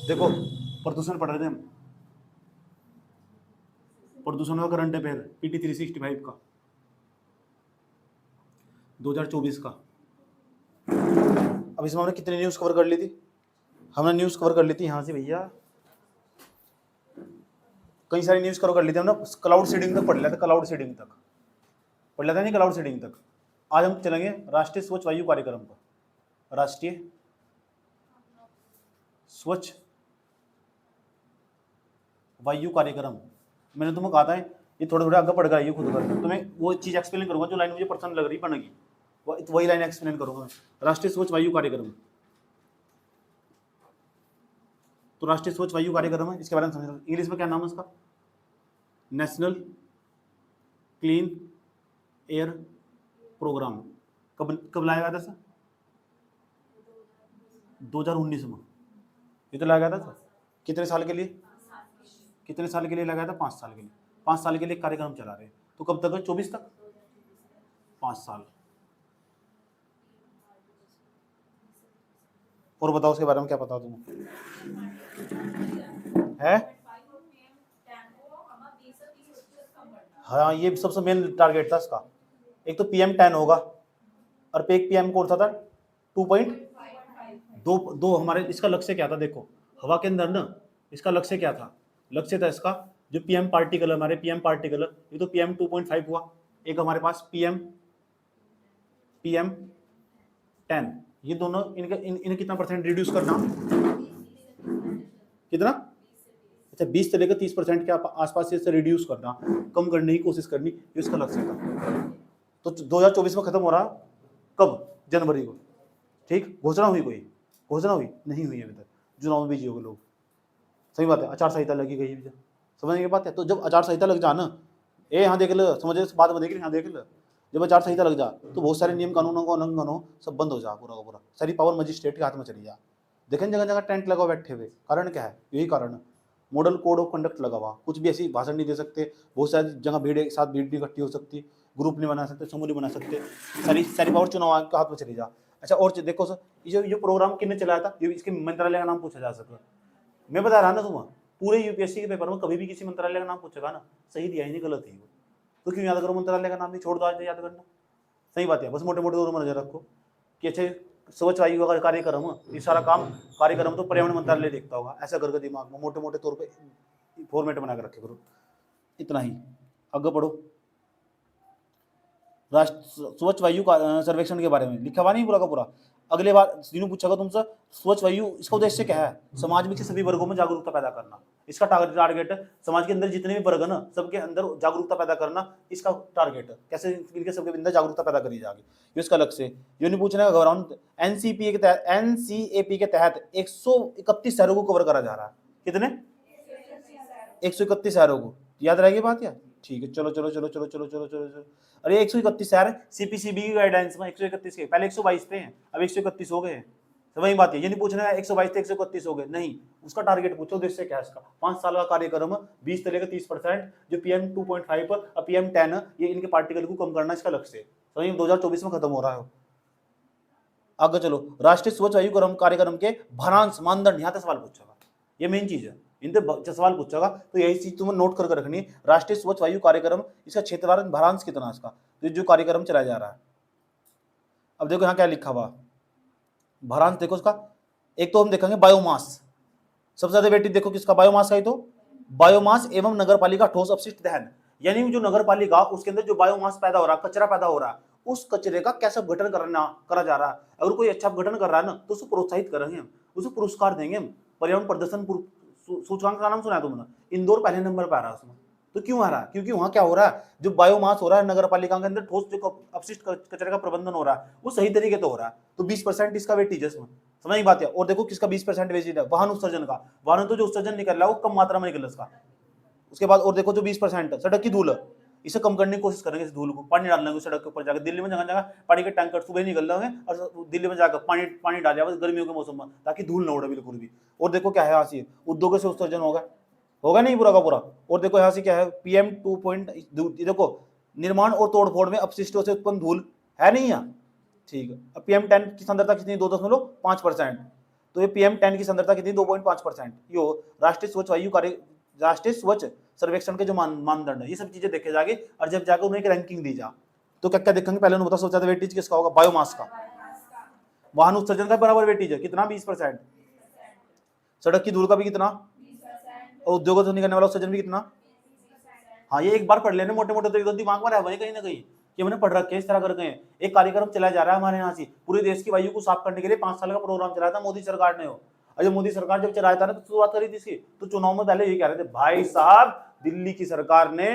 देखो प्रदूषण पढ़ रहे थे हम, प्रदूषण का करंट अफेयर PT 365 का 2024 का। अब इसमें हमने कितनी न्यूज़ कवर कर ली थी? हमने न्यूज़ कवर कर ली थी यहाँ से भैया, कई सारी न्यूज़ कवर कर ली थी हमने। क्लाउड सीडिंग तक पढ़ लिया था, क्लाउड सीडिंग तक पढ़ लिया था, नहीं क्लाउड सीडिंग तक। आज हम चलेंगे राष्ट्रीय स्वच्छ वायु कार्यक्रम पर। राष्ट्रीय स्वच्छ वायु कार्यक्रम, मैंने तुम्हें कहा था ये थोड़ा थोड़ा आगे पढ़ कर आइए खुद कर, तुम्हें वो चीज़ एक्सप्लेन करूंगा जो लाइन मुझे पसंद लग रही बनेगी, वही लाइन एक्सप्लेन करूंगा मैं। राष्ट्रीय स्वच्छ वायु कार्यक्रम, तो राष्ट्रीय स्वच्छ वायु कार्यक्रम है, इसके बारे में समझ, इंग्लिश में क्या नाम है उसका? National clean air programme. कब लाया गया था सर? 2019 में। ये तो लाया गया था सर, कितने साल के लिए? कितने साल के लिए लगाया था? 5 साल के लिए। 5 साल के लिए कार्यक्रम चला रहे हैं, तो कब तक है? 24 तक, 5 साल। और बताओ उसके बारे में क्या पता तुम्हें है? हाँ, ये सबसे मेन टारगेट था इसका। एक तो PM10 होगा, और एक PM कौन सा था? 2.2 हमारे, इसका लक्ष्य क्या था? देखो हवा के अंदर ना, इसका लक्ष्य क्या था? लक्ष्य था इसका जो PM पार्टिकल, हमारे PM पार्टिकल, ये तो PM 2.5 हुआ। एक हमारे पास PM10, ये दोनों इन्हें कितना परसेंट रिड्यूस करना? कितना? अच्छा 20 से लेकर 30% के आसपास से रिड्यूस करना, कम करने की कोशिश करनी, ये इसका लक्ष्य था। तो 2024 में खत्म हो रहा, कब? जनवरी को। ठीक, घोषणा हुई? कोई घोषणा हुई नहीं हुई अभी तक, चुनाव में बिजी हो गए लोग। सही बात है, आचार संहिता लगी गई है, समझने की बात है। तो जब आचार संहिता लग जाना, यहाँ देख लो, समझे बात बनेगी, यहाँ देख लो, जब आचार संहिता लग जा तो बहुत सारे नियम कानूनों का उल्लंघन हो, सब बंद हो जा, पूरा का पूरा, सारी पावर मजिस्ट्रेट के हाथ में चली जा। देखें जगह जगह टेंट लगा बैठे हुए, कारण क्या है? यही कारण, मॉडल कोड ऑफ कंडक्ट लगा हुआ, कुछ भी ऐसी भाषण नहीं दे सकते, बहुत सारी जगह भीड़ एक साथ भीड़ नहीं इकट्ठी हो सकती, ग्रुप नहीं बना सकते, समूह नहीं बना सकते, सारी पावर चुनाव आयोग के हाथ में चली जा। अच्छा और देखो सर, ये प्रोग्राम किसने चलाया था? ये इसके मंत्रालय का नाम पूछा जा सकता है। मैं बता रहा ना तुम्हें, पूरे यूपीएससी के पेपर में कभी भी किसी मंत्रालय का नाम पूछेगा ना, सही दिया ही नहीं, गलत ही वो। तो क्यों याद करो मंत्रालय का नाम? नहीं, छोड़ दो, आज याद करना। सही बात है, बस मोटे मोटे में नजर रखो कि अच्छे स्वच्छ वायु का कार्यक्रम, ये सारा काम कार्यक्रम तो पर्यावरण मंत्रालय देखता होगा, ऐसा करके दिमाग में मोटे मोटे तौर पे फॉर्मेट बना कर रखे करो। इतना ही, आगे बढ़ो। राष्ट्र स्वच्छ वायु सर्वेक्षण के बारे में लिखा हुआ नहीं पूरा का पूरा। अगले बार सीनू पूछेगा तुमसे, स्वच्छ वायु इसका उद्देश्य क्या है? समाज में सभी वर्गों में जागरूकता पैदा करना, इसका टारगेट है। समाज के अंदर जितने भी वर्ग है ना, सबके अंदर जागरूकता पैदा करना, इसका टारगेट है। कैसे इनके सबके अंदर जागरूकता पैदा करी जाएगी, ये इसका लक्ष्य है। ये नहीं पूछना घबराओ, NCAP के तहत 131 शहरों को कवर करा जा रहा है। कितने? 131 शहरों को, याद रहेगी बात यार? ठीक है, चलो चलो चलो चलो चलो चलो चलो चलो। अरे 131 शहर CPCB की गाइडलाइंस में 131 के, पहले 122 थे, अब 131 हो गए। तो वही बात है, ये नहीं पूछना है 122 थे 131 हो गए, नहीं, उसका टारगेट पूछो, उद्देश्य क्या है इसका? 5 साल का कार्यक्रम, 20 से लेकर 30% जो PM 2.5 और PM10 ये इनके पार्टिकल को कम करना, इसका लक्ष्य है। तो ये 2024 में खत्म हो रहा है। आगे चलो, राष्ट्रीय स्वच्छ वायु कार्यक्रम के भारांश मानदंड, यहाँ तक सवाल पूछेगा, ये मेन चीज है, इनसे सवाल पूछेगा, तो यही चीज तुम्हें नोट करके रखनी है। राष्ट्रीय स्वच्छ वायु कार्यक्रम, इसका क्षेत्रफल भारांश कितना है इसका, तो जो कार्यक्रम चलाया जा रहा है। अब देखो यहाँ क्या लिखा हुआ भारांश, देखो इसका। एक तो हम देखेंगे बायोमास, सबसे ज्यादा वेटेज देखो किसका? बायोमास का ही। तो बायोमास एवं नगरपालिका ठोस अपशिष्ट दहन, यानी जो नगरपालिका उसके अंदर जो बायोमास पैदा हो रहा है, कचरा पैदा हो रहा है, उस कचरे का कैसे अपघटन करा जा रहा है। अगर कोई अच्छा अपघटन कर रहा है ना, तो उसको प्रोत्साहित करेंगे हम, उसको पुरस्कार देंगे हम। पर्यावरण प्रदर्शन सूचकांक का नाम सुना है तुमने? इंदौर पहले नंबर पर आ रहा है उसमें। तो क्यों आ रहा है? क्योंकि वहां क्या हो रहा है, जो बायोमास हो रहा है नगरपालिका के अंदर, ठोस जो अपशिष्ट कचरे का प्रबंधन हो रहा है, वो सही तरीके से हो रहा है। तो 20% इसका वेटेज है इसमें, समझ बात है। और देखो किसका 20% वेटेज है? वाहन उत्सर्जन का। वाहन तो जो उत्सर्जन निकल रहा है वो कम मात्रा में निकल रहा है उसका। उसके बाद और देखो जो 20% सड़क की धूल, इसे कम करने की कोशिश करेंगे। इस धूल को पानी डालने को सड़क के ऊपर जाकर, दिल्ली में जगह जगह पानी के टैंकर सुबह निकल रहे हैं और दिल्ली में जाकर पानी डाल जाए गर्मियों के मौसम में, ताकि धूल न उड़े बिल्कुल भी। और देखो क्या है यहाँ से, उद्योगों से उत्सर्जन होगा नहीं पूरा का पूरा। और देखो यहाँ से क्या है, PM 2. देखो निर्माण और तोड़फोड़ में अपशिष्टों से उत्पन्न धूल है नहीं यहाँ, ठीक है। अब PM10 की सांद्रता कितनी? 2.5%। तो ये PM10 की सांद्रता कितनी 2.5%। यो राष्ट्रीय स्वच्छ वायु कार्य, राष्ट्रीय स्वच्छ सर्वेक्षण के जो मानदंड है, ये सब चीजें देखे जाएंगे। और जब जाकर उन्हें एक रैंकिंग दी जा, तो क्या क्या देखेंगे, पहले उन्होंने बताओ सबसे ज्यादा वेटेज किसका होगा, बायोमास का। वाहन उत्सर्जन का बराबर वेटेज है कितना, 20%। सड़क की दूर का भी कितना, और उद्योगों से निकलने वाला उत्सर्जन भी कितना। हाँ, ये एक बार पढ़ लेने मोटे मोटे, तो दिमाग में रह कहीं ना कहीं कि हमने पढ़ रखे इस तरह करके। एक कार्यक्रम चलाया जा रहा है हमारे यहाँ से, पूरे देश की वायु को साफ करने के लिए 5 साल का प्रोग्राम चलाया था मोदी सरकार ने। और जब मोदी सरकार जब चलाया था ना, तो शुरुआत करी थी इसकी, तो चुनाव में पहले ये कह रहे थे, भाई साहब दिल्ली की सरकार ने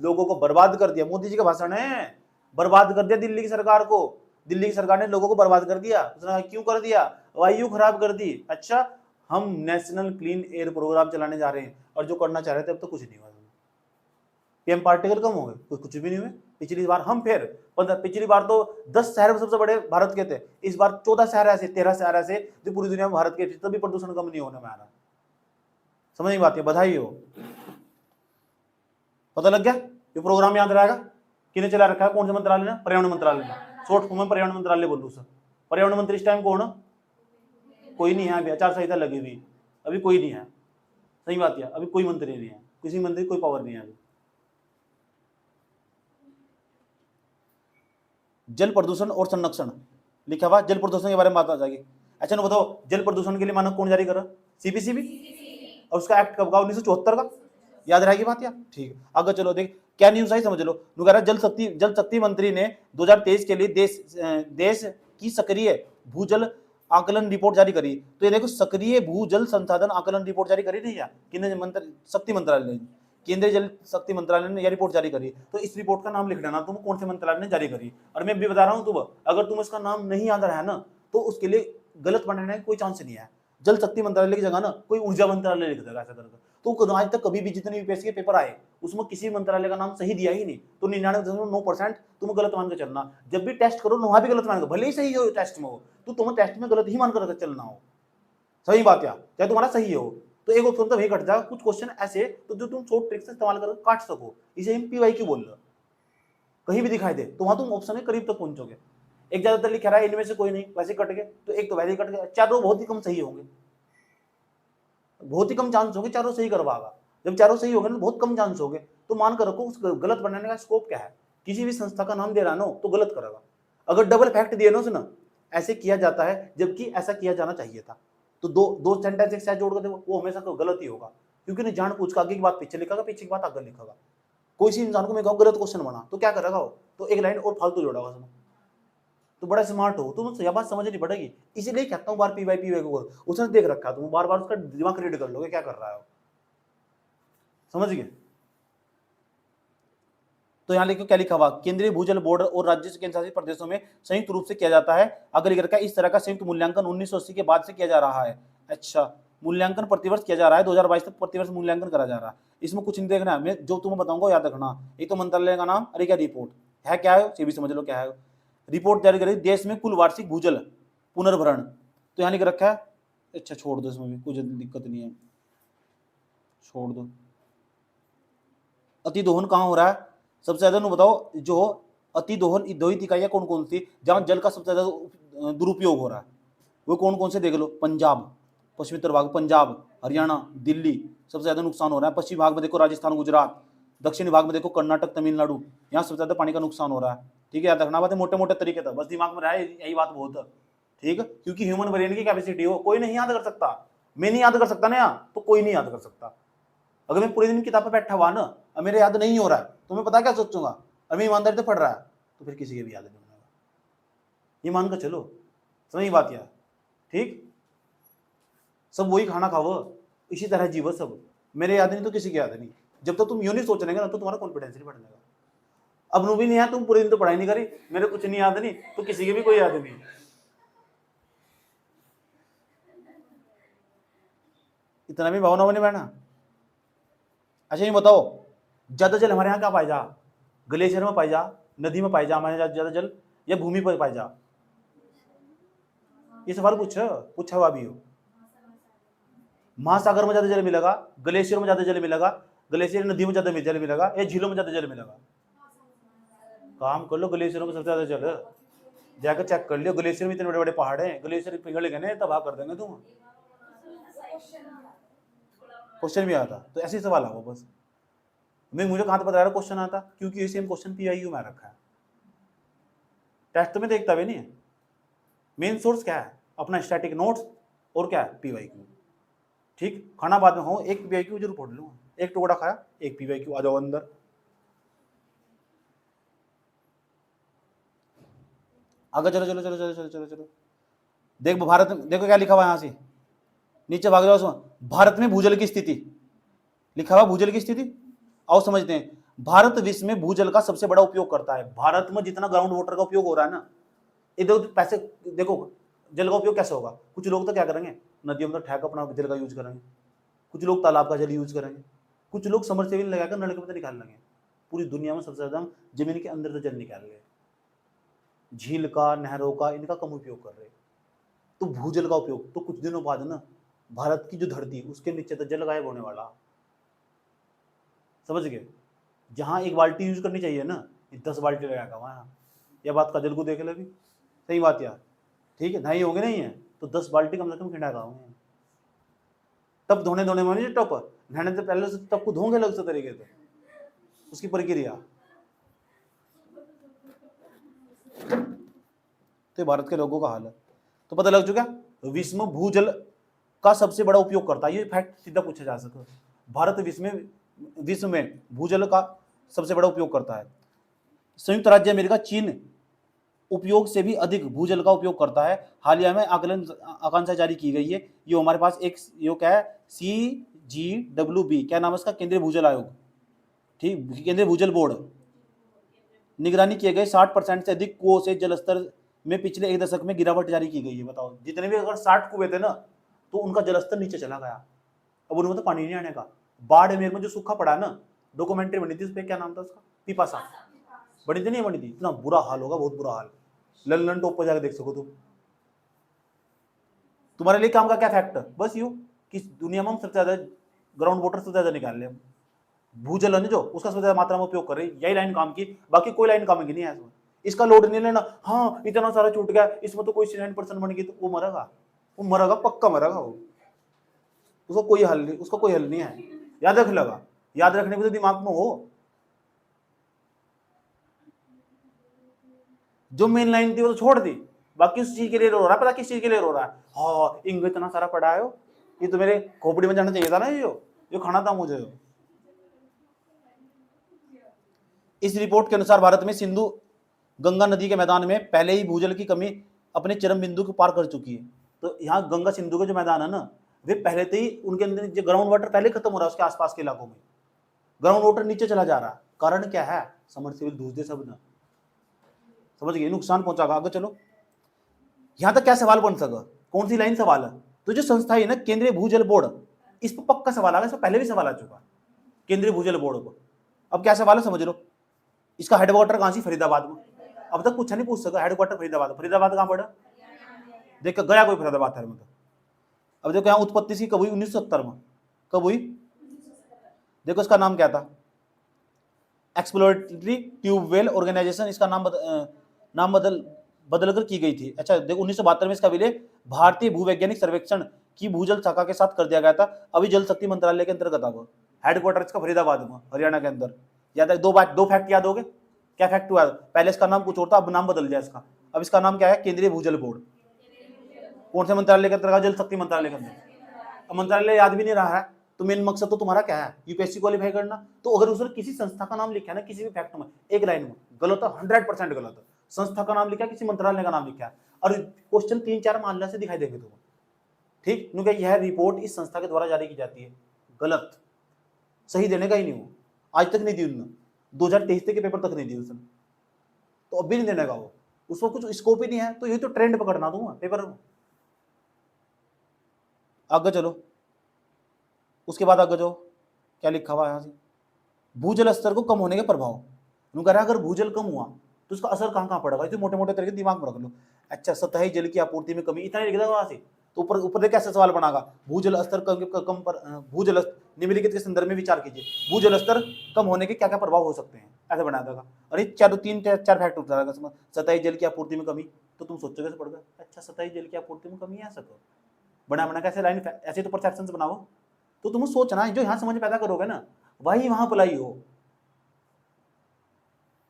लोगों को बर्बाद कर दिया। मोदी जी का भाषण है, बर्बाद कर दिया दिल्ली की सरकार को, दिल्ली की सरकार ने लोगों को बर्बाद कर दिया। उसने क्यों कर दिया, वायु खराब कर दी। अच्छा, हम नेशनल क्लीन एयर प्रोग्राम चलाने जा रहे हैं, और जो करना चाह रहे थे अब तो कुछ नहीं हुआ। PM पार्टिकल कम हो गए, कुछ भी नहीं हुए। पिछली बार हम फिर पिछली बार तो 10 शहर सबसे बड़े भारत के थे, इस बार 14 शहर ऐसे, 13 शहर ऐसे जो पूरी दुनिया में भारत के थे, तभी प्रदूषण कम नहीं होने में आ रहा। समझ नहीं बात है, बधाई हो। पता लग गया, ये प्रोग्राम याद रहेगा। किसने चला रखा है, कौन से मंत्रालय ने, पर्यावरण मंत्रालय ने। शॉर्ट फॉर्म में पर्यावरण मंत्रालय बोलूँ सर। पर्यावरण मंत्री इस टाइम कौन, कोई नहीं है, आचार संहिता लगी हुई, अभी कोई नहीं है। सही बात है, अभी कोई मंत्री नहीं है, किसी मंत्री कोई पावर नहीं है अभी। जल प्रदूषण और संरक्षण लिखा हुआ, जल प्रदूषण के बारे में बात आ जाएगी। अच्छा ना बताओ, जल प्रदूषण के लिए मानक कौन जारी कर रहा, CPCB, और उसका एक्ट कब का, 1974 का। याद रहेगी बात या, ठीक है। आगे चलो, देख क्या न्यूज आई समझ लो। कह जल शक्ति मंत्री ने 2023 के लिए देश की सक्रिय भूजल आकलन रिपोर्ट जारी करी। तो ये देखो, सक्रिय भूजल संसाधन आकलन रिपोर्ट जारी करी नहीं क्या, शक्ति मंत्रालय ने, केंद्रीय जल शक्ति मंत्रालय ने यह रिपोर्ट जारी करी। तो इस रिपोर्ट का नाम लिख देना तुम, कौन से मंत्रालय ने जारी करी। और मैं भी बता रहा हूं तुम, अगर तुम इसका नाम नहीं याद रहा है ना, तो उसके लिए गलत बनने का कोई चांस नहीं है। जल शक्ति मंत्रालय की जगह ना कोई ऊर्जा मंत्रालय लिख देगा ऐसा करके। तो आज तक कभी भी जितने यूपीएससी के पेपर आए, उसमें किसी मंत्रालय का नाम सही दिया ही नहीं। तो 99.9% तुम गलत मान कर चलना। जब भी टेस्ट करो वहां भी गलत मान कर, भले ही सही हो टेस्ट में हो, तो तुम टेस्ट में गलत ही मान कर चलना हो। सही बात या, चाहे तुम्हारा सही हो, तो एक ऑप्शन तो वही कट जाएगा। कुछ क्वेश्चन ऐसे तो जो तुम शॉर्ट ट्रिक से इस्तेमाल कर काट सको, इसे हम PYQ बोल रहे हो। कहीं भी दिखाई दे तो वहां तुम ऑप्शन के करीब तक पहुंचोगे। एक ज्यादातर लिखा रहा है इनमें से कोई नहीं, वैसे कट गए, तो एक तो वैसे कट गया, चारों बहुत ही कम सही होंगे, बहुत ही कम चांस होंगे चारों सही करवाएगा। जब चारों सही होंगे ना, बहुत कम चांस होंगे। तो मान कर रखो, उस गलत बनाने का स्कोप क्या है। किसी भी संस्था का नाम दे रहा ना तो गलत करेगा। अगर डबल फैक्ट दिए ना उसने, ऐसे किया जाता है जबकि ऐसा किया जाना चाहिए था, तो दो सेंटेंस एक साथ जोड़ कर दे, वो हमेशा तो गलत ही होगा। क्योंकि नहीं जान पूछ कर आगे की बात पीछे लिखेगा, पीछे की बात आगे लिखेगा। कोई सी इंसान को मैं कहूँ गलत क्वेश्चन बना, तो क्या करेगा वो, तो एक लाइन और फालतू जोड़ेगा उसमें। तो बड़ा स्मार्ट हो तुम, यह बात समझनी पड़ेगी। इसीलिए कहता हूँ बार PYQ को, उसने देख रखा, तुम बार बार उसका दिमाग रीड कर लोगे क्या कर रहा है। समझ गए। तो यहाँ लिखो क्या लिखा हुआ, केंद्रीय भूजल बोर्ड और राज्य केंद्र शासित प्रदेशों में संयुक्त रूप से किया जाता है। अगर लिख रखा है इस तरह का संयुक्त मूल्यांकन 1980 के बाद से किया जा रहा है। अच्छा, मूल्यांकन प्रतिवर्ष किया जा रहा है, 2022 तक प्रतिवर्ष मूल्यांकन करा जा रहा है। इसमें कुछ नहीं देखना है, मैं जो तुम्हें बताऊंगा याद रखना। एक तो मंत्रालय का नाम, अरे क्या रिपोर्ट है, क्या है ये भी समझ लो क्या है। रिपोर्ट जारी करेगी देश में कुल वार्षिक भूजल पुनर्भरण। तो यहाँ लिख रखा है, अच्छा छोड़ दो, इसमें भी कुछ दिक्कत नहीं है, छोड़ दो। अतिदोहन कहाँ हो रहा है सबसे ज्यादा, बताओ जो अतिदोहन दोहित इकाइयां कौन कौन सी, जहां जल का सबसे ज्यादा दुरुपयोग हो रहा है, वो कौन कौन से देख लो। पंजाब, पश्चिमी उत्तर भाग, पंजाब, हरियाणा, दिल्ली, सबसे ज्यादा नुकसान हो रहा है। पश्चिमी भाग में देखो राजस्थान, गुजरात, दक्षिणी भाग में देखो कर्नाटक, तमिलनाडु, यहाँ सबसे ज्यादा पानी का नुकसान हो रहा है। ठीक है, याद रखना बात है, मोटे मोटे तरीके था, बस दिमाग में रहे यही बात बहुत है। ठीक है, क्योंकि ह्यूमन ब्रेन की कैपेसिटी हो, कोई नहीं याद कर सकता। मैं नहीं याद कर सकता ना यहाँ, तो कोई नहीं याद कर सकता। अगर मैं पूरे दिन किताब पे बैठा हुआ ना, अब मेरे याद नहीं हो रहा है, तो मैं पता क्या सोचूंगा, और मैं ईमानदारी से पढ़ रहा है, तो फिर किसी के भी याद नहीं होगा। ये मान कर चलो, समझ बात यार। ठीक, सब वही खाना खाओ, इसी तरह जीवो सब। मेरे याद नहीं तो किसी के याद नहीं। जब तक तुम यूं नहीं सोच लेंगे ना, तो तुम्हारा कॉन्फिडेंस नहीं बढ़ने लगा। अब नु भी नहीं है, तुम पूरे दिन तो पढ़ाई नहीं करी, मेरे कुछ नहीं याद नहीं, तो किसी के भी कोई याद नहीं। इतना भी भावना नहीं बहना। अच्छा ये बताओ, ज्यादा जल हमारे यहाँ क्या पाया जा, ग्लेशियर में पाई जा, नदी में पाई जा हमारे यहाँ ज्यादा जल, या भूमि पर पाई जा। ये सवाल पूछा हुआ भी हो। महासागर में ज्यादा जल मिलेगा, ग्लेशियर में ज्यादा जल मिलेगा, ग्लेशियर नदी में ज्यादा जल मिलेगा, या झीलों में ज्यादा जल मिलेगा। काम कर लो, ग्लेशियरों में सबसे ज्यादा जल, जाकर चेक कर लियो, ग्लेशियर में इतने बड़े बड़े पहाड़ हैं, ग्लेशियर पिघल गए ना तबाह कर देंगे तुम। क्वेश्चन भी आता तो ऐसे ही सवाल आओ बस। मुझे कहां पता रहा क्वेश्चन आता, क्योंकि सेम क्वेश्चन PIQ में रखा है, टेस्ट में देखता भी नहीं है। मेन सोर्स क्या है? अपना स्टैटिक नोट्स और क्या है? PYQ। ठीक, खाना बाद में हो, एक PYQ जरूर पढ़ लूंगा, एक टुकड़ा खाया एक PYQ, आ जाओ अंदर। आगे चलो चलो चलो चलो चलो चलो चलो। देख भारत में, देखो क्या लिखा हुआ है, यहां से नीचे भाग जाओ उसमें। भारत में भूजल की स्थिति लिखा हुआ, भूजल की स्थिति आओ समझते हैं। भारत विश्व में भूजल का सबसे बड़ा उपयोग करता है। भारत में जितना ग्राउंड वाटर का उपयोग हो रहा है ना, इधर पैसे देखो, जल का उपयोग कैसे होगा? कुछ लोग तो क्या करेंगे, नदियों में तो ठहर अपना जल का यूज करेंगे, कुछ लोग तालाब का जल यूज करेंगे, कुछ लोग समरसेबल लगाकर नलके में निकाल लेंगे। पूरी दुनिया में सबसे ज्यादा जमीन के अंदर से जल निकाल रहे, झील का, नहरों का, इनका कम उपयोग कर रहे। तो भूजल का उपयोग तो कुछ दिनों बाद ना भारत की जो धरती उसके नीचे तो जल गायब होने वाला, समझ गए? जहां एक बाल्टी यूज करनी चाहिए ना, 10 बाल्टी लगाएगा वहां। यह बात काजल को देख ले भी, सही बात यार, ठीक है? नहीं होंगे, नहीं है तो 10 बाल्टी कम से कम खिंडाएगा। तब धोने में नहीं, टप नहाने से पहले तब को धोंगे लग से तरीके से, उसकी प्रक्रिया। तो भारत के लोगों का हाल है, तो पता लग चुका, विश्व में भूजल का सबसे बड़ा उपयोग करता है। ये फैक्ट सीधा पूछा जा सकता है, भारत विश्व में भूजल का सबसे बड़ा उपयोग करता है। संयुक्त राज्य अमेरिका चीन उपयोग से भी अधिक भूजल का उपयोग करता है। हालिया में आकलन आकांक्षा जारी की गई है। ये हमारे पास एक यो क्या है, CGWB, क्या नाम है इसका, केंद्रीय भूजल आयोग, ठीक, केंद्रीय भूजल बोर्ड। निगरानी किए गए 60% से अधिक कुओं से जल स्तर में पिछले एक दशक में गिरावट जारी की गई है। बताओ, जितने भी अगर 60 कुएं थे ना, तो उनका जलस्तर नीचे चला गया, अब उनमें तो पानी नहीं आने का। बाड़मेर में जो सूखा पड़ा ना, डॉक्यूमेंट्री बनी थी उस पर, क्या नाम था उसका, पिपासा, बनी थी नहीं बनी थी? इतना बुरा हाल होगा, बहुत बुरा हाल, लंदन टॉप पर जाकर देख सको तुम। तुम्हारे लिए काम का क्या फैक्टर, बस यू कि दुनिया में हम सबसे ज्यादा ग्राउंड वाटर सबसे ज्यादा निकाल ले, भूजल है जो उसका सबसे ज्यादा मात्रा में उपयोग कर रही, यही लाइन काम की, बाकी कोई लाइन काम की नहीं है इसमें। इसका लोड नहीं लेना, हाँ इतना सारा छूट गया, इसमें तो कोई 9% बन गई, तो वो मरेगा, पक्का मरेगा वो, उसका कोई हल नहीं, उसका कोई हल नहीं है। याद रख लगा, याद रखने को तो दिमाग में हो। जो मेन लाइन थी वो तो छोड़ दी, बाकी उस चीज के लिए रो रहा है, पता किस चीज के लिए रो रहा है? हाँ इंग इतना सारा पड़ा है, ये तो मेरे खोपड़ी में जाना चाहिए था ना, ये खाना था मुझे। इस रिपोर्ट के अनुसार भारत में सिंधु गंगा नदी के मैदान में पहले ही भूजल की कमी अपने चरम बिंदु को पार कर चुकी है। तो यहाँ गंगा सिंधु के जो मैदान है ना, वे पहले से ही उनके अंदर जो ग्राउंड वाटर पहले खत्म हो रहा है, उसके आसपास के इलाकों में ग्राउंड वाटर नीचे चला जा रहा है। कारण क्या है? समरसेबल धूस दे सब ना, समझ गए, नुकसान पहुंचागा। आगे चलो, यहां तक क्या सवाल बन सका, कौन सी लाइन सवाल है? तो जो संस्था है ना, केंद्रीय भूजल बोर्ड, इस पर पक्का सवाल आ गया, इस पर पहले भी सवाल आ चुका, केंद्रीय भूजल बोर्ड को। अब क्या सवाल है समझ लो, इसका हेडक्वार्टर कहां से? फरीदाबाद में। अब तक कुछ नहीं पूछ सका, हेडक्वार्टर फरीदाबाद। फरीदाबाद कहां पड़ा? देख गया कोई फरीदाबाद था मतलब। अब देखो यहाँ उत्पत्ति सी कब हुई? 1970 में। कब हुई? देखो इसका नाम क्या था, एक्सप्लोरेटरी ट्यूबवेल ऑर्गेनाइजेशन, इसका नाम बदल कर की गई थी। अच्छा देखो 1972 में इसका विलय भारतीय भूवैज्ञानिक सर्वेक्षण की भूजल शाखा के साथ कर दिया गया था। अभी जल शक्ति मंत्रालय के अंतर्गत आ, हेडक्वार्टर इसका फरीदाबाद में, हरियाणा के अंदर। याद है, दो फैक्ट याद हो गए। क्या फैक्ट हुआ? पहले इसका नाम कुछ और था, अब नाम बदल दिया इसका। अब इसका नाम क्या है? केंद्रीय भूजल बोर्ड। कौन से मंत्रालय के अंतर्गत? जल शक्ति मंत्रालय के अंदर। अब मंत्रालय याद भी नहीं रहा है, तो मेन मकसद तो तुम्हारा क्या है? यूपीएससी क्वालिफाई करना। तो अगर उसने किसी संस्था का नाम लिखा है ना, किसी भी फैक्ट में, एक लाइन में, गलत है, 100% गलत है। संस्था का नाम लिखा है, किसी मंत्रालय का नाम लिखा है, और क्वेश्चन 3-4 मामले से दिखाई देंगे तुम्हें, ठीक, क्योंकि यह रिपोर्ट इस संस्था के द्वारा जारी की जाती है। गलत, सही देने का ही नहीं हो, आज तक नहीं दी उन्होंने, 2023 के पेपर तक नहीं दी उसने, तो अब भी नहीं देने का वो, उसको कुछ स्कोप ही नहीं है। तो ये तो ट्रेंड पकड़ना दूंगा पेपर में। आगे चलो, उसके बाद आगे जो क्या लिखा हुआ है यहाँ से, भूजल स्तर को कम होने के प्रभाव। उन्होंने कहा अगर भूजल कम हुआ तो उसका असर कहाँ पड़ेगा, तो मोटे मोटे तरीके दिमाग में रख लो। अच्छा, सतही जल की आपूर्ति में कमी, इतना लिख देगा वहां से, तो ऊपर कैसे सवाल बनागा, भूजल स्तर कम पर भूजल निम्नलिखित के संदर्भ में विचार कीजिए, भूजल स्तर कम होने के क्या क्या प्रभाव हो सकते हैं, ऐसे बना देगा। अरे 3-4 फैक्ट उठाएगा, सतही जल की आपूर्ति में कमी, तो तुम सोचोगे कैसे पड़ेगा, अच्छा सतही जल की आपूर्ति में कमी है ऐसा करो, बना बना कैसे लाइन, ऐसे तो परसेप्शन बनाओ। तो तुम सोचना जो यहाँ समझ पैदा करोगे ना वही वहां अप्लाई हो।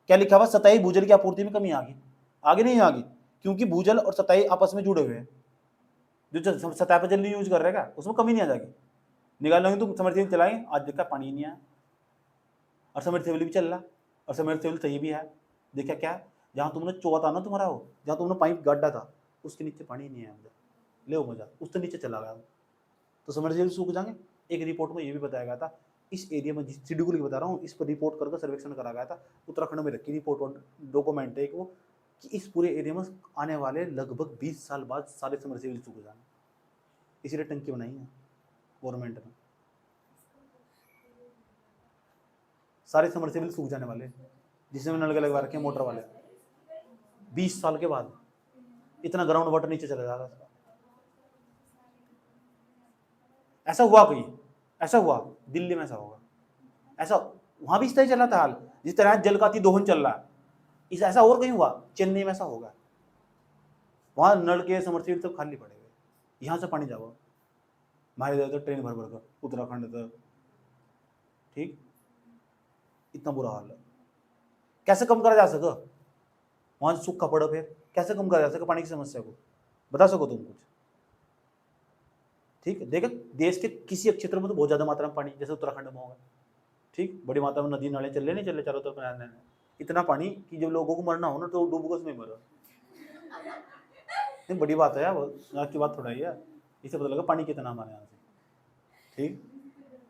क्या लिखा हुआ, सतही भूजल की आपूर्ति में कमी आ गई, आगे नहीं आ गई, क्योंकि भूजल और सतही आपस में जुड़े हुए हैं। जो सतह पर जल नहीं यूज कर रहेगा उसमें कमी नहीं आ जाएगी। निकाल लोगे तुम समरसेबल चलाएंगे, आज देखा पानी ही नहीं आया, और समरसेबल भी चल रहा, और समरसेबल सही भी है, देखा क्या, जहां तुमने चोआ था ना तुम्हारा, हो जहां तुमने पाइप गाड़ा था उसके नीचे पानी नहीं आया, ले मजा उससे नीचे चला गया, तो समरसेबल सूख जाएंगे। एक रिपोर्ट में ये भी बताया गया था, इस एरिया में जिस शेड्यूल की बता रहा हूँ इस पर रिपोर्ट करके सर्वेक्षण करा गया था, उत्तराखंड में रखी रिपोर्ट और डॉक्यूमेंट है एक वो, कि इस पूरे एरिया में आने वाले लगभग 20 साल बाद सारे समरसेबल सूख जाएंगे, इसलिए टंकी बनाई है गवर्नमेंट ने, सारे समरसेबल सूख जाने वाले जिसमें नलके लगवा रखे हैं मोटर वाले, 20 साल के बाद इतना ग्राउंड वाटर नीचे चला जाएगा। ऐसा हुआ कहीं, ऐसा हुआ दिल्ली में, ऐसा होगा, ऐसा वहां भी इस तरह चला था हाल, जिस तरह जल का अति दोहन चल रहा है, इस ऐसा और कहीं हुआ, चेन्नई में ऐसा होगा, वहां नल के समरसेबल सब खाली पड़े हुए, यहां से पानी जाओ मारे जाए तो ट्रेन भर भर कर उत्तराखंड तक, ठीक, इतना बुरा हाल है। कैसे कम करा जा सका, वहां सूखा पड़ा, फिर कैसे कम करा जा सका पानी की समस्या को, बता सको तुम कुछ, ठीक है। देखो देश के किसी क्षेत्र में तो बहुत ज्यादा मात्रा में पानी, जैसे उत्तराखंड में होगा, ठीक, बड़ी मात्रा में नदी नाले चल रहे चारों तरफ रहने, इतना पानी कि जब लोगों को मरना हो ना तो डूब उसमें मरो, नहीं बड़ी बात है यार, आज की बात थोड़ा ही है, इससे पता लगा पानी कितना हमारे यहाँ से, ठीक।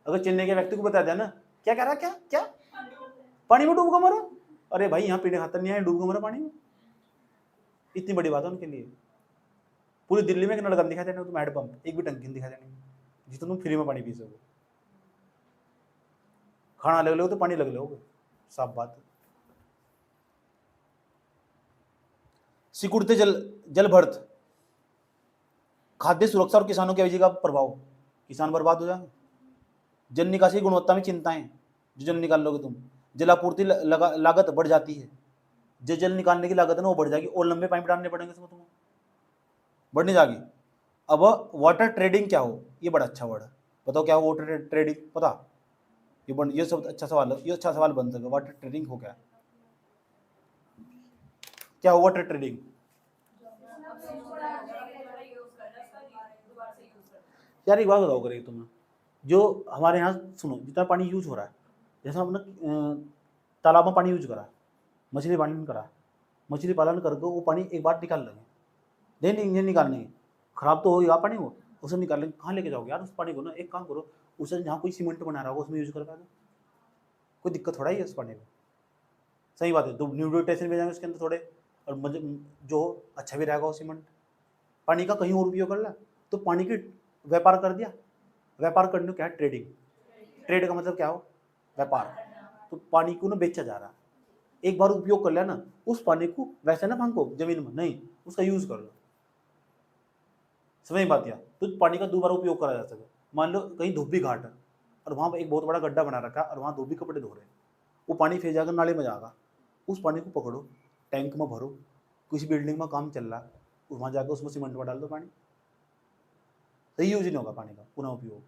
अगर चेन्नई के व्यक्ति को बता दिया ना, क्या कह रहा, क्या क्या पानी में डूब कर मरो, अरे भाई यहाँ पीने खातर नहीं है, डूब कर मरो पानी में, इतनी बड़ी बात है उनके लिए। पूरी दिल्ली में एक नलका दिखा देना तुम, हैंडपंप एक भी टंकी दिखा देने जिससे तुम फ्री में पानी पी सको, खाना लग लो तो पानी लग लो, साफ बात है। सिकुड़ते जल भर्त, खाद्य सुरक्षा और किसानों की आजीविका का प्रभाव, किसान बर्बाद हो जाएंगे। जल निकासी गुणवत्ता में चिंताएं, जो जल निकाल लोगे तुम, जलापूर्ति लागत बढ़ जाती है, जो जल निकालने की लागत है ना वो बढ़ जाएगी, और लंबे पाइप डालने पड़ेंगे इसमें तुम्हें, बढ़ने जाएगी। अब वाटर ट्रेडिंग क्या हो, ये बड़ा अच्छा वर्ड है, बताओ क्या हो वाटर ट्रेडिंग, पता, ये सब अच्छा सवाल है, ये अच्छा सवाल बन सके, वाटर ट्रेडिंग हो क्या हो वाटर ट्रेडिंग, यार एक बात बताओ करेगी तुम्हें, जो हमारे यहाँ सुनो जितना पानी यूज हो रहा है, जैसे हमने तालाब में पानी यूज करा, मछली पालन करा, मछली पालन करके वो पानी एक बार निकाल लेंगे, नहीं निकालने, खराब तो होगा पानी वो, उसे निकाल लेंगे, कहाँ लेके जाओगे यार उस पानी को ना, एक काम करो उसे जहाँ कोई सीमेंट बना रहा होगा उसमें यूज कर पाएगा, कोई दिक्कत थोड़ा ही है उस पानी में, सही बात है, तो न्यूट्रिटेशन भी जाएंगे उसके अंदर थोड़े, और जो अच्छा भी रहेगा वो सीमेंट, पानी का कहीं और उपयोग कर ला, तो पानी की व्यापार कर दिया, व्यापार करने को क्या है, ट्रेडिंग, ट्रेड का मतलब क्या हो, व्यापार, तो पानी को ना बेचा जा रहा है, एक बार उपयोग कर लिया ना उस पानी को वैसे ना फेंको जमीन में, नहीं उसका यूज कर लो, समझ बात या, तो पानी का दोबारा उपयोग करा जा सके। मान लो कहीं धोबी घाट है और वहां पर एक बहुत बड़ा गड्ढा बना रखा है और वहां धोबी कपड़े धो रहे हैं, वो पानी फिर जाकर नाले में जाएगा, उस पानी को पकड़ो टैंक में भरो, किसी बिल्डिंग में काम चल रहा है वहां जाकर उसमें सीमेंट में डाल दो पानी, सही यूज नहीं होगा पानी का पुनः उपयोग,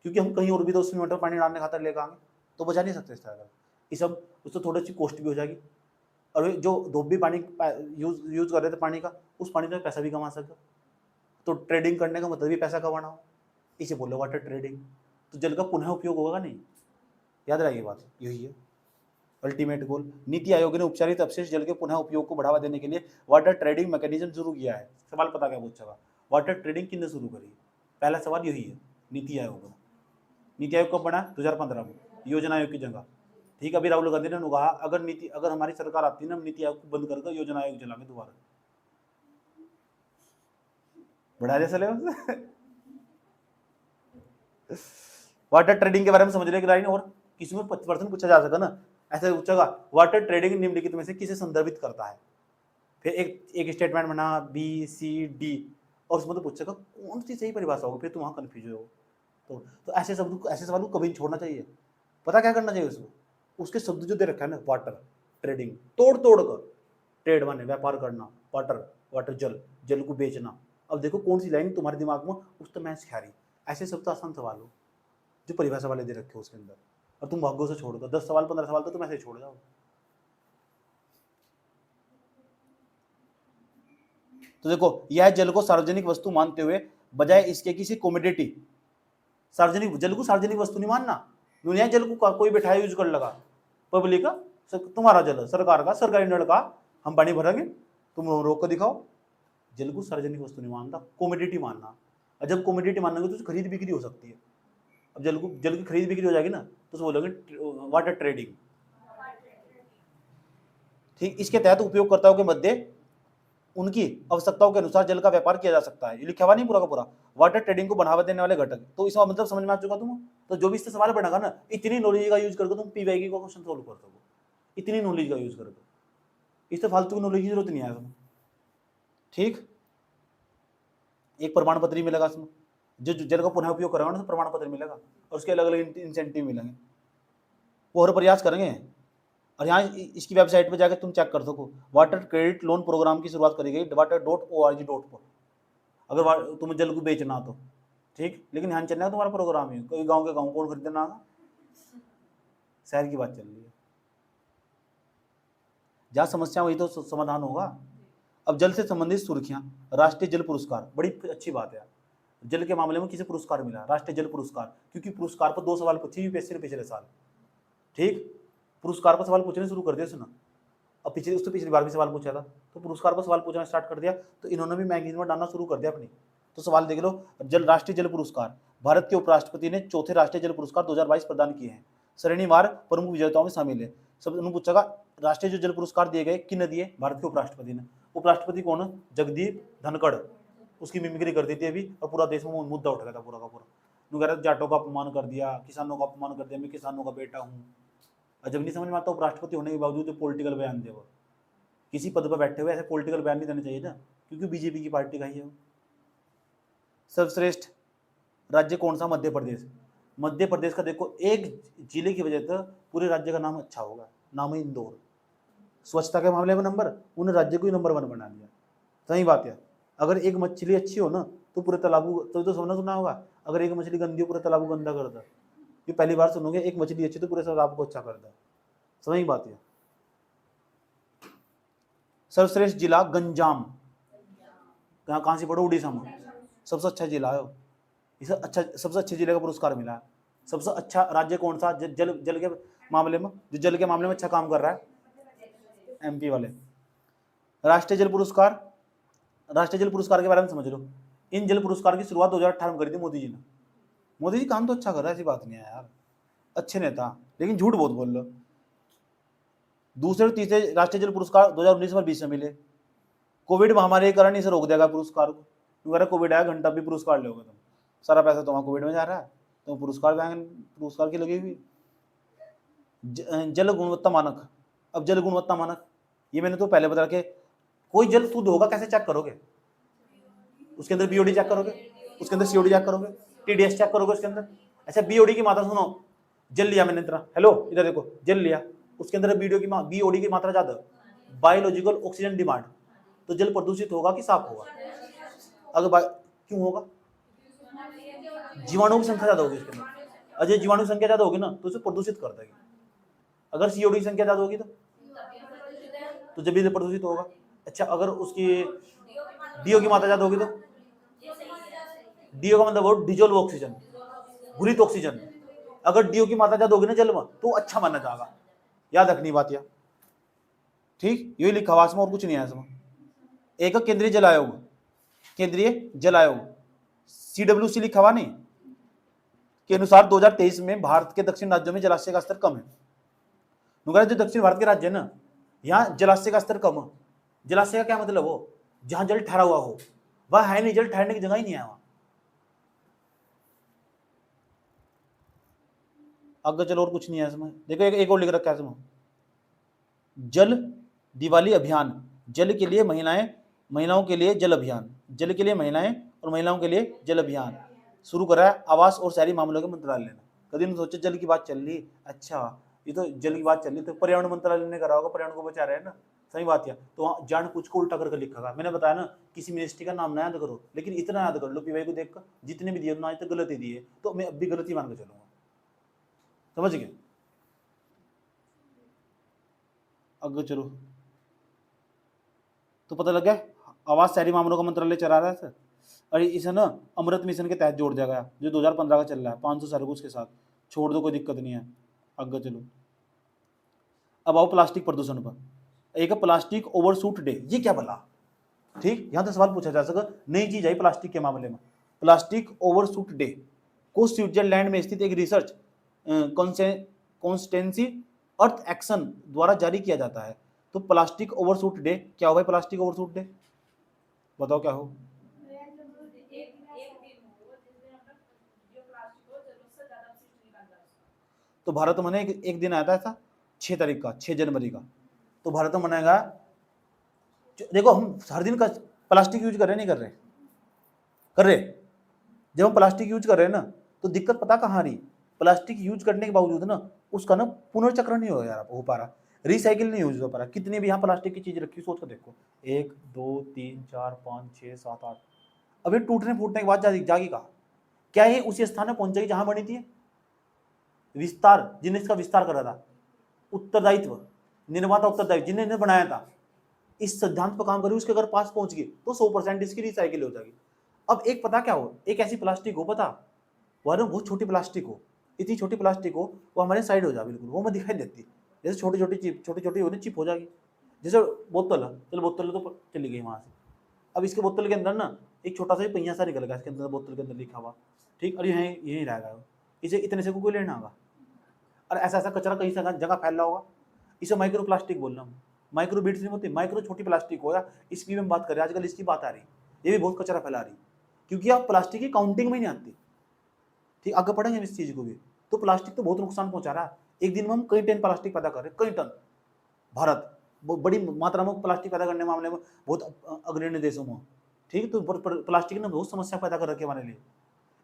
क्योंकि हम कहीं और भी तो सीमेंट में पानी डालने खातर लेकर आएंगे तो बचा नहीं सकते इस तरह का, ये सब उससे थोड़ी सी कॉस्ट भी हो जाएगी, और जो धोबी पानी यूज कर रहे थे पानी का, उस पानी में पैसा भी कमा सके, तो ट्रेडिंग करने का मतलब भी पैसा कमाना हो, इसे बोलो वाटर ट्रेडिंग, तो जल का पुनः उपयोग होगा नहीं, याद रखिए बात यही है अल्टीमेट गोल। नीति आयोग ने उपचारित अपशिष्ट जल के पुनः उपयोग को बढ़ावा देने के लिए वाटर ट्रेडिंग मैकेनिज्म शुरू किया है। सवाल पता क्या पूछा, वाटर ट्रेडिंग किसने शुरू करी, पहला सवाल यही है, नीति आयोग ने। नीति आयोग कब बना, 2015 में, योजना आयोग की जगह, ठीक है। अभी राहुल गांधी ने कहा अगर हमारी सरकार आती ना, हम नीति आयोग को बंद करके योजना आयोग चलाएंगे दोबारा, बढ़ा दे सिलेबस। वाटर ट्रेडिंग के बारे में समझने की लाइन, और किसी में 50% पूछा जा सका ना, ऐसे पूछेगा वाटर ट्रेडिंग निम्नलिखित में से किसे संदर्भित करता है, फिर एक स्टेटमेंट बना बी सी डी, और उसमें तो पूछेगा कौन सी सही परिभाषा होगी, फिर तुम वहां कंफ्यूज हो, तो ऐसे सवाल को कभी नहीं छोड़ना चाहिए। पता क्या करना चाहिए उसको, उसके शब्द जो दे रखा है ना, वाटर ट्रेडिंग, तोड़ कर, ट्रेड माने व्यापार करना, वाटर वाटर जल, जल को बेचना। अब देखो कौन सी लाइन तुम्हारे दिमाग में उस तो मैच खा रही। ऐसे सब तो आसान सवाल हो जो परिभाषा वाले दे रखे हो उसके अंदर, और तुम भाग्यों से छोड़ दो 10 सवाल 15 सवाल तो तुम ऐसे छोड़ जाओ। तो देखो यह जल को सार्वजनिक वस्तु मानते हुए बजाय इसके किसी कॉमोडिटी, सार्वजनिक जल को सार्वजनिक वस्तु नहीं मानना। दुनिया जल को कोई बैठा यूज कर लगा, पब्लिक का, तुम्हारा जल सरकार का, सरकारी नल का, हम पानी भरेंगे, तुम रोक कर दिखाओ। जल को सार्वजनिक वस्तु नहीं मानता, कॉमोडिटी मानना। और जब कॉमोडिटी मानोगे तो खरीद बिक्री हो सकती है। अब जल की खरीद बिक्री हो जाएगी ना तो बोलोगे वाटर ट्रेडिंग। ठीक, इसके तहत उपयोगकर्ताओं के मध्य उनकी आवश्यकताओं के अनुसार जल का व्यापार किया जा सकता है। ये लिखा हुआ नहीं पूरा का पूरा, वाटर ट्रेडिंग को बढ़ावा देने वाले घटक। तो इसका मतलब समझ में आ चुका तुम। तो जो भी इससे सवाल बनेगा ना, इतनी नॉलेज का यूज करके तुम पीवाईक्यू का क्वेश्चन सोल्व कर सको, इतनी नॉलेज का यूज करके। इससे फालतू की नॉलेज की जरूरत नहीं है तुम्हें। ठीक, एक प्रमाण पत्र ही मिलेगा इसमें, जो जल का पुनः उपयोग करेगा ना तो प्रमाण पत्र मिलेगा, और उसके अलग अलग इंसेंटिव मिलेंगे, वो हर प्रयास करेंगे। और यहाँ इसकी वेबसाइट पे जाकर तुम चेक कर सको, वाटर क्रेडिट लोन प्रोग्राम की शुरुआत करी गई water.org.पर, अगर तुम्हें जल को बेचना तो। ठीक, लेकिन ध्यान चलना है तुम्हारा प्रोग्राम ही, कोई गांव के गांव कौन खरीदना, शहर की बात चल रही है। जहाँ समस्या वही तो समाधान होगा। अब जल से संबंधित सुर्खियां, राष्ट्रीय जल पुरस्कार, बड़ी अच्छी बात है। जल के मामले में किसे पुरस्कार मिला, राष्ट्रीय जल पुरस्कार, क्योंकि पुरस्कार पर 2 सवाल पूछे यूपीएससी ने पिछले साल। ठीक, पुरस्कार पर सवाल पूछने शुरू कर दिया सुना। अब पिछली बार भी सवाल पूछा था, तो पुरस्कार पर सवाल पूछना स्टार्ट कर दिया, तो इन्होंने भी मैगजीन में डालना शुरू कर दिया अपनी। तो सवाल देख लो, राष्ट्रीय जल पुरस्कार, भारत के उपराष्ट्रपति ने चौथे राष्ट्रीय जल पुरस्कार 2022 प्रदान किए हैं। श्रेणीवार प्रमुख विजेताओं में शामिल है। सब उन्होंने पूछा राष्ट्रीय जो जल पुरस्कार दिए गए किन दिए, भारत के उपराष्ट्रपति ने। उपराष्ट्रपति कौन, जगदीप धनखड़, उसकी मिमिक्री कर दी थी अभी, और पूरा देश में मुद्दा उठ गया था पूरा का पूरा। जाटों का अपमान कर दिया, किसानों का अपमान कर दिया, मैं किसानों का बेटा हूँ। और जब नहीं समझ में आता उपराष्ट्रपति होने के बावजूद जो पॉलिटिकल बयान दे, वो किसी पद पर बैठे हुए ऐसे पॉलिटिकल बयान नहीं देना चाहिए ना, क्योंकि बीजेपी की पार्टी का ही है। सर्वश्रेष्ठ राज्य कौन सा, मध्य प्रदेश। मध्य प्रदेश का देखो एक जिले की वजह से पूरे राज्य का नाम अच्छा होगा, नाम है इंदौर। स्वच्छता के मामले में नंबर, उन्हें राज्य को ही नंबर 1 बना दिया। सही बात है। अगर एक मछली अच्छी हो ना तो पूरे तालाब तो सुना होगा, अगर एक मछली गंदी हो पूरे तालाब को गंदा कर दे। ये पहली बार सुनोगे, एक मछली अच्छी तो पूरे तालाब को अच्छा कर दे। सही बात है। सर्वश्रेष्ठ जिला गंजाम, कहाँ से पढ़ो, उड़ीसा में। सबसे अच्छा जिला है, इसे अच्छा सबसे अच्छे जिले का पुरस्कार मिला है। सबसे अच्छा राज्य कौन सा, जल के मामले में, जो जल के मामले में अच्छा काम कर रहा है, एमपी वाले। राष्ट्रीय जल पुरस्कार, राष्ट्रीय जल पुरस्कार के बारे में समझ लो। इन जल पुरस्कार की शुरुआत 2018 में करी थी मोदी जी ने। मोदी जी काम तो अच्छा कर रहा है, ऐसी बात नहीं है यार, अच्छे नेता, लेकिन झूठ बहुत बोल लो। दूसरे और तीसरे राष्ट्रीय जल पुरस्कार 2019 और 20 में मिले। कोविड महामारी के कारण इसे रोक दिया गया पुरस्कार को, क्योंकि कोविड आया घंटा भी पुरस्कार लोगे तुम, सारा पैसा तुम्हारा कोविड में जा रहा है, तो पुरस्कार की लगी हुई। जल गुणवत्ता मानक, अब जल गुणवत्ता मानक ये मैंने तो पहले बता के, कोई जल शुद्ध होगा कैसे चेक करोगे, उसके अंदर बीओडी चेक करोगे, उसके अंदर सीओडी चेक करोगे, टीडीएस चेक करोगे उसके अंदर। अच्छा बीओडी की मात्रा सुनो, जल लिया मैंने इतना, हेलो इधर देखो, जल लिया, उसके अंदर बीओडी की मात्रा ज्यादा, बायोलॉजिकल ऑक्सीजन डिमांड, तो जल प्रदूषित होगा कि साफ होगा? अगर क्यों होगा, जीवाणु की संख्या ज्यादा होगी इसके अंदर। अजय जीवाणु की संख्या ज्यादा होगी ना तो उसे प्रदूषित कर देगी। अगर सीओडी की संख्या ज्यादा होगी तो जब भी प्रदूषित होगा। अच्छा अगर उसकी डीओ की मात्रा ज्यादा होगी तो, डीओ का मतलब डिजोल्व ऑक्सीजन, घुलित ऑक्सीजन, अगर डीओ की मात्रा ज्यादा होगी ना जल में तो अच्छा माना जाएगा। याद रखनी बात यह, ठीक, यही लिखा हुआ और कुछ नहीं है इसमें। एक केंद्रीय जल आयोग, केंद्रीय जल आयोग CWC लिखा हुआ नहीं, के अनुसार 2023 में भारत के दक्षिण राज्यों में जलाशय का स्तर कम है। जो दक्षिण भारत के राज्य है ना, यहाँ जलाशय का स्तर कम है। जलाशय का क्या मतलब हो, जहां जल ठहरा हुआ हो, वह है नहीं, जल ठहरने की जगह ही नहीं है वहां। आगे चलो और कुछ नहीं है इसमें, देखो एक और लिख रखा है इसमें, जल दिवाली अभियान, जल के लिए महिलाओं के लिए जल अभियान, जल के लिए महिलाएं और महिलाओं के लिए जल अभियान शुरू करा है आवास और शहरी मामलों के मंत्रालय ने। कभी नहीं सोचा जल की बात चल रही, अच्छा ये तो जल की बात चल रही, तो पर्यावरण मंत्रालय ने करा होगा, पर्यावरण को बचा रहे हैं ना, सही बात है। तो वहाँ जान कुछ को उल्टा करके लिखा था। मैंने बताया ना, किसी मिनिस्ट्री का नाम ना याद करो, लेकिन इतना याद कर लो पीवाई को देखकर जितने भी दिए आज तक गलत ही दिए, तो मैं अब भी गलत ही मान के चलूंगा। समझ गए? आगे चलो, तो पता लग गया आवाज शहरी मामलों का मंत्रालय चला रहा है सर। और इसे ना अमृत मिशन के तहत जोड़ दिया गया, जो 2015 का चल रहा है, 500 सरगुज के साथ। छोड़ दो, कोई दिक्कत नहीं है। आगे चलो, अब आओ प्लास्टिक प्रदूषण पर। एक है प्लास्टिक ओवरशूट डे। ये क्या भला? ठीक, यहां तो सवाल पूछा जा सका, नई चीज आई प्लास्टिक के मामले में, प्लास्टिक ओवरशूट डे को स्विट्जरलैंड में स्थित एक रिसर्च कॉन्स्टेंसी अर्थ एक्शन द्वारा जारी किया जाता है। तो प्लास्टिक ओवरशूट डे क्या हो भाई? प्लास्टिक ओवरशूट डे बताओ क्या हो? तो भारत में एक दिन आया था ऐसा, 6 तारीख का, 6 जनवरी का। तो भारत में मनाएगा। देखो हम हर दिन का प्लास्टिक यूज कर रहे नहीं कर रहे? कर रहे। जब हम प्लास्टिक यूज कर रहे हैं ना, तो दिक्कत पता कहाँ आ रही? प्लास्टिक यूज करने के बावजूद ना उसका ना पुनर्चक्रण नहीं हो पा रहा, रिसाइकिल नहीं यूज हो पा रहा। कितनी भी यहाँ प्लास्टिक की चीज रखी, सोच कर देखो, 1 2 3 4 5 6 7 8, अभी टूटने फूटने के बाद जागी कहा? क्या ये उसी स्थान में पहुंचेगी जहां बनी थी? विस्तार, जिन्हें इसका विस्तार करा था, उत्तरदायित्व, निर्माता उत्तरदायित्व, जिन्हें बनाया था, इस सिद्धांत पर काम करी, उसके अगर पास पहुंच गई तो 100% इसकी रिसाइकिल हो जाएगी। अब एक पता क्या हो, एक ऐसी प्लास्टिक हो, पता वह ना बहुत छोटी प्लास्टिक हो, इतनी छोटी प्लास्टिक हो वो हमारे साइड हो जाए, बिल्कुल वो हमें दिखाई देती, जैसे छोटी छोटी चिप, छोटी छोटी होती चिप हो जाएगी। जैसे बोतल है, चलो बोतल तो चली गई वहां से। अब इसके बोतल के अंदर ना एक छोटा सा पहिया सा निकल गया इसके अंदर, बोतल के अंदर लिखा हुआ, ठीक, और यहीं यहीं रहेगा, इसे इतने से कोई लेना होगा। और ऐसा ऐसा कचरा कहीं से जगह फैल रहा होगा, इसे माइक्रो प्लास्टिक बोल रहा हूँ। माइक्रो बीट्स नहीं होती, माइक्रो छोटी प्लास्टिक हो, या इसकी भी बात करें आजकल, इसकी बात आ रही, ये भी बहुत कचरा फैला रही, क्योंकि आप प्लास्टिक की काउंटिंग में नहीं आती। ठीक, आगे पढ़ेंगे इस चीज को भी। तो प्लास्टिक तो बहुत नुकसान पहुंचा रहा है। एक दिन में हम कई टन प्लास्टिक पैदा कर रहे हैं, कई टन। भारत बड़ी मात्रा में प्लास्टिक पैदा करने मामले में बहुत अग्रणी देशों में। ठीक, तो प्लास्टिक ने बहुत समस्या पैदा कर रखी है हमारे लिए।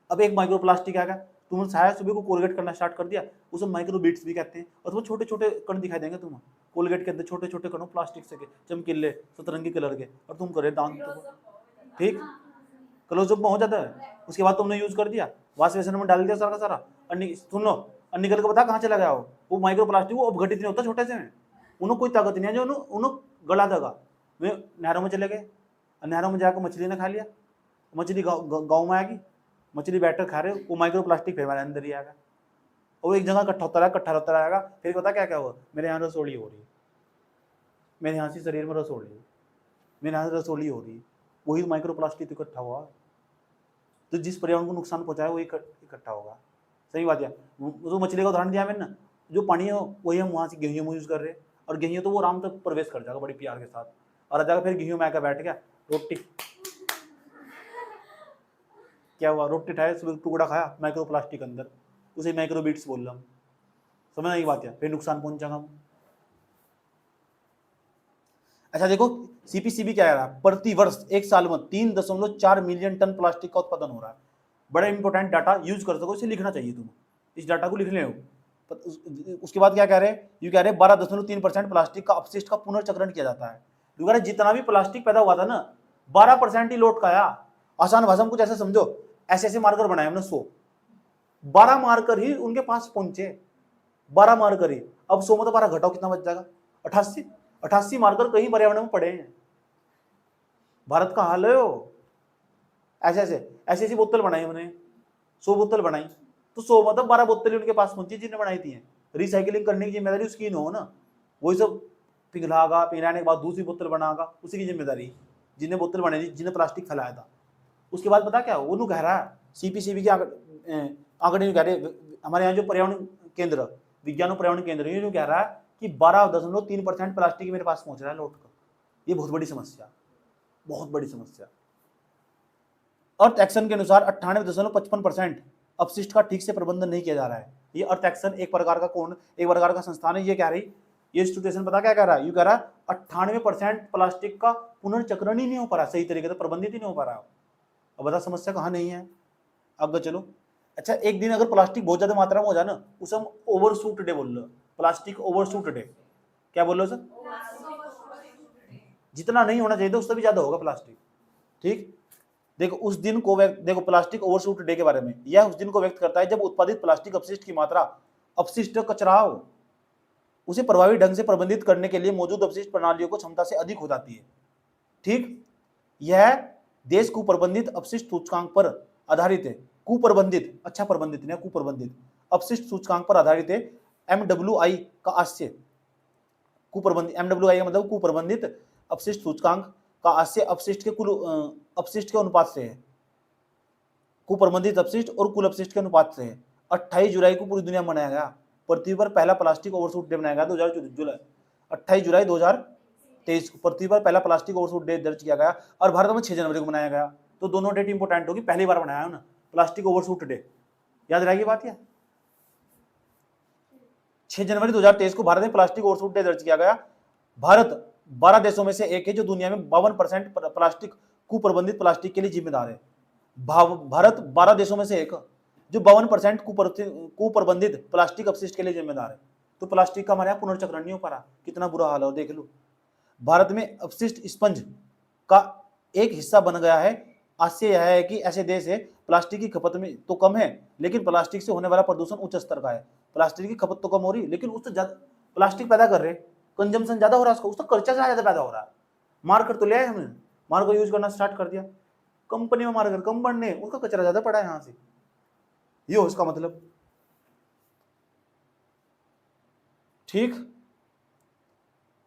अब एक माइक्रो प्लास्टिक आ गया, तुमने शायद सुबह को कोलगेट करना स्टार्ट कर दिया, उसे माइक्रो बीट्स भी कहते हैं, और वो छोटे छोटे कण दिखाई देंगे तुम्हें कोलगेट के अंदर, छोटे छोटे कणों प्लास्टिक से चमकीले सतरंगी कलर के, और तुम करे दांत तो, ठीक, क्लोजअप में हो जाता है। उसके बाद तुमने यूज कर दिया, वाश बेसिन में डाल दिया सारा का सारा, और सुन लो, और निकल के बता कहाँ चला गया वो माइक्रो प्लास्टिक, वो अपघटित नहीं होता छोटे से में, उन्होंने कोई ताकत नहीं है जो उन्होंने गला देगा। वे नहरों में चले गए, नहरों में जाकर मछली ने खा लिया, मछली गाँव में आएगी, मछली बैठकर खा रहे हो, वो माइक्रो प्लास्टिक फिर हमारे अंदर ही आएगा, और एक जगह इकट्ठा होता रहेगा। फिर पता क्या क्या हुआ, मेरे यहाँ रसोड़ी हो रही है, मेरे यहाँ से शरीर में रसोड़ी है, मेरे यहाँ से रसोड़ी हो रही है, वही माइक्रो प्लास्टिक इकट्ठा हुआ, तो जिस पर्यावरण को नुकसान पहुंचाए वो इकट्ठा होगा। सही बात है। तो मछली का उदाहरण दिया मैंने ना, जो पानी है वही हम वहाँ से गेहूं में यूज कर रहे हैं, और गेहूं तो वो आराम तक प्रवेश कर जाएगा बड़ी प्यार के साथ, और आ जाएगा फिर गेहूं में आकर बैठ गया, रोटी क्या हुआ, रोटी खाया, टुकड़ा खाया माइक्रो प्लास्टिक अंदर, उसे माइक्रो बीट्स बोल रहा हूँ। समझ आई बात है, फिर नुकसान पहुंचाएगा हम। अच्छा देखो, सीपीसीबी क्या कह रहा है, प्रति वर्ष एक साल में 3.4 मिलियन टन प्लास्टिक का उत्पादन हो रहा है। बड़ा इंपॉर्टेंट डाटा, यूज कर सको, इसे लिखना चाहिए तुम, इस डाटा को लिख ले हो। उसके बाद क्या कह रहे हैं, ये कह रहे हैं 12.3% प्लास्टिक का अपशिष्ट का पुनर्चक्रण किया जाता है। कह रहे जितना भी प्लास्टिक पैदा हुआ था ना, 12% ही लौट का आया। आसान भाषा में कुछ ऐसे समझो, ऐसे मार्कर बनाए हमने 100, 12 मार्कर ही उनके पास पहुंचे, 12 मार्कर ही। अब 100 में तो 12 घटाओ, कितना बच जाएगा, 88 मार्कर कहीं पर्यावरण में पड़े हैं। भारत का हाल है वो, ऐसी बोतल बनाई हमने, 100 बोतल बनाई, तो 100 मतलब 12 बोतलें उनके पास पहुंची जिन्हें बनाई थी। रिसाइकलिंग करने की जिम्मेदारी उसकी हो ना, वही सब पिघलागा, पिघलाने के बाद दूसरी बोतल बनागा, उसी की जिम्मेदारी, जिन्हें बोतल बनाई थी, जिन्हें प्लास्टिक फैलाया था। उसके बाद पता क्या वो कह रहा है, सीपीसीबी के आंकड़े कह रहे, हमारे यहाँ जो पर्यावरण केंद्र, विज्ञान और पर्यावरण केंद्र, ये कह रहा है कि 12.3% प्लास्टिक मेरे पास पहुंच रहा है लौट कर। ये बहुत बड़ी समस्या, बहुत बड़ी समस्या। अर्थ एक्शन के अनुसार 98.55% अपशिष्ट का ठीक से प्रबंधन नहीं किया जा रहा है। ये अर्थ एक्शन एक प्रकार का संस्थान है। ये कह रही, ये इंस्टीट्यूशन पता क्या कह रहा है, ये कह रहा है 98% प्लास्टिक का पुनर्चक्रण ही नहीं हो पा रहा, सही तरीके से प्रबंधित ही नहीं हो पा रहा। अब बता समस्या कहाँ नहीं है, आगे चलो। अच्छा, एक दिन अगर प्लास्टिक बहुत ज्यादा मात्रा में हो जाए ना, उसे हम ओवरशूट डे बोल रहे हो, प्लास्टिक ओवरशूट डे। क्या बोल रहे हो सर? जितना नहीं होना चाहिए था उससे भी ज्यादा होगा प्लास्टिक। ठीक, देखो उस दिन को देखो प्लास्टिक ओवरशूट डे के बारे में, यह उस दिन को व्यक्त करता है जब उत्पादित प्लास्टिक अपशिष्ट की मात्रा अपशिष्ट कचरा हो उसे प्रभावी ढंग से प्रबंधित करने के लिए मौजूद अपशिष्ट प्रणालियों को क्षमता से अधिक हो जाती है। ठीक, यह देश कुप्रबंधित अपशिष्ट सूचकांक पर आधारित है। कुप्रबंधित, अच्छा प्रबंधित नहीं, कुप्रबंधित अपशिष्ट सूचकांक पर आधारित है। MWI का आशय, कुप्रबंधित MWI मतलब कुप्रबंधित अपशिष्ट सूचकांक का आशय अपशिष्ट के कुल अपशिष्ट के अनुपात से है। कुप्रबंधित अपशिष्ट और कुल अपशिष्ट के अनुपात से है। 28 जुलाई को पूरी दुनिया में मनाया गया पृथ्वी पर पहला प्लास्टिक ओवरशूट डे मनाया गया 28 जुलाई 2023 को पृथ्वी पर पहला प्लास्टिक ओवरशूट डे दर्ज किया गया और भारत में 6 जनवरी को मनाया गया। तो दोनों डेट इंपोर्टेंट होगी, पहली बार मनाया है ना प्लास्टिक ओवरशूट डे, याद रहेगी बात। या 6 जनवरी 2023 को भारत में प्लास्टिक ओवरशूट डे दर्ज किया गया। भारत 12 देशों में से एक है जो दुनिया में 52% प्लास्टिक कुप्रबंधित प्लास्टिक के लिए जिम्मेदार है। भारत 12 देशों में से एक जो 52% कुप्रबंधित प्लास्टिक अपशिष्ट के लिए जिम्मेदार है। तो प्लास्टिक का हमारे यहाँ पुनर्चक्रण नहीं हो पा रहा, कितना बुरा हाल है देख लो। भारत में अपशिष्ट स्पंज का एक हिस्सा बन गया है। आशय यह है कि ऐसे देश है प्लास्टिक की खपत में तो कम है लेकिन प्लास्टिक से होने वाला प्रदूषण उच्च स्तर का है। प्लास्टिक की खपत तो कम हो रही लेकिन उससे ज्यादा प्लास्टिक पैदा कर रहे, कंजम्पशन ज्यादा हो रहा है, उसका खर्चा ज्यादा पैदा हो रहा है। मार्कर तो ले आए हमने, मार्कर यूज करना स्टार्ट कर दिया, कंपनी में मार्कर कम बढ़ने, उसका कचरा ज्यादा पड़ा है यहां से, ये हो इसका मतलब। ठीक,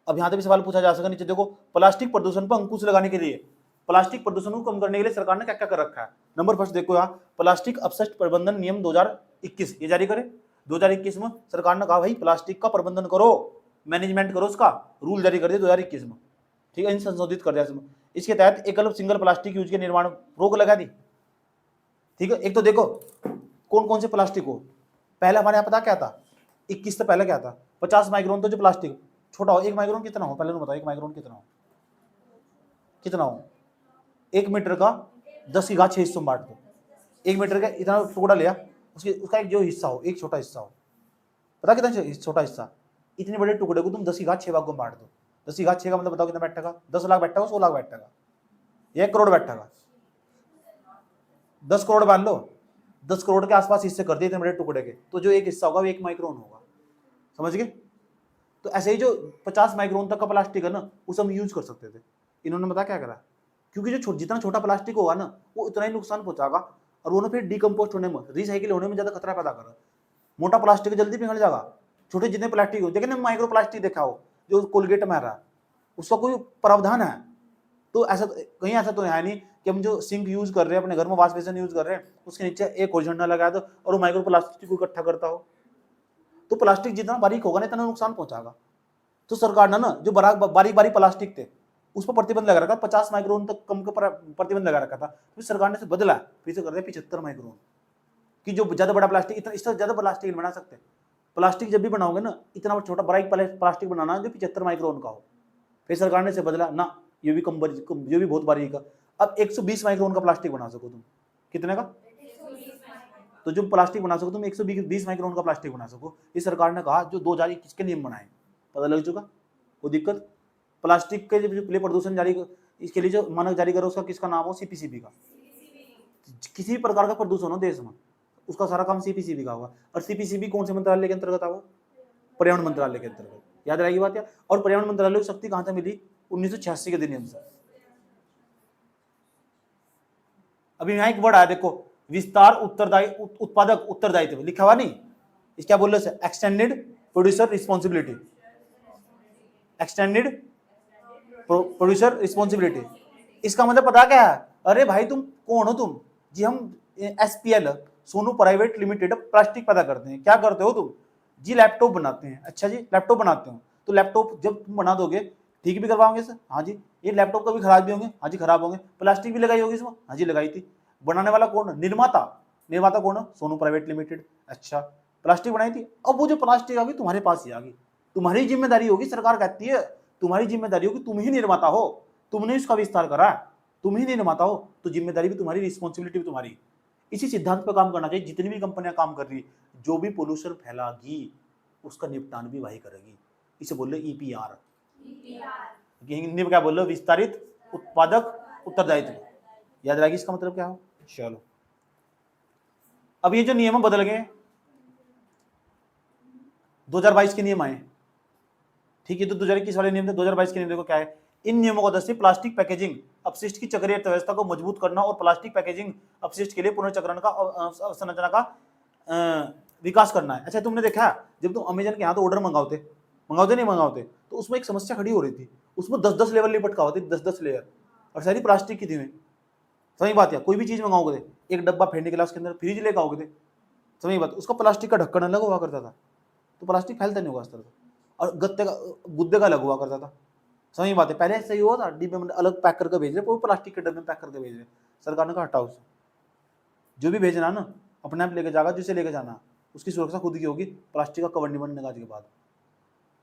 अब यहां से भी सवाल पूछा जा सकता है नीचे देखो, प्लास्टिक प्रदूषण पर अंकुश लगाने के लिए, प्लास्टिक प्रदूषण को कम करने के लिए सरकार ने क्या क्या कर रखा है। नंबर फर्स्ट देखो यहाँ प्लास्टिक अपशिष्ट प्रबंधन नियम 2021 ये जारी करे। 2021 में सरकार ने कहा भाई प्लास्टिक का प्रबंधन करो, मैनेजमेंट करो, उसका रूल जारी कर दिया 2021 में। ठीक है, संशोधित कर दिया इसमें। इसके तहत एकल सिंगल प्लास्टिक यूज के निर्माण रोक लगा दी। ठीक है, एक तो देखो कौन कौन से प्लास्टिक हो, पहले हमारे यहाँ पता क्या था 21 से पहले क्या था 50 माइक्रोन, तो जो प्लास्टिक छोटा हो 1 माइक्रोन कितना हो, पहले बताओ 1 माइक्रोन कितना हो, कितना हो 1 मीटर का 10 की घात 6 हिस्सों में बांट दो। 1 मीटर का इतना टुकड़ा लिया, उसका एक जो हिस्सा हो, एक छोटा हिस्सा हो, पता कितना छोटा हिस्सा, इतने बड़े टुकड़े को तुम 10 की घात 6 भागों में बांट दो। 10 की घात 6 का मतलब बताओ कितना बैठेगा, 10 लाख बैठेगा, 100 लाख बैठेगा, 1 करोड़ बैठेगा, 10 करोड़ मान लो, 10 करोड़ के आसपास हिस्से कर दिए इतने बड़े टुकड़े के, तो जो एक हिस्सा होगा वो 1 माइक्रोन होगा, समझ गए। तो ऐसे ही जो 50 माइक्रोन तक का प्लास्टिक है ना उसे हम यूज कर सकते थे, इन्होंने बता क्या करा, क्योंकि जो जितना छोटा प्लास्टिक होगा ना वो उतना ही नुकसान पहुंचाएगा और वो ना फिर डिकम्पोस्ट होने में, रिसाइकिल होने में ज्यादा खतरा पैदा कर। मोटा प्लास्टिक जल्दी पिघल जाएगा, छोटे जितने प्लास्टिक हो, देखिए ना माइक्रो प्लास्टिक देखा हो जो कोलगेट में आ रहा है, उसका कोई प्रावधान है। तो ऐसा कहीं ऐसा तो है नहीं कि हम जो सिंक यूज कर रहे हैं अपने घर में, वॉश बेसिन यूज कर रहे हैं, उसके नीचे एक और झंडा लगा दो और वो माइक्रो प्लास्टिक को इकट्ठा करता हो। तो प्लास्टिक जितना बारीक होगा ना इतना नुकसान पहुंचाएगा। तो सरकार ने ना जो बारीक बारीक प्लास्टिक थे उस पर प्रतिबंध लगा रखा, 50 माइक्रोन तक कम का प्रतिबंध लगा रखा था, फिर सरकार ने बदला, फिर से कर दिया 75 माइक्रोन कि जो ज्यादा बड़ा प्लास्टिक, इतना इससे ज्यादा प्लास्टिक नहीं बना सकते। प्लास्टिक जब भी बनाओगे ना इतना छोटा बारीक प्लास्टिक बनाना जो 75 माइक्रोन का हो। फिर सरकार ने से बदला ना, ये भी ये भी बहुत बारीक है, अब 120 माइक्रोन का प्लास्टिक बना सको तुम, कितने का, तो जो प्लास्टिक बना सको तुम 120 माइक्रोन का प्लास्टिक बना सको। इस सरकार ने कहा जो 2021 के नियम बनाए, पता लग चुका वो दिक्कत। प्लास्टिक के जो प्रदूषण जारी, इसके लिए जो मानक जारी करो उसका किसका नाम हो, सीपीसीबी का। किसी भी प्रकार का प्रदूषण हो देश में उसका सारा काम सीपीसीबी का होगा। और सीपीसीबी कौन से मंत्रालय के अंतर्गत आओ, पर्यावरण मंत्रालय के अंतर्गत, याद रहेगी बात। या और पर्यावरण मंत्रालय को शक्ति कहां से मिली, 1986 के अधिनियम से। अभी यहाँ एक वर्ड आया देखो, विस्तार उत्तरदायी उत्पादक उत्तरदायित्व लिखा हुआ नहीं, इस क्या बोल रहे, extended producer responsibility, extended producer responsibility. इसका मतलब पता क्या है, अरे भाई तुम कौन हो तुम जी, हम SPL Sonu private limited plastic पैदा करते हैं, क्या करते हो तुम जी, लैपटॉप बनाते हैं। अच्छा जी लैपटॉप बनाते हो, तो लैपटॉप जब तुम बना दोगे ठीक भी करवाओगे सर, हाँ जी, ये लैपटॉप कभी खराब भी होंगे, हाँ जी खराब होंगे, प्लास्टिक भी लगाई होगी इसमें, हाँ जी लगाई थी। बनाने वाला कौन, निर्माता, निर्माता कौन है, सोनू प्राइवेट लिमिटेड। अच्छा प्लास्टिक बनाई थी, अब वो जो प्लास्टिक आ गई तुम्हारे पास ही आ गई, तुम्हारी जिम्मेदारी होगी, सरकार कहती है तुम्हारी जिम्मेदारी होगी, तुम ही निर्माता हो, तुमने इसका विस्तार करा, तुम ही निर्माता हो, तो जिम्मेदारी भी तुम्हारी, रिस्पॉन्सिबिलिटी भी तुम्हारी। इसी सिद्धांत पर काम करना चाहिए, जितनी भी कंपनियां काम कर रही, जो भी पोल्यूशन फैलागी उसका निपटान भी वही करेगी, इसे बोल रहे ईपीआर, हिंदी में क्या बोल रहे हो, विस्तारित उत्पादक उत्तरदायित्व, याद रहेगी इसका मतलब क्या हो। चलो अब ये जो नियम बदल गए, 2022 के नियम आए, ठीक है, तो 2021 वाले नियम थे, 2022 के नियम देखो क्या है। इन नियमों का उद्देश्य प्लास्टिक पैकेजिंग अपशिष्ट की चक्रीय अर्थव्यवस्था को मजबूत करना और प्लास्टिक पैकेजिंग अपशिष्ट के लिए पुनर्चक्रण का संरचना का विकास करना है। अच्छा तुमने देखा जब तुम अमेजन के यहाँ तो ऑर्डर मंगाते नहीं मंगाते, तो उसमें एक समस्या खड़ी हो रही थी, उसमें 10-10 लेवल लिपटका होती, 10-10 लेयर, और सारी प्लास्टिक की थी। में सही बात है, कोई भी चीज मंगाओगे एक डब्बा फेंकने के लिए उसके अंदर फ्रिज लेकर आओगे, सही बात, उसका प्लास्टिक का ढक्कन अलग हुआ करता था, तो प्लास्टिक फैलता नहीं होगा इस तरह से, और गत्ते का गुद्दे का अलग हुआ करता था। सही बात है, पहले ऐसा ही हुआ था, डिब्बे में अलग पैक करके भेज रहे, वो प्लास्टिक के डब्बे में पैक करके भेज रहे, सरकार ने कहा हटाओ उसे, जो भी भेजना ना अपने आप लेके जाएगा, जिसे लेके जाना उसकी सुरक्षा खुद की होगी, प्लास्टिक का कवर नहीं बनने का आज के बाद।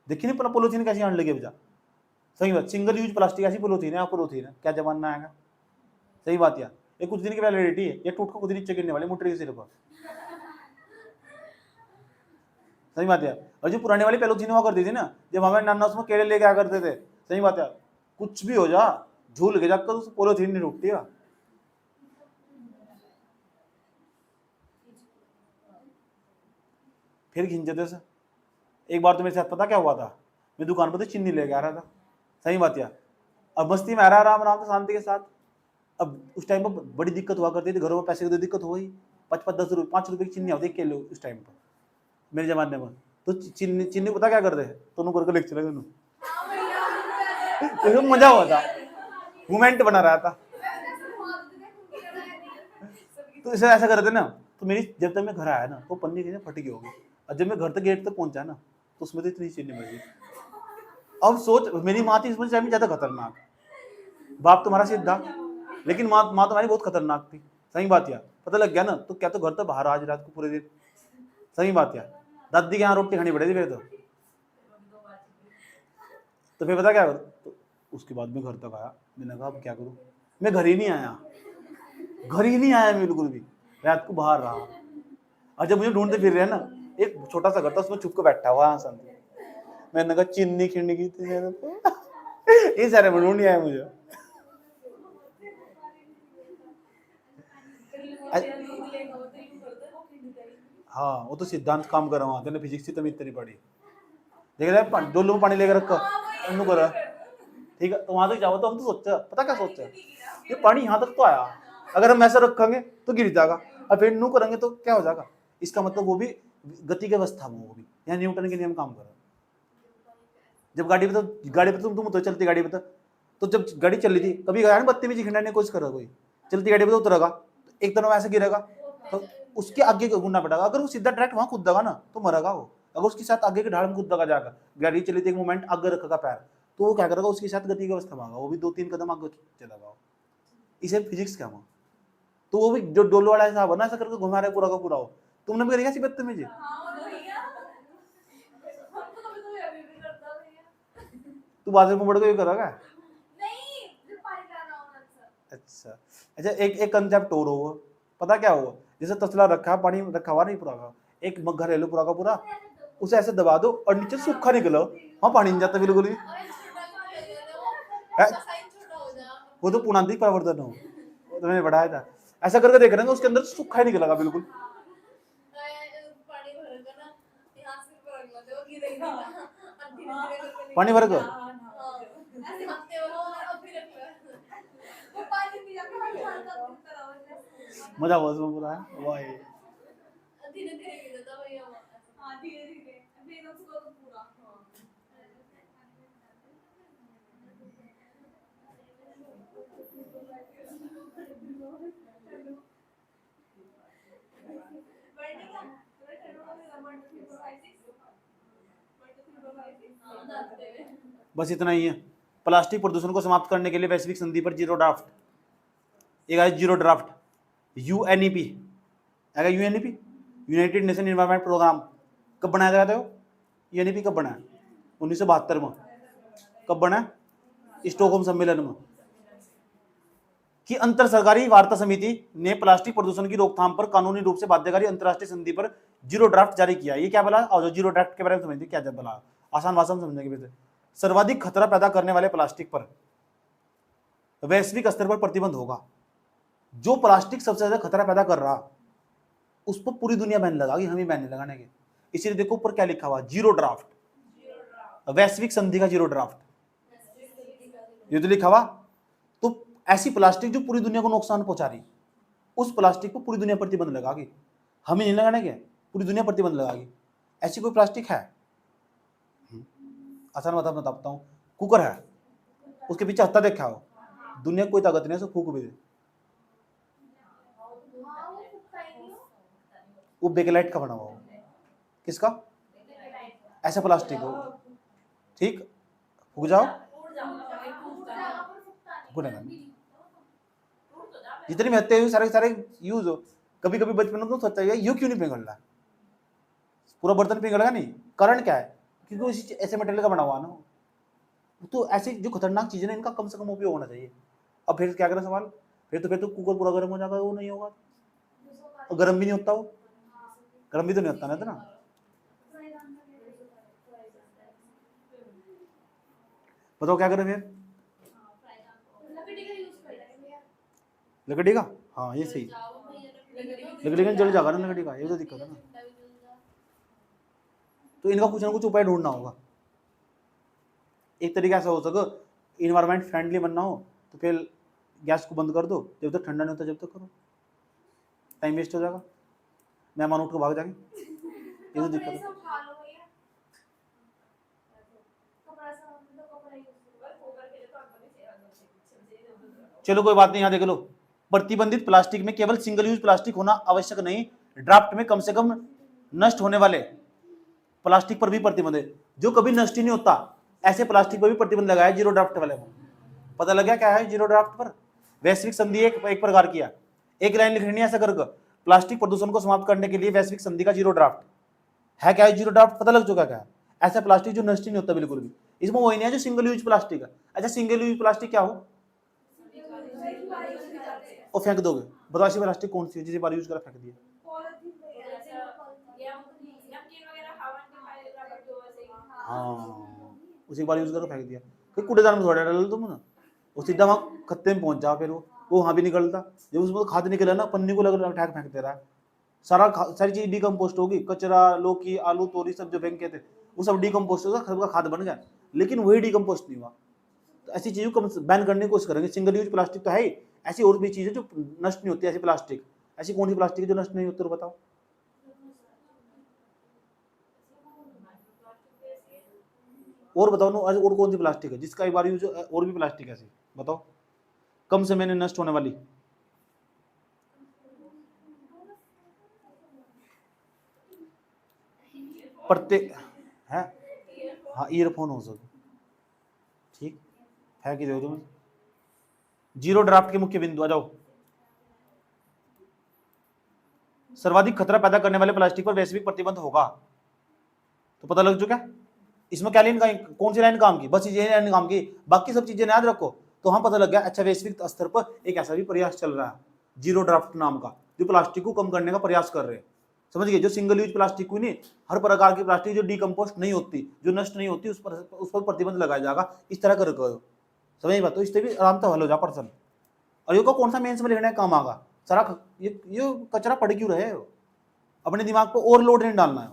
देखिए नहीं पॉलीथीन कैसी आने लगी बजा, सही बात, सिंगल यूज प्लास्टिक ऐसी पॉलीथीन है, पॉलीथीन है, क्या जमाना आएगा। सही बात यार, ये कुछ दिन की वैलिडिटी है, ये टूट को खुद नीचे गिरने वाली मोटरी के सिर पर। सही बात है, और जो पुराने वाली पॉलीथीन हुआ करती थी ना, जब हमारे नाना उसमें केले लेके आ करते थे, सही बात है, कुछ भी हो जा झूल के जाकर उस पॉलीथीन नहीं टूटती है। फिर खिंचते से। एक बार तो मेरे साथ पता क्या हुआ था, मैं दुकान पर तो चीनी लेके आ रहा था, सही बात यार, अब मस्ती में आ रहा आराम आराम से शांति के साथ। अब उस टाइम पर बड़ी दिक्कत हुआ करती थी, घरों में पैसे की तो दिक्कत हो गई, 5-10 रुपये 5 रुपये की चीनी होती किलो उस टाइम पर मेरे जमाने में, तो चीनी पता क्या करते हैं, दोनों करके लेके चले गए, तो मजा हुआ था, मोमेंट बना रहा था। तो इसे ऐसा करते ना, तो मेरी जब तक मैं घर आया ना तो पन्नी की फट गई होगी, और जब मैं घर तक गेट तक पहुंचा ना तो उसमें तो इतनी चीनी बच गई। अब सोच, मेरी माँ थी इसमें ज्यादा खतरनाक, बाप तुम्हारा सीधा, लेकिन माँ तुम्हारी बहुत खतरनाक थी। सही बात यार, पता लग गया ना तो क्या, तो घर तो बाहर आज रात को पूरे दिन। सही बात यार, दादी के यहाँ रोटी खानी पड़ेगी फिर तो फिर पता क्या, तो उसके बाद मैं घर तक आया, मैंने कहा अब क्या करूँ, मैं घर ही नहीं आया बिल्कुल भी, रात को बाहर रहा, और जब मुझे ढूंढते फिर रहे ना, एक छोटा सा घर था उसमें छुप के बैठा हुआ शांति, मैंने कहा चीनी खिंड की थी मैंने तो ये सारे में ढूंढ आया मुझे। हाँ वो तो सिद्धांत काम कर रहा हूँ, फिजिक्स की तमीज इतनी पड़ी, देख रहे डोलो में पानी लेकर रखा कर, ठीक है, तो वहां तक जाओ तो हम तो सोचा, पता क्या सोचा, ये पानी यहाँ तक तो आया, अगर हम ऐसा रखेंगे तो गिर जाएगा, और फिर नू करेंगे तो क्या हो जाएगा, इसका मतलब वो भी गति की अवस्था में, वो भी यहाँ न्यूटन के नियम काम कर रहा है। जब गाड़ी पे तुम तो चलती गाड़ी पे तो जब गाड़ी चल रही थी, कभी गया बत्ती में खिंडाने की कोशिश करो, कोई चलती गाड़ी पे तो उतरेगा, एक तरफ ऐसे गिरेगा तो उसके आगे घूमना पड़ेगा, अगर वो सीधा डायरेक्ट वहां कूदेगा ना तो मरेगा वो, अगर उसके साथ आगे के ढाल में कूदेगा जाकर, गाड़ी चली थी एक मोमेंट आगे रखेगा पैर, तो वो क्या करेगा, उसके साथ गति की अवस्था में आएगा, वो भी 2-3 कदम आगे चलेगा, इसे फिजिक्स क्या हुआ। तो वो भी जो डोलो वाला हिसाब है ना, ऐसा करके घुमा रहे पूरा का पूरा हो, तुमने भी करेगा बदतमीजी, तू बाथरूम में बढ़ के करेगा। अच्छा एक कंसेप्ट और हो, पता क्या हुआ, जैसे तसला रखा पानी रखा हुआ नहीं पूरा का, एक मग्घा ले लो पूरा का पूरा, उसे ऐसे दबा दो और नीचे सूखा निकलो, वहां पानी नहीं जाता बिल्कुल भी, वो तो पुणांतिक परिवर्तन हो, तो मैंने बढ़ाया था, ऐसा करके देख रहे हैं उसके अंदर सूखा ही निकलेगा बिल्कुल। पानी भर कर मजा हुआ उसमें पूरा, वाह बस इतना ही है। प्लास्टिक प्रदूषण को समाप्त करने के लिए वैश्विक संधि पर जीरो ड्राफ्ट, एक आया zero draft, UNEP, UNEP United Nation environment programme, कब बनाया गया था वो, यूएनईपी कब बना, 1972 में, कब बना, स्टॉकहोम सम्मेलन में, कि अंतर सरकारी वार्ता समिति ने प्लास्टिक प्रदूषण की रोकथाम पर कानूनी रूप से बाध्यकारी अंतरराष्ट्रीय संधि पर जीरो ड्राफ्ट जारी किया। ये क्या बोला, और जीरो ड्राफ्ट के बारे में समझते क्या बोला, आसान भाषा में समझने के लिए, सर्वाधिक खतरा पैदा करने वाले प्लास्टिक पर वैश्विक स्तर पर प्रतिबंध होगा। जो प्लास्टिक सबसे ज्यादा खतरा पैदा कर रहा उस पर पूरी दुनिया बैन लगाएगी, हम ही बैन नहीं लगाने के। इसीलिए देखो ऊपर क्या लिखा हुआ, जीरो ड्राफ्ट, वैश्विक संधि का जीरो ड्राफ्ट, ये तो लिखा हुआ। तो ऐसी प्लास्टिक जो पूरी दुनिया को नुकसान पहुंचा रही, उस प्लास्टिक पर पूरी दुनिया प्रतिबंध लगाएगी, हम ही नहीं लगाने के, पूरी दुनिया प्रतिबंध लगाएगी। ऐसी कोई प्लास्टिक है? आसान बताता हूँ, कुकर है, उसके पीछे हत्ता देखा हो, दुनिया कोई ताकत नहीं है उसको फूक भी दे, वो बेकेलाइट का बना हुआ हो, किसका? ऐसा प्लास्टिक हो, ठीक, फूक जाओ, जितनी भी हत्या हुई सारे यूज हो। कभी कभी बचपन में तो सोचता है यू क्यों नहीं पिघल रहा, पूरा बर्तन पिघलेगा नहीं, कारण क्या है? क्योंकि उसी ऐसे मटेरियल का बना हुआ ना। तो ऐसी जो खतरनाक चीजें ना, इनका कम से कम उपयोग होना चाहिए। अब फिर क्या करें सवाल, फिर तो कुकर पूरा गर्म हो जाएगा, वो नहीं होगा, और गर्म भी नहीं होता, वो गर्म भी तो नहीं होता ना। बताओ क्या करें फिर? लकड़ी का, हाँ ये सही, लकड़ी का जल जाएगा ना, लकड़ी का, ये तो दिक्कत है ना। तो इनका कुछ ना कुछ उपाय ढूंढना होगा। एक तरीका ऐसा हो सके, इन्वायरमेंट फ्रेंडली बनना हो तो फिर गैस को बंद कर दो, जब तक ठंडा नहीं होता जब तक करो, टाइम वेस्ट हो जाएगा, मेहमान उठ के भाग जाएंगे, ये तो दिक्कत है। चलो कोई बात नहीं, यहाँ देख लो, प्रतिबंधित प्लास्टिक में केवल सिंगल यूज प्लास्टिक होना आवश्यक नहीं, ड्राफ्ट में कम से कम नष्ट होने वाले प्लास्टिक पर भी प्रतिबंध है। जो कभी नष्ट ही नहीं होता ऐसे प्लास्टिक पर भी प्रतिबंध लगाया जीरो ड्राफ्ट वाले में। पता लग गया क्या है जीरो ड्राफ्ट पर? वैश्विक संधि एक प्रकार किया, एक लाइन लिखनी है ऐसा करके, प्लास्टिक प्रदूषण को समाप्त करने के लिए वैश्विक संधि का जीरो ड्राफ्ट है। क्या है जीरो ड्राफ्ट? पता लग चुका क्या है? ऐसा प्लास्टिक जो नष्ट ही नहीं होता बिल्कुल भी, इसमें वही नहीं है जो सिंगल यूज प्लास्टिक है। अच्छा सिंगल यूज प्लास्टिक क्या हो? और फेंक दोगे, बताओ ऐसी प्लास्टिक कौन सी है जिसे बार यूज करा फेंक दिया? हाँ, उसी बार यूज करो फेंक दिया, फिर कूड़ेदान में थोड़ा डाल तुम ना, वो सीधा वहाँ खत्ते में पहुंच जा, फिर वो वहाँ भी निकलता, जब उसमें खाद निकला ना, पन्नी को लग उठा फेंक दे रहा है, सारी चीज डिकम्पोस्ट होगी, कचरा, लौकी, आलू, तोरी सब जो फेंके थे वो सब डिकम्पोस्ट होगा, सबका खाद बन गया, लेकिन वही डिकम्पोस्ट नहीं हुआ। तो ऐसी चीजों को बैन करने की कोशिश करेंगे। सिंगल यूज प्लास्टिक तो है ही, ऐसी और भी चीजें जो नष्ट नहीं होती, ऐसी प्लास्टिक, ऐसी कौन सी प्लास्टिक है जो नष्ट नहीं होती, तो बताओ। और बताओ ना, और कौन सी प्लास्टिक है जिसका एक बार यूज, और भी प्लास्टिक ऐसी बताओ कम समय में नष्ट होने वाली? प्रत्येक है, हाँ ईयरफोन हो सके, ठीक, है कि दो तुम। जीरो ड्राफ्ट के मुख्य बिंदु आ जाओ। सर्वाधिक खतरा पैदा करने वाले प्लास्टिक पर वैश्विक प्रतिबंध होगा, तो पता लग चुका। इसमें क्या लाइन का, कौन सी लाइन काम की? बस ये लाइन काम की, बाकी सब चीजें याद रखो तो हाँ पता लग गया। अच्छा वैश्विक स्तर पर एक ऐसा भी प्रयास चल रहा है जीरो ड्राफ्ट नाम का, जो प्लास्टिक को कम करने का प्रयास कर रहे हैं, समझ गए? जो सिंगल यूज प्लास्टिक को नहीं, हर प्रकार की प्लास्टिक जो डिकम्पोस्ट नहीं होती, जो नष्ट नहीं होती, उस पर प्रतिबंध लगाया जाएगा, इस तरह कर करो, समझ बात? तो इससे भी आराम से हल हो जा पर्सन। और ये को कौन सा मेंस में लिखने का काम आगा सारा, ये कचरा पड़ क्यों रहे हो? अपने दिमाग पर और लोड नहीं डालना है,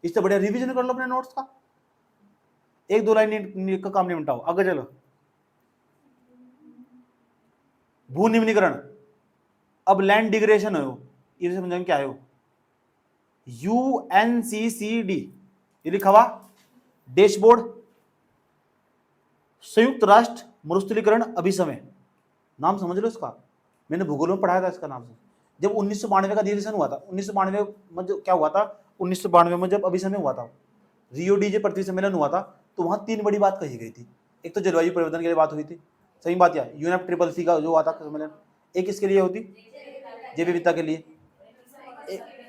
इससे बढ़िया रिवीजन कर लो अपने नोट्स का, एक दो लाइन का काम नहीं मिटाओ, आगे चलो। भू निम्नीकरण, अब लैंड डिग्रेडेशन हो, ये समझेंगे क्या है वो। UNCCD ये लिखा हुआ, डैशबोर्ड संयुक्त राष्ट्र मरुस्थलीकरण अभिसमय, नाम समझ लो इसका, मैंने भूगोल में पढ़ाया था इसका नाम से। जब 1992 का अधिवेशन हुआ था, 1992 में क्या हुआ था, 1992 में जब अभिसमय हुआ था, रियो डीजे पृथ्वी सम्मेलन हुआ था, तो वहां 3 बड़ी बात कही गई थी। एक तो जलवायु परिवर्तन के लिए बात हुई थी, सही बात, या UNFCCC का जो हुआ था सम्मेलन, एक इसके लिए होती जैव विविधता के लिए,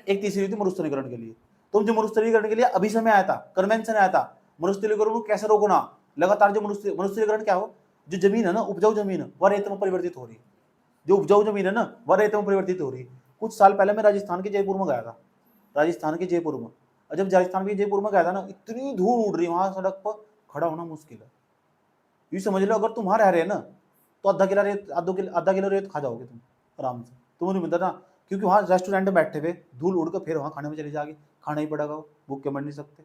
एक तीसरी हुई थी मरुस्थलीकरण के लिए। तो जो मरुस्थलीकरण के लिए अभिसमय आया था, कन्वेंशन आया था, मरुस्थलीकरण को कैसे रोकना, लगातार जो मरुस्थलीकरण क्या हो, जो जमीन है ना, उपजाऊ जमीन वह रेत में परिवर्तित हो रही है, जो उपजाऊ जमीन है ना वह रेत में परिवर्तित हो रही है। कुछ साल पहले मैं राजस्थान के जयपुर में गया था, राजस्थान के जयपुर में, और जब राजस्थान के जयपुर में गया था ना, इतनी धूल उड़ रही वहां सड़क पर, खड़ा होना मुश्किल है। ये समझ लो अगर तुम वहां रह रहे ना तो आधा किलो रेत खा जाओगे तुम आराम से, तुम्हें नहीं मिलता ना, क्योंकि वहां रेस्टोरेंट में बैठे हुए धूल उड़ कर फिर वहां खाने में चली जाएगी, खाना ही पड़ेगा, वो भूख के मर नहीं सकते।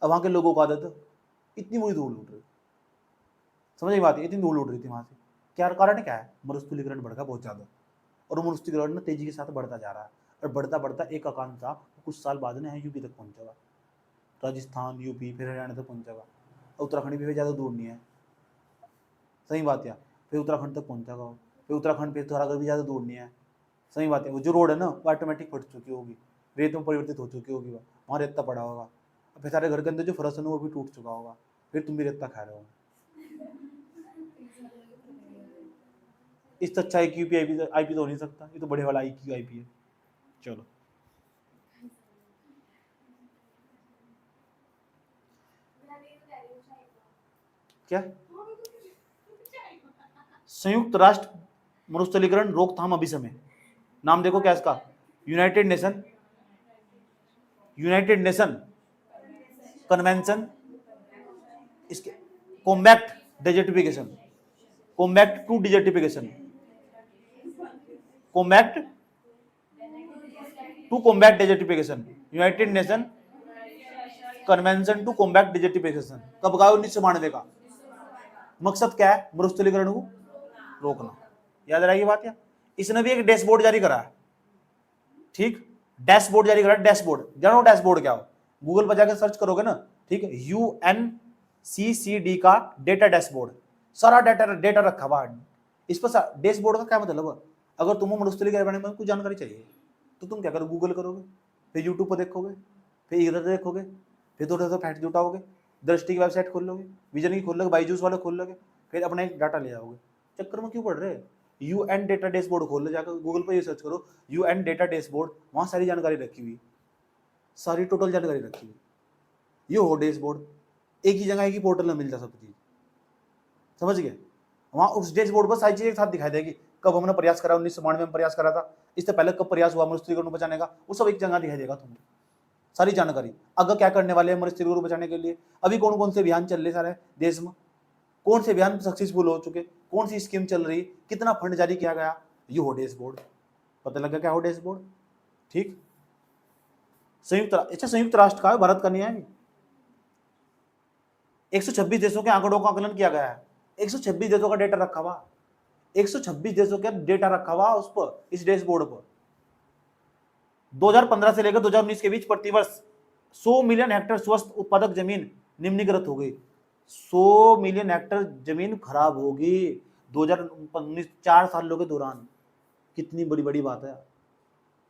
अब वहां के लोगों को आदत है, इतनी बुरी धूल उड़ रही, समझ नहीं बात है, इतनी धूल उड़ रही थी वहां से, क्या कारण क्या है, मरुस्थलीकरण बढ़ गया बहुत ज्यादा, और वो मरुस्थलीकरण ना तेजी के साथ बढ़ता जा रहा है, और बढ़ता बढ़ता एक आकांक्षा कुछ साल बाद में यूपी तक पहुंचेगा, राजस्थान यूपी फिर हरियाणा तक पहुंचेगा, उत्तराखंड भी ज्यादा दूर नहीं है, सही बात है, फिर उत्तराखंड तक पहुंचेगा वो, फिर उत्तराखंड फिर पिथौरागढ़ भी ज्यादा दूर नहीं है, सही बात है, वो जो रोड है ना वो ऑटोमेटिक फट चुकी होगी, रेत में परिवर्तित हो चुकी होगी, वहाँ रेता पड़ा होगा, फिर सारे घर के अंदर जो फर्श है ना वो भी टूट चुका होगा, फिर तुम भी रेता खा रहे हो। इस अच्छा IQ पे आईपी तो हो नहीं सकता, ये तो बड़े वाला IQ आईपी है। चलो क्या संयुक्त राष्ट्र मरुस्थलीकरण रोकथाम अभिसमय, नाम देखो क्या इसका, यूनाइटेड नेशन कन्वेंशन, इसके combat desertification, combat to desertification, combat to combat desertification, United Nation convention to combat desertification, कब का, 1992 का। मकसद क्या है, मरुस्थलीकरण को रोकना, याद रहेगी बात। या इसने भी एक डैशबोर्ड जारी करा है, ठीक, डैशबोर्ड जारी करा है, डैशबोर्ड जानो डैशबोर्ड क्या हो, गूगल पर जाकर सर्च करोगे ना, ठीक है, UNCCD का डेटा डैशबोर्ड, सारा डेटा रखा हुआ है इस पर। डैशबोर्ड का क्या मतलब है, अगर तुम्हें मरुस्थलीकरण के बारे में कुछ जानकारी चाहिए तो तुम क्या करो, गूगल करोगे, फिर यूट्यूब पर देखोगे, फिर इधर देखोगे, फिर थोड़ा सा फैक्ट जुटाओगे, दृष्टि की वेबसाइट खोल लोगे, विजन की खोल लोगे, बाईजूस वाले खोल लोगे, फिर अपना एक डाटा ले आओगे, चक्कर में क्यों पड़ रहे हैं। UN डेटा डैशबोर्ड खोल लो, जाकर गूगल पर ये सर्च करो UN डेटा डैशबोर्ड, वहां सारी जानकारी रखी हुई, सारी टोटल जानकारी रखी हुई, ये हो डैशबोर्ड, एक ही जगह एक ही पोर्टल में मिल जा सब चीज, समझ गए। वहां उस डैशबोर्ड पर सारी चीजें एक साथ दिखाई देगी, कब हमने प्रयास करा, 1992 में प्रयास करा था, इससे पहले कब प्रयास हुआ मरुस्थलीकरण को बचाने का, वो सब एक जगह दिखाई देगा तुम्हें, सारी जानकारी, अगर क्या करने वाले हैं मरुस्थलीकरण को बचाने के लिए, अभी कौन कौन से अभियान चल रहे सारे देश में, कौन से अभियान सक्सेसफुल हो चुके, कौन सी स्कीम चल रही, कितना फंड जारी किया गया, ये हो डैशबोर्ड, पता लगा क्या हो डैशबोर्ड, ठीक। संयुक्त राष्ट्र का, भारत का नहीं है, 126 देशों के आंकड़ों का आकलन किया गया है, 126 देशों का डेटा रखा हुआ, 126 देशों का डेटा रखा हुआ उस पर, इस डैशबोर्ड पर। 2015 से लेकर 2019 के बीच प्रतिवर्ष 100 मिलियन हेक्टेयर स्वस्थ उत्पादक जमीन निम्नीकृत हो गई, 100 मिलियन हेक्टेयर जमीन खराब होगी 2019 4 सालों के दौरान, कितनी बड़ी बड़ी बात है,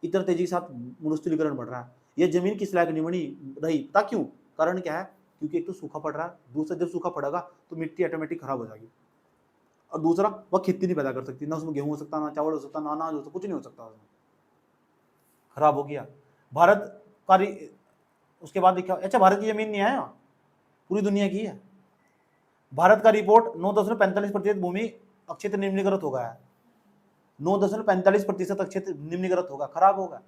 इतना तेजी के साथ मरुस्थलीकरण बढ़ रहा है, ये जमीन किस लायक नहीं बनी रही, पता क्यों, कारण क्या है, क्योंकि एक तो सूखा पड़ रहा है, दूसरा जब सूखा पड़ेगा तो मिट्टी ऑटोमेटिक खराब हो जाएगी, और दूसरा वह खेती नहीं पैदा कर सकती, ना उसमें गेहूं हो सकता, ना चावल हो सकता, ना अनाज हो सकता, कुछ नहीं हो सकता उसमें, खराब हो गया। भारत का उसके बाद देखा, अच्छा भारत की जमीन नहीं है, पूरी दुनिया की है। भारत का रिपोर्ट 9.45% भूमि अक्षेत्र निम्नीकृत हो गया है, 9.45% अक्षेत्र निम्नीकृत होगा, खराब होगा।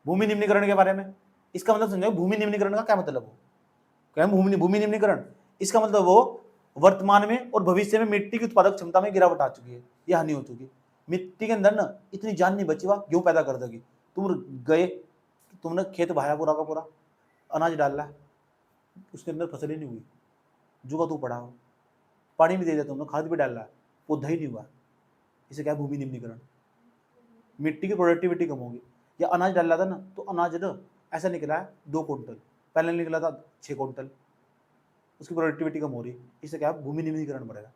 भूमि निम्नीकरण के बारे में, इसका मतलब समझो, भूमि निम्नीकरण का क्या मतलब हो, क्या भूमि निम्नीकरण, इसका मतलब वो वर्तमान में और भविष्य में मिट्टी की उत्पादक क्षमता में गिरावट आ चुकी है, यह हानि हो चुकी है, मिट्टी के अंदर ना इतनी जान नहीं बची, गेहूं पैदा कर देगी, तुमने खेत बहाया पूरा का पूरा, अनाज डाल रहा है, उसके अंदर फसल ही नहीं हुई, जुगा तू पड़ा हो, पानी भी दे दिया तुमने, खाद भी डाल रहा है, पौधा ही नहीं हुआ, इसे क्या भूमि निम्नीकरण, मिट्टी की प्रोडक्टिविटी कम होगी। या अनाज डाल रहा था ना, तो अनाज ना ऐसा निकला है 2 क्विंटल, पहले निकला था 6 क्विंटल, उसकी प्रोडक्टिविटी कम हो रही, इससे क्या भूमि निम्नीकरण बढ़ेगा,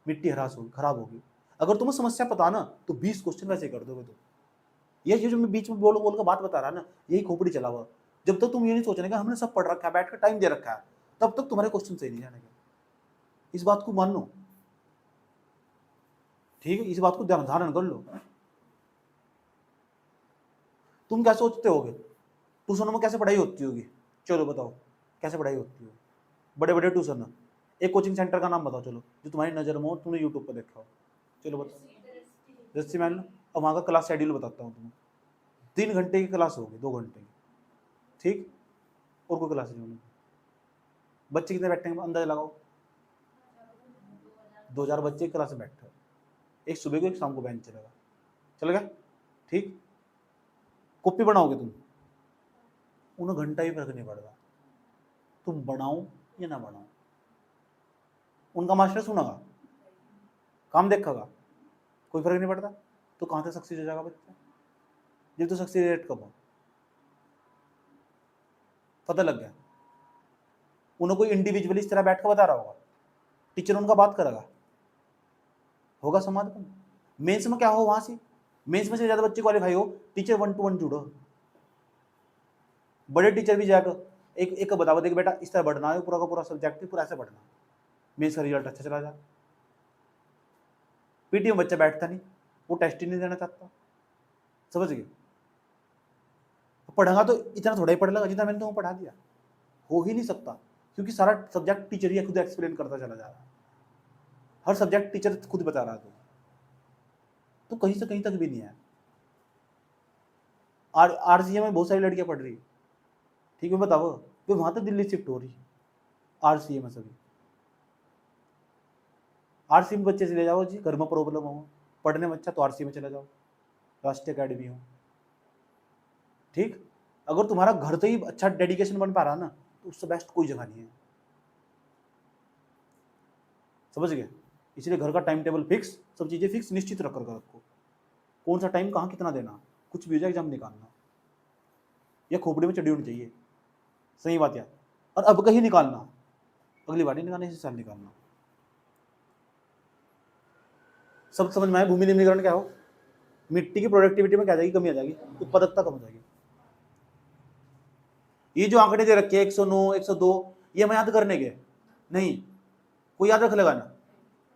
मिट्टी हरास होगी, खराब होगी। अगर तुम्हें समस्या पता ना तो 20 क्वेश्चन वैसे कर दोगे तुम, ये जो मैं बीच में बोल बोल कर बात बता रहा ना, यही खोपड़ी चला हुआ, जब तक तुम ये नहीं सोचने का हमने सब पढ़ रखा है, बैठ कर टाइम दे रखा है, तब तक तुम्हारे क्वेश्चन सही नहीं जाने, इस बात को मान लो, ठीक है, इस बात को धारण कर लो। तुम क्या सोचते होगे ट्यूशनों में कैसे पढ़ाई होती होगी, चलो बताओ कैसे पढ़ाई होती होगी, बड़े बड़े ट्यूशन, एक कोचिंग सेंटर का नाम बताओ चलो, जो तुम्हारी नजर में हो, तुमने यूट्यूब पर देखा हो, चलो बताओ, जैसे मान लो, अब वहाँ का क्लास शेड्यूल बताता हूँ तुम्हें, 3 घंटे की क्लास होगी, 2 घंटे की, ठीक, और कोई क्लासेज होंगी। बच्चे कितने बैठे हैं अंदाजा लगाओ, 2000 बच्चे एक क्लास में बैठे हो, एक सुबह को एक शाम को बेंच चलेगा, चल गया ठीक। कॉपी बनाओगे तुम, उन्हें घंटा ही फर्क नहीं पड़ेगा, तुम बनाओ या ना बनाओ, उनका मास्टर सुनेगा, काम देखेगा, कोई फर्क नहीं पड़ता। तो कहां से सक्सेस हो जाएगा बच्चा, जब तो सक्सेस रेट कब हो, पता लग गया। उन्हें कोई इंडिविजुअली इस तरह बैठ कर बता रहा होगा, टीचर उनका बात करेगा, होगा समाधान। मेंस में क्या हो, वहां से मेंस में से ज्यादा बच्चे क्वालिफाई हो, टीचर 1 to 1 जुड़ो, बड़े टीचर भी जाकर एक एक बताओ, देख बेटा इस तरह बढ़ना है, पूरा का पूरा सब्जेक्ट पूरा ऐसे बढ़ना, मेंस का रिजल्ट अच्छा चला जाए। पीटी में बच्चा बैठता नहीं, वो टेस्ट ही नहीं देना चाहता, समझ गए। पढ़ागा तो इतना थोड़ा ही पढ़ लगा जितना मैंने तुमको पढ़ा दिया, हो ही नहीं सकता, क्योंकि सारा सब्जेक्ट टीचर ही खुद एक्सप्लेन करता चला जा रहा है, हर सब्जेक्ट टीचर खुद बता रहा है, तो कहीं से कहीं तक भी नहीं है। आरसीए में बहुत सारी लड़कियां पढ़ रही, ठीक है, बताओ वे वहां तक दिल्ली शिफ्ट हो रही है, आरसीए में सभी। आरसीए में बच्चे से ले जाओ जी, घर में प्रॉब्लम हो, पढ़ने में अच्छा तो आरसीए में चले जाओ, राष्ट्रीय अकेडमी हो, ठीक। अगर तुम्हारा घर तो ही अच्छा डेडिकेशन बन पा रहा ना, तो उससे बेस्ट कोई जगह नहीं है, समझ गए। इसलिए घर का टाइम टेबल फिक्स, सब चीजें फिक्स निश्चित रख कर रखो, कौन सा टाइम कहाँ कितना देना, कुछ भी हो जाए एग्जाम निकालना, या खोपड़ी में चढ़ी होनी चाहिए, सही बात यार। और अब कहीं निकालना, अगली बार नहीं निकालना, इसी साल निकालना। सब समझ में आया। भूमि निम्नीकरण क्या हो, मिट्टी की प्रोडक्टिविटी में क्या जाएगी, कमी आ जाएगी, उत्पादकता कम हो जाएगी। ये जो आंकड़े दे रखे 109 102 ये हमें याद करने के नहीं, कोई याद रख लेगा ना,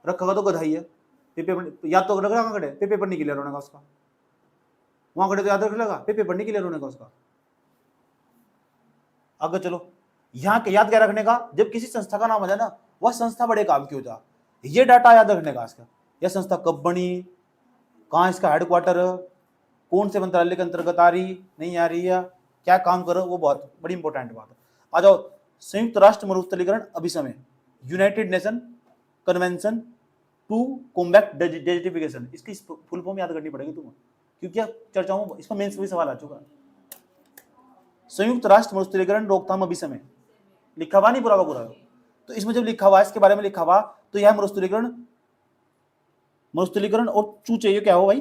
रखेगा तो गधाई है, पेपर याद तो रख रहा आंकड़े, पेपर नहीं क्लियर होने का उसका, वो आंकड़े तो याद रख लेगा, पेपर नहीं क्लियर होने का उसका। आगे चलो, यहाँ के याद क्या रखने का, जब किसी संस्था का नाम आ जाए ना, वह संस्था बड़े काम की हो जा, ये डाटा याद रखने का इसका, यह संस्था कब बनी, कहाँ इसका हेडक्वार्टर, कौन से मंत्रालय के अंतर्गत आ रही नहीं आ रही है, क्या काम करो, वो बहुत बड़ी इंपॉर्टेंट बात है। आ जाओ, संयुक्त राष्ट्र मरुस्थलीकरण अभिसमय, United Nation convention to Combat Desertification, इसकी फुल फॉर्म याद करनी पड़ेगी तुम्हें, क्योंकि चर्चाओं में इसमें मेंस में सवाल आ चुका है। संयुक्त राष्ट्र मरुस्थलीकरण रोकथाम अभिसमय लिखा हुआ नहीं पूरा का पूरा, तो इसमें जब लिखा हुआ है, इसके बारे में लिखा हुआ, तो यह मरुस्थलीकरण और चूचे, ये क्या हो भाई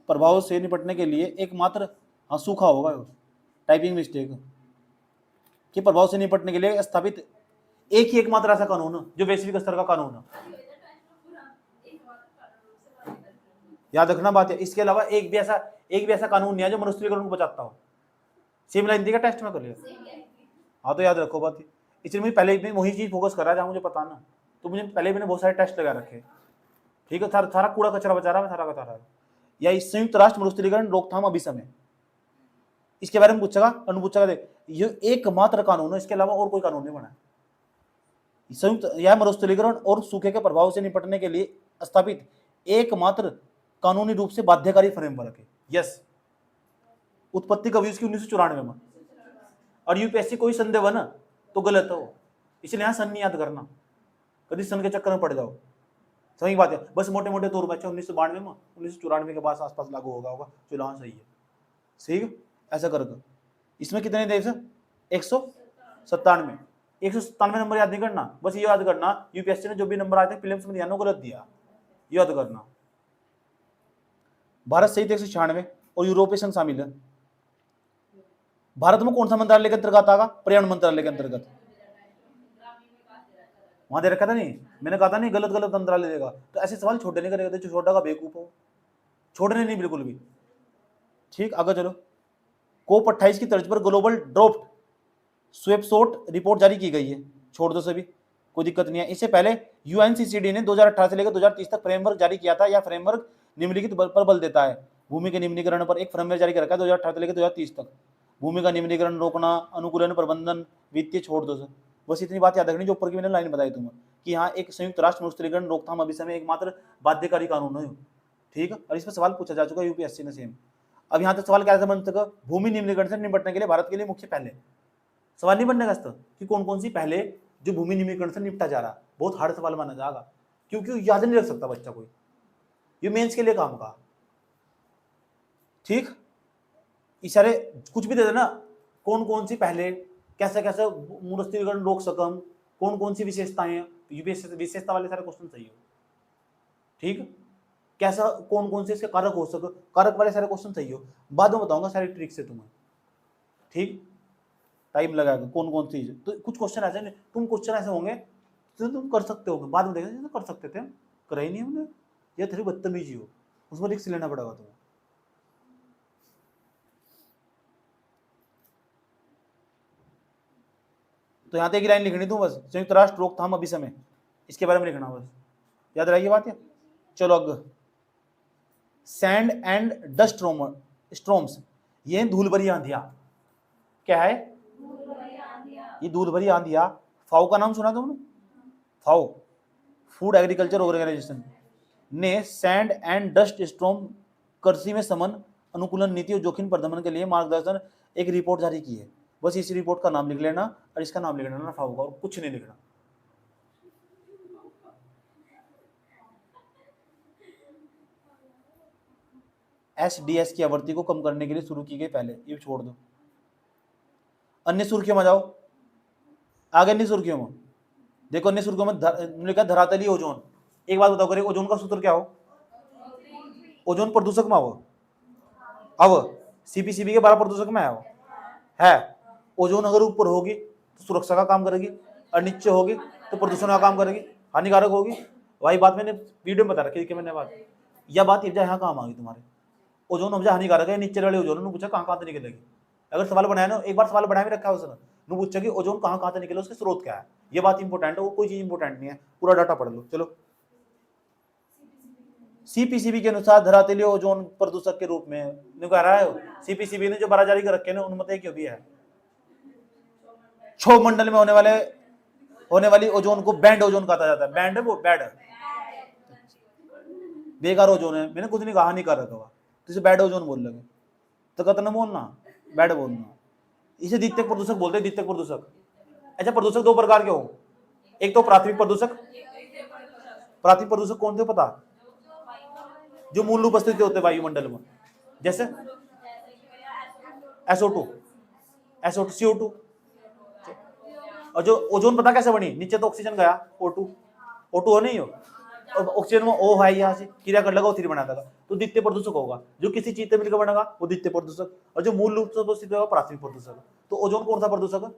प्रभाव से निपटने के लिए एकमात्र, हाँ सूखा होगा टाइपिंग मिस्टेक, कि प्रभाव से निपटने के लिए स्थापित एक ही एकमात्र ऐसा कानून जो वैश्विक स्तर का कानून है, याद रखना बात है। इसके अलावा एक भी ऐसा कानून नहीं है जो मरुस्थलीकरण को बचाता हो। सेम लाइन का टेस्ट में कर लिया, हाँ तो याद रखो बात, इसलिए मुझे पहले भी वही चीज फोकस कर रहा है जहाँ मुझे पता ना, तो मुझे पहले मैंने बहुत सारे टेस्ट लगा रखे, ठीक है, सारा कूड़ा कचरा बचा रहा मैं, सारा बता रहा है। या संयुक्त राष्ट्र मरुस्थलीकरण रोकथाम अभिसमय, इसके बारे में पूछेगा, पूछेगा देख, ये एकमात्र कानून है, इसके अलावा और कोई कानून नहीं बना। संयुक्त यह मरुस्थलीकरण और सूखे के प्रभाव से निपटने के लिए स्थापित एकमात्र कानूनी रूप से बाध्यकारी फ्रेमवर्क है। यस, उत्पत्ति कभी उसकी 1994 में, और यूपीएससी कोई संदेह हो ना तो गलत हो, इसलिए यहां सन नहीं याद करना, कभी सन के चक्कर में पड़ जाओ, सही बात है। बस मोटे मोटे तौर पर 1992 में 1994 के बाद आसपास लागू होगा, चलो हाँ सही है, सही है, ऐसा करके। इसमें कितने देश है, 197, 197 नंबर याद नहीं करना, बस ये याद करना यूपीएससी ने जो भी नंबर आए थे प्रीलिम्स में दिया ना गलत दिया, याद करना। भारत सहित 196 और यूरोपीय संघ शामिल है। भारत में कौन सा मंत्रालय के अंतर्गत आएगा, पर्यावरण मंत्रालय के अंतर्गत, वहां दे रखा था नहीं, मैंने कहा था नहीं गलत गलत मंत्रालय देगा, तो ऐसे सवाल छोटे नहीं करेगा, जो छोटा का बेवकूफ हो, छोड़ने नहीं बिल्कुल भी, ठीक। आगे चलो, कोप 28 की तर्ज पर ग्लोबल ड्राफ्ट स्नैपशॉट रिपोर्ट जारी की गई है, छोड़ दो सभी, कोई दिक्कत नहीं है। इससे पहले यूएनसीसीडी ने 2018 से लेकर 2030 तक फ्रेमवर्क जारी किया था। यह फ्रेमवर्क निम्नलिखित पर बल देता है, भूमि के निम्नीकरण पर एक फ्रेमवर्क जारी कर रखा है 2018 से लेकर 2030 तक, भूमि का निम्नीकरण रोकना, अनुकूलन, प्रबंधन, वित्तीय, छोड़ दो सर, बस इतनी बात याद रखनी जो ऊपर की मैंने लाइन बताई तुम्हें, कि यहाँ एक संयुक्त राष्ट्र मरुस्थलीकरण रोकथाम अभिसमय एकमात्र बाध्यकारी कानून है, ठीक है, और इस पर सवाल पूछा जा चुका है यूपीएससी ने सेम। अब यहाँ तक सवाल कैसे बन सका, भूमि निम्नीकरण से निपटने के लिए भारत के लिए मुख्य पहले, सवाल नहीं बनने का इस कि कौन कौन सी पहले जो भूमि निम्नीकरण से निपटा जा रहा, बहुत हार्ड सवाल माना जाएगा क्योंकि याद नहीं रख सकता बच्चा कोई, ये मेंस के लिए काम का। ठीक, इशारे कुछ भी दे देना, कौन कौन सी पहले, कैसे कैसे मूलस्थलीकरण रोक सकम, कौन कौन सी विशेषताएं, विशेषता वाले सारे क्वेश्चन चाहिए। ठीक, कैसा कौन कौन से इसके कारक हो सके, कारक वाले सारे क्वेश्चन चाहिए, बाद में बताऊंगा सारी ट्रिक से तुम्हें। ठीक, टाइम लगाएगा कौन कौन सी, तो कुछ क्वेश्चन ऐसे नहीं, तुम क्वेश्चन ऐसे होंगे तो तुम कर सकते हो, बाद में देखा कर सकते थे, करा ही नहीं हमने, ये थोड़ी बदतमीजी हो, उसमें रिस्क लेना पड़ेगा तुम्हें। तो यहाँ तक एक लाइन लिखनी तुम बस, संयुक्त राष्ट्र रोकथाम अभिसमय, इसके बारे में लिखना बस, याद रहिए बात है। चलो अग, सैंड एंड डस्ट स्ट्रोम्स, ये धूल भरी आंधिया, क्या है ये धूल भरी आंधिया। फाओ का नाम सुना तुमने, फाओ फूड एग्रीकल्चर ऑर्गेनाइजेशन ने सैंड एंड डस्ट स्ट्रोम कृषि में समन अनुकूलन नीति और जोखिम प्रदमन के लिए मार्गदर्शन एक रिपोर्ट जारी की है। बस इस रिपोर्ट का नाम लिख लेना और इसका नाम लिख लेना फाओ का, और कुछ नहीं लिखना। SDS की आवृत्ति को कम करने के लिए शुरू की गई पहले, ये छोड़ दो। अन्य सुर्खियों में जाओ, आगे अन्य सुर्खियों में देखो, अन्य सुर्खियों में लिखा धरातलीय ओजोन। एक बात बताओ, करें ओजोन का सूत्र क्या हो, ओजोन प्रदूषक में हो, अब CPCB के 12 प्रदूषक में है। ओजोन अगर ऊपर होगी तो सुरक्षा का काम करेगी, और नीचे होगी तो प्रदूषण का काम करेगी, हानिकारक होगी। वही बात मैंने वीडियो में बता रखी कि मैंने बात, यह बात यहाँ काम आ गई तुम्हारे। ओजोन अब हानिकारक है, नीचे वाले ओजोन ने पूछा कहाँ से निकलेगी, अगर सवाल बनाया ना, एक बार सवाल बनाया भी रखा है उसने, नु पूछा कि ओजोन कहाँ से निकले, उसके स्रोत क्या है, ये बात इंपॉर्टेंट है, वो कोई चीज इंपॉर्टेंट नहीं है, पूरा डाटा पढ़ लो। चलो, CPCB के अनुसार धरातलीय ओजोन प्रदूषक के रूप में कह रहा है, CPCB ने जो 12 जारी कर रखे ना, उनमें एक भी है, क्षोभ मंडल में होने वाली ओजोन को बैंड ओजोन कहा जाता है। बैंड है वो, बैड है, बेकार ओजोन है, मैंने कुछ नहीं कहा, नहीं कर रखा हुआ, तो इसे बैड ओजोन बोल लगे, तो कतना बोलना, बैड बोलना। इसे द्वितीयक प्रदूषक बोलते हैं, द्वितीयक प्रदूषक। अच्छा, प्रदूषक दो प्रकार के हो, एक तो प्राथमिक प्रदूषक। प्राथमिक प्रदूषक कौन थे पता, जो मूल रूप स्थित होते वायुमंडल में, जैसे SO2, CO2। और जो ओजोन पता कैसे बनी, नीचे तो ऑक्सीजन गया, O2 हो नहीं हो, और ऑक्सीजन में O है, यहाँ से क्रिया कर लगा, O3 बना देगा, तो द्वितीय प्रदूषक होगा। जो किसी चीज से मिलकर बनेगा वो द्वितीय प्रदूषक, और जो मूल रूप से स्थित होगा प्राथमिक प्रदूषक। तो ओजोन कौन सा प्रदूषक है,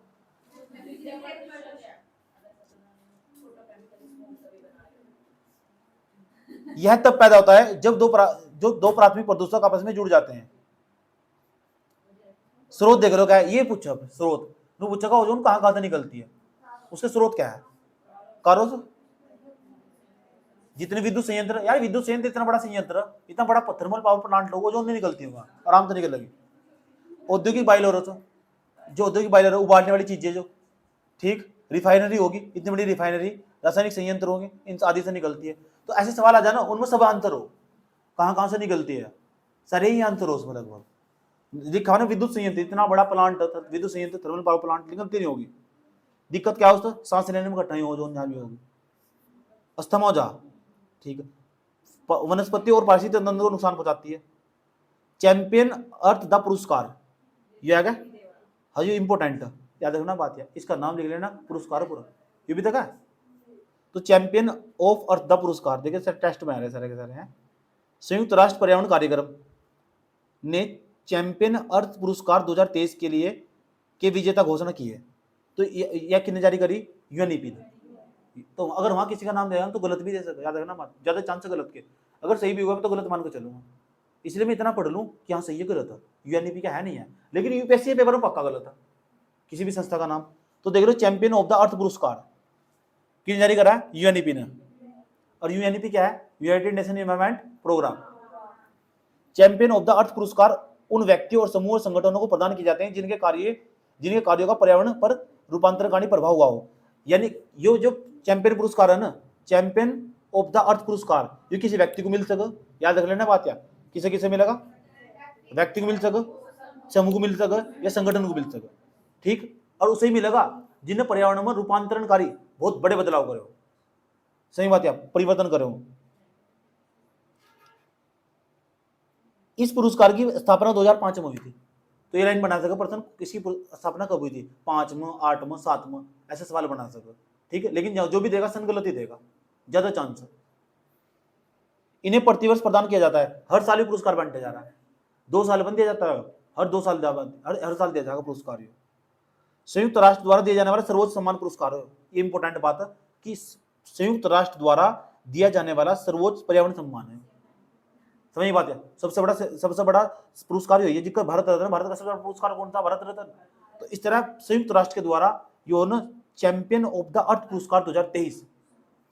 यह तब पैदा होता है जब दो प्राथमिक प्रदूषक आपस में जुड़ जाते हैं। स्रोत देख रहे हो क्या है, ये पूछा स्रोत, तो पूछेगा ओजोन कहाँ से निकलती है, उसके स्रोत क्या है, कारों, जितने विद्युत संयंत्र, यार विद्युत संयंत्र इतना बड़ा संयंत्र, इतना बड़ा थर्मल पावर प्लांट लोग, ओजोन नहीं निकलती होगा, आराम से निकल लगी। औद्योगिक बाइलर, जो औद्योगिक बाइलर है, उबालने वाली चीजें जो, ठीक, रिफाइनरी होगी, इतनी बड़ी रिफाइनरी, रासायनिक संयंत्र होंगे, इन आदि से निकलती है। तो ऐसे सवाल आ जाना, उनमें सब आंसर हो, कहाँ से निकलती है, सारे ही आंसर हो उसमें लगभग। दिखा ना, विद्युत संयंत्र इतना बड़ा प्लांट, विद्युत संयंत्र थर्मल पावर प्लांट, निकलती नहीं होगी। दिक्कत क्या है उसको, सांस लेने में कठिनाई ओजोन जहाँ भी होगी, अस्थमा हो जा, ठीक है, वनस्पति और पारिस्थितिक तंत्र को नुकसान पहुंचाती है। चैंपियन अर्थ द पुरस्कार, ये आ गया, हाँ ये इंपॉर्टेंट है, याद रखना बात है, इसका नाम लिख लेना, पुरस्कार पूरा, ये भी तक है। तो चैंपियन ऑफ अर्थ द पुरस्कार, देखिए सर टेस्ट में आ रहे सारे के सारे हैं। संयुक्त राष्ट्र पर्यावरण कार्यक्रम ने चैंपियन अर्थ पुरस्कार 2023 के लिए के विजेता घोषणा की है। तो यह किसने जारी करी, UNEP ने। तो अगर वहां किसी का नाम देगा तो गलत भी दे सकता, याद रखना बात, ज्यादा चांस है गलत के, अगर सही भी हुआ तो गलत मान के चलूंगा, इसलिए मैं इतना पढ़ लूं कि हाँ सही है गलत है, UNEP का है नहीं है, लेकिन UPSC पेपर में पक्का गलत है किसी भी संस्था का नाम। तो देख लो, चैंपियन ऑफ द अर्थ पुरस्कार किसने जारी करा है, UNEP ने। और UNEP क्या है, United Nation environment programme. Champion of the earth पुरस्कार उन व्यक्तियों और समूह और संगठनों को प्रदान किए जाते हैं जिनके कार्यों का पर्यावरण पर रूपांतरकारी प्रभाव हुआ हो। यानी ये जो चैंपियन पुरस्कार है ना, चैंपियन ऑफ द अर्थ पुरस्कार, ये किसी व्यक्ति को मिल सके, याद रख लेना बात, या किसे किसे मिलेगा, व्यक्ति को मिल सके, समूह को मिल सके या संगठन को मिल सके, ठीक। और उसे ही मिलेगा जिन्हें पर्यावरण में रूपांतरणकारी बहुत बड़े बदलाव करे हो, सही बात है, परिवर्तन करे हो। इस पुरस्कार की स्थापना 2005 में हुई थी। तो ये लाइन बना सके पर्सन किसकी स्थापना कब हुई थी, 5 में, 8 में, 7 में, ऐसे सवाल बना सके, ठीक है। लेकिन जो भी देगा सन गलत ही देगा, ज्यादा चांस है। इन्हें प्रतिवर्ष प्रदान किया जाता है, हर साल ही पुरस्कार बांटा जा रहा है, 2 साल बंद दिया जाता है, हर 2 साल हर साल दिया जाएगा पुरस्कार। ये संयुक्त राष्ट्र द्वारा दिया जाने वाला सर्वोच्च सम्मान पुरस्कार है। ये इंपॉर्टेंट बात है कि संयुक्त राष्ट्र द्वारा दिया जाने वाला सर्वोच्च पर्यावरण सम्मान है, समझ बात है। सबसे बड़ा पुरस्कार ये है जिसका भारत रत्न, भारत का सबसे बड़ा पुरस्कार कौन था, भारत रत्न। तो इस तरह संयुक्त राष्ट्र के द्वारा यो ना चैंपियन ऑफ द अर्थ पुरस्कार 2023,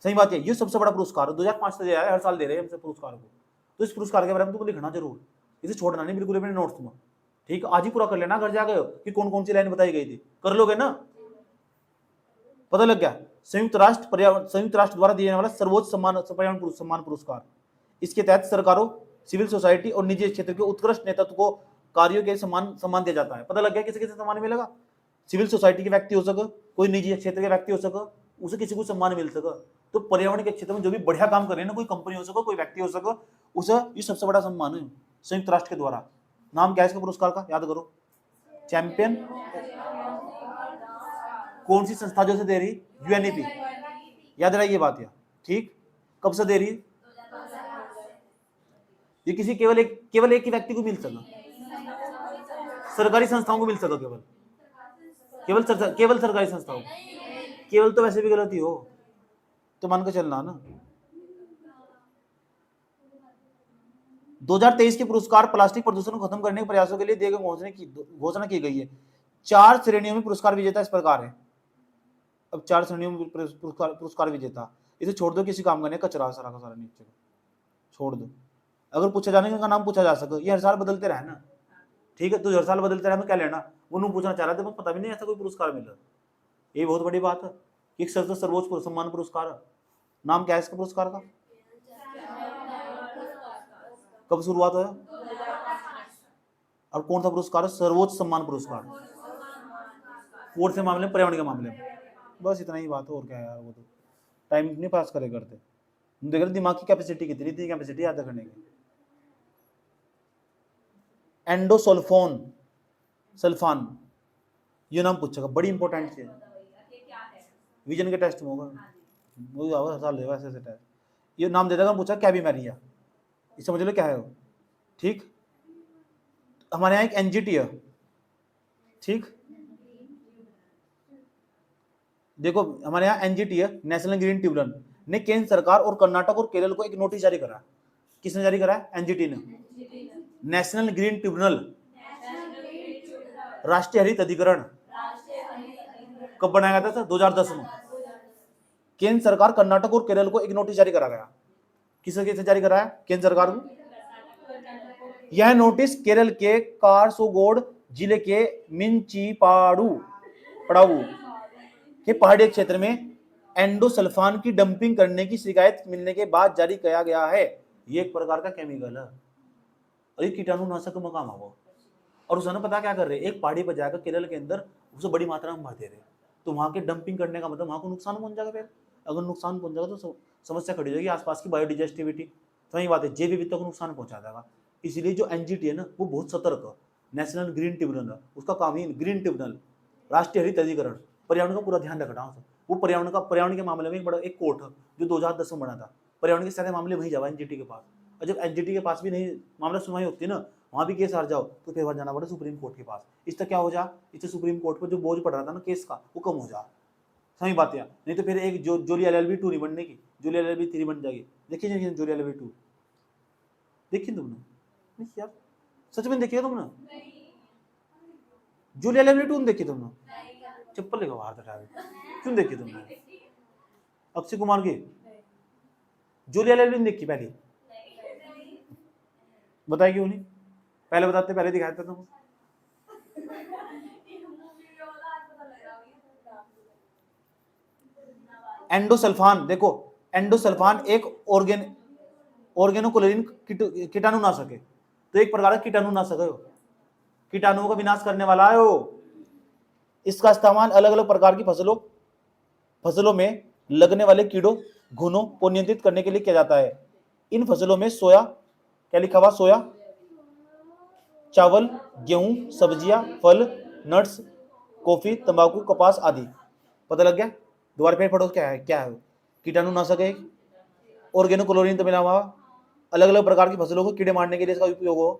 सही बात है, ये सबसे बड़ा पुरस्कार है। 2005 से दे रहा है, हर साल दे रहे हैं हमसे पुरस्कार को। तो इस पुरस्कार के बारे में तुमको लिखना जरूर, इसे छोड़ना नहीं बिल्कुल अपने नोट्स में, ठीक। आज ही पूरा कर लेना, घर जाके कि कौन कौन सी लाइन बताई गई थी, कर लोगे ना, पता लग गया। संयुक्त राष्ट्र द्वारा दिया जाने वाला सर्वोच्च पर्यावरण सम्मान पुरस्कार। इसके तहत सरकारों, सिविल सोसाइटी और निजी क्षेत्र के उत्कृष्ट नेतृत्व को कार्यों के सम्मान दिया जाता है। पता लग गया किसे किसे सम्मान मिलेगा, सिविल सोसाइटी के व्यक्ति हो सके, कोई निजी क्षेत्र के व्यक्ति हो सके, उसे किसी को सम्मान मिल सके। तो पर्यावरण के क्षेत्र में जो भी बढ़िया काम कर रहे हैं ना, कोई कंपनी हो सके, कोई व्यक्ति हो सके, उसे ये सबसे बड़ा सम्मान है संयुक्त राष्ट्र के द्वारा। नाम क्या है इसके पुरस्कार का, याद करो, चैंपियन। कौन सी संस्था जो से दे रही, यूएनईपी, याद रहे ये बात है, ठीक। कब से दे रही, ये किसी केवल एक ही व्यक्ति को मिल सका, सरकारी संस्थाओं को मिल सका, केवल सरकारी संस्थाओं, केवल तो वैसे भी गलती हो, तो मान के चलना ना। 2023 के पुरस्कार प्लास्टिक प्रदूषण को खत्म करने के प्रयासों के लिए दिए गए घोषणा की गई है। 4 श्रेणियों में पुरस्कार विजेता इस प्रकार है। अब 4 श्रेणियों में पुरस्कार विजेता, इसे छोड़ दो, किसी काम का नहीं, कचरा सारा का सारा नीचे छोड़ दो। अगर पूछा जाने का नाम पूछा जा सके, ये हर साल बदलते रहे ना, ठीक है। तो हर साल बदलते रहे, मैं क्या लेना, वो पूछना चाह रहा था, पता भी नहीं ऐसा कोई पुरस्कार मिला। ये बहुत बड़ी बात है, एक सर्वोच्च सम्मान पुरस्कार है। नाम क्या है इसका पुरस्कार का, कब शुरुआत हुआ, और कौन सा पुरस्कार है, सर्वोच्च सम्मान पुरस्कार, कौन से मामले में, पर्यावरण के मामले में। बस इतना ही बात है, और क्या है यार, वो तो टाइम नहीं पास करे करते, देख रहे दिमाग की कैपेसिटी कितनी थी, कैपेसिटी याद करने की। सल्फान, ये नाम पूछेगा, बड़ी इंपॉर्टेंट चीज, विजन के टेस्ट में होगा, ऐसे टेस्ट, ये नाम दे देगा, पूछा क्या बीमारी है, इसे समझ लो क्या है वो, ठीक। हमारे यहाँ एक एनजीटी है, ठीक, देखो हमारे यहाँ एनजीटी है, नेशनल ग्रीन ट्रिब्यूनल ने केंद्र सरकार और कर्नाटक और केरल को एक नोटिस जारी करा। किसने जारी करा है, एनजीटी ने, नेशनल ग्रीन ट्रिब्यूनल, राष्ट्रीय हरित अधिकरण, कब बनाया गया था, 2010 में। केंद्र सरकार, कर्नाटक और केरल को एक नोटिस जारी करा गया। किसे जारी करा है, केंद्र सरकार को। यह नोटिस केरल के कासरगोड जिले के मिंचीपाड़ू के पहाड़ी क्षेत्र में एंडोसल्फान की डंपिंग करने की शिकायत मिलने के बाद जारी किया गया है। ये एक प्रकार का केमिकल है और ये कीटाणुनाशक में काम आवा। और उसने पता क्या कर रहे, एक पहाड़ी पर जाकर केरल के अंदर उसे बड़ी मात्रा में भर दे रहे, तो वहां के डंपिंग करने का मतलब वहां को नुकसान पहुंच जाएगा। फिर अगर नुकसान पहुंच जाएगा तो समस्या खड़ी हो जाएगी, आसपास की बायोडिजेस्टिविटी, तो यही बात है, जैव विविधता को नुकसान पहुंचा देगा। इसलिए जो एनजीटी है ना, वो बहुत सतर्क है, नेशनल ग्रीन ट्रिब्यूनल है, उसका काम ही ग्रीन ट्रिब्यूनल, राष्ट्रीय हरित अधिकरण, पर्यावरण का पूरा ध्यान रखना। वो पर्यावरण के मामले में एक बड़ा एक कोर्ट है जो 2010 में बना था, पर्यावरण के सारे मामले वहीं जाओ एनजीटी के पास। और जब एनजीटी के पास भी नहीं मामला सुनवाई होती है ना, वहां भी केस हार जाओ तो फिर बार जाना पड़ा सुप्रीम कोर्ट के पास। इससे क्या हो जा, इससे सुप्रीम कोर्ट पर जो बोझ पड़ रहा था ना केस का, वो कम हो जा। सही बात है, नहीं तो फिर एक जोली LLB 2 नहीं बनने की, जोली LLB 3 बन जाएगी। देखिए जोली LLB 2 देखिए तुमने, नहीं यार सच में देखिए तुमने, जोली LLB 2 देखी तुमने, चप्पल लेकर बाहर हटा क्यों देखी तुमने, अक्षय कुमार की जोली LLB नहीं देखी पहले, बताइए क्यों नहीं, पहले बताते, पहले दिखाया था तुम। एंडोसल्फान, देखो एंडोसल्फान एक ऑर्गेनोक्लोरीन कीटाणुनाशक है, तो एक प्रकार का कीटाणुनाशक है, कीटाणुओं का विनाश करने वाला है वो। इसका इस्तेमाल अलग अलग प्रकार की फसलों में लगने वाले कीड़ों घुनों को नियंत्रित करने के लिए किया जाता है। इन फसलों में सोया, क्या लिखा हुआ, सोया, चावल, गेहूं, सब्जियां, फल, नट्स, कॉफी, तंबाकू, कपास आदि। पता लग गया? दोबारा फिर पढ़ो, क्या है, क्या है? कीटाणुनाशक है, ऑर्गेनो क्लोरीन तो मिला हुआ, अलग अलग प्रकार की फसलों को कीड़े मारने के लिए इसका उपयोग हो।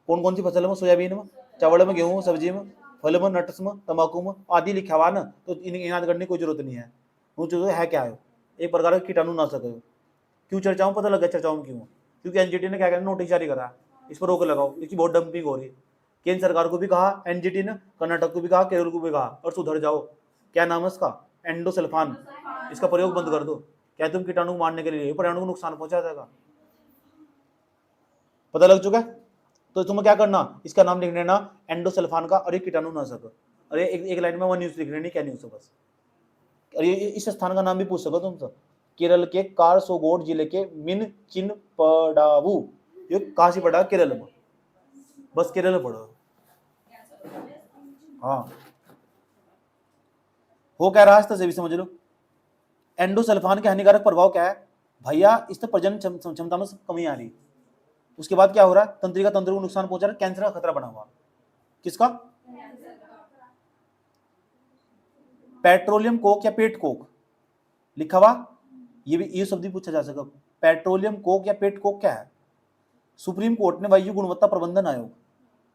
कौन कौन सी फसल में? सोयाबीन में, चावल में, गेहूं, सब्जी में, फल में, नट्स में, तंबाकू में आदि लिखा हुआ ना, तो इन्हें याद करने की कोई जरूरत नहीं है। वो जो है क्या है, एक प्रकार का कीटाणुनाशक है। क्यों चर्चाओं, पता लग गया चर्चाओं में क्यों? क्योंकि एनजीटी ने क्या कहना, नोटिस जारी करा, इस पर रोक लगाओ, इसकी बहुत डंपिंग हो रही है। केंद्र सरकार को भी कहा एनजीटी ने, कर्नाटक को भी कहा, केरल को भी कहा, और सुधर जाओ। क्या नाम है इसका? एंडोसल्फान। इसका प्रयोग बंद कर दो। क्या तुम कीटाणु मारने के लिए, पर्यावरण को नुकसान पहुंचा जाएगा। पता लग चुका है? तो तुम्हें क्या करना, इसका नाम लिख लेना एंडोसल्फान का, और ये कीटाणुनाशक। अरे एक लाइन में 1 न्यूज लिख लेनी, क्या न्यूज है बस। और ये इस स्थान का नाम भी पूछ सको तुमसे, केरल के कारसोगोड जिले के मिनचिनपडावु। ये कहां से पड़ा? केरल में, बस केरल में पढ़ो। हाँ, हो क्या रहा है, भी समझ लो। एंडोसल्फान के हानिकारक प्रभाव क्या है भैया? इससे प्रजनन क्षमता में कमी आ रही। उसके बाद क्या हो रहा है? तंत्रिका तंत्र को नुकसान पहुंचा रहा है, कैंसर का खतरा बना हुआ। किसका? पेट्रोलियम कोक या पेट कोक लिखा हुआ, ये भी ये शब्द भी पूछा जा सकता। पेट्रोलियम कोक या पेट कोक क्या है? सुप्रीम कोर्ट ने वायु गुणवत्ता प्रबंधन आयोग,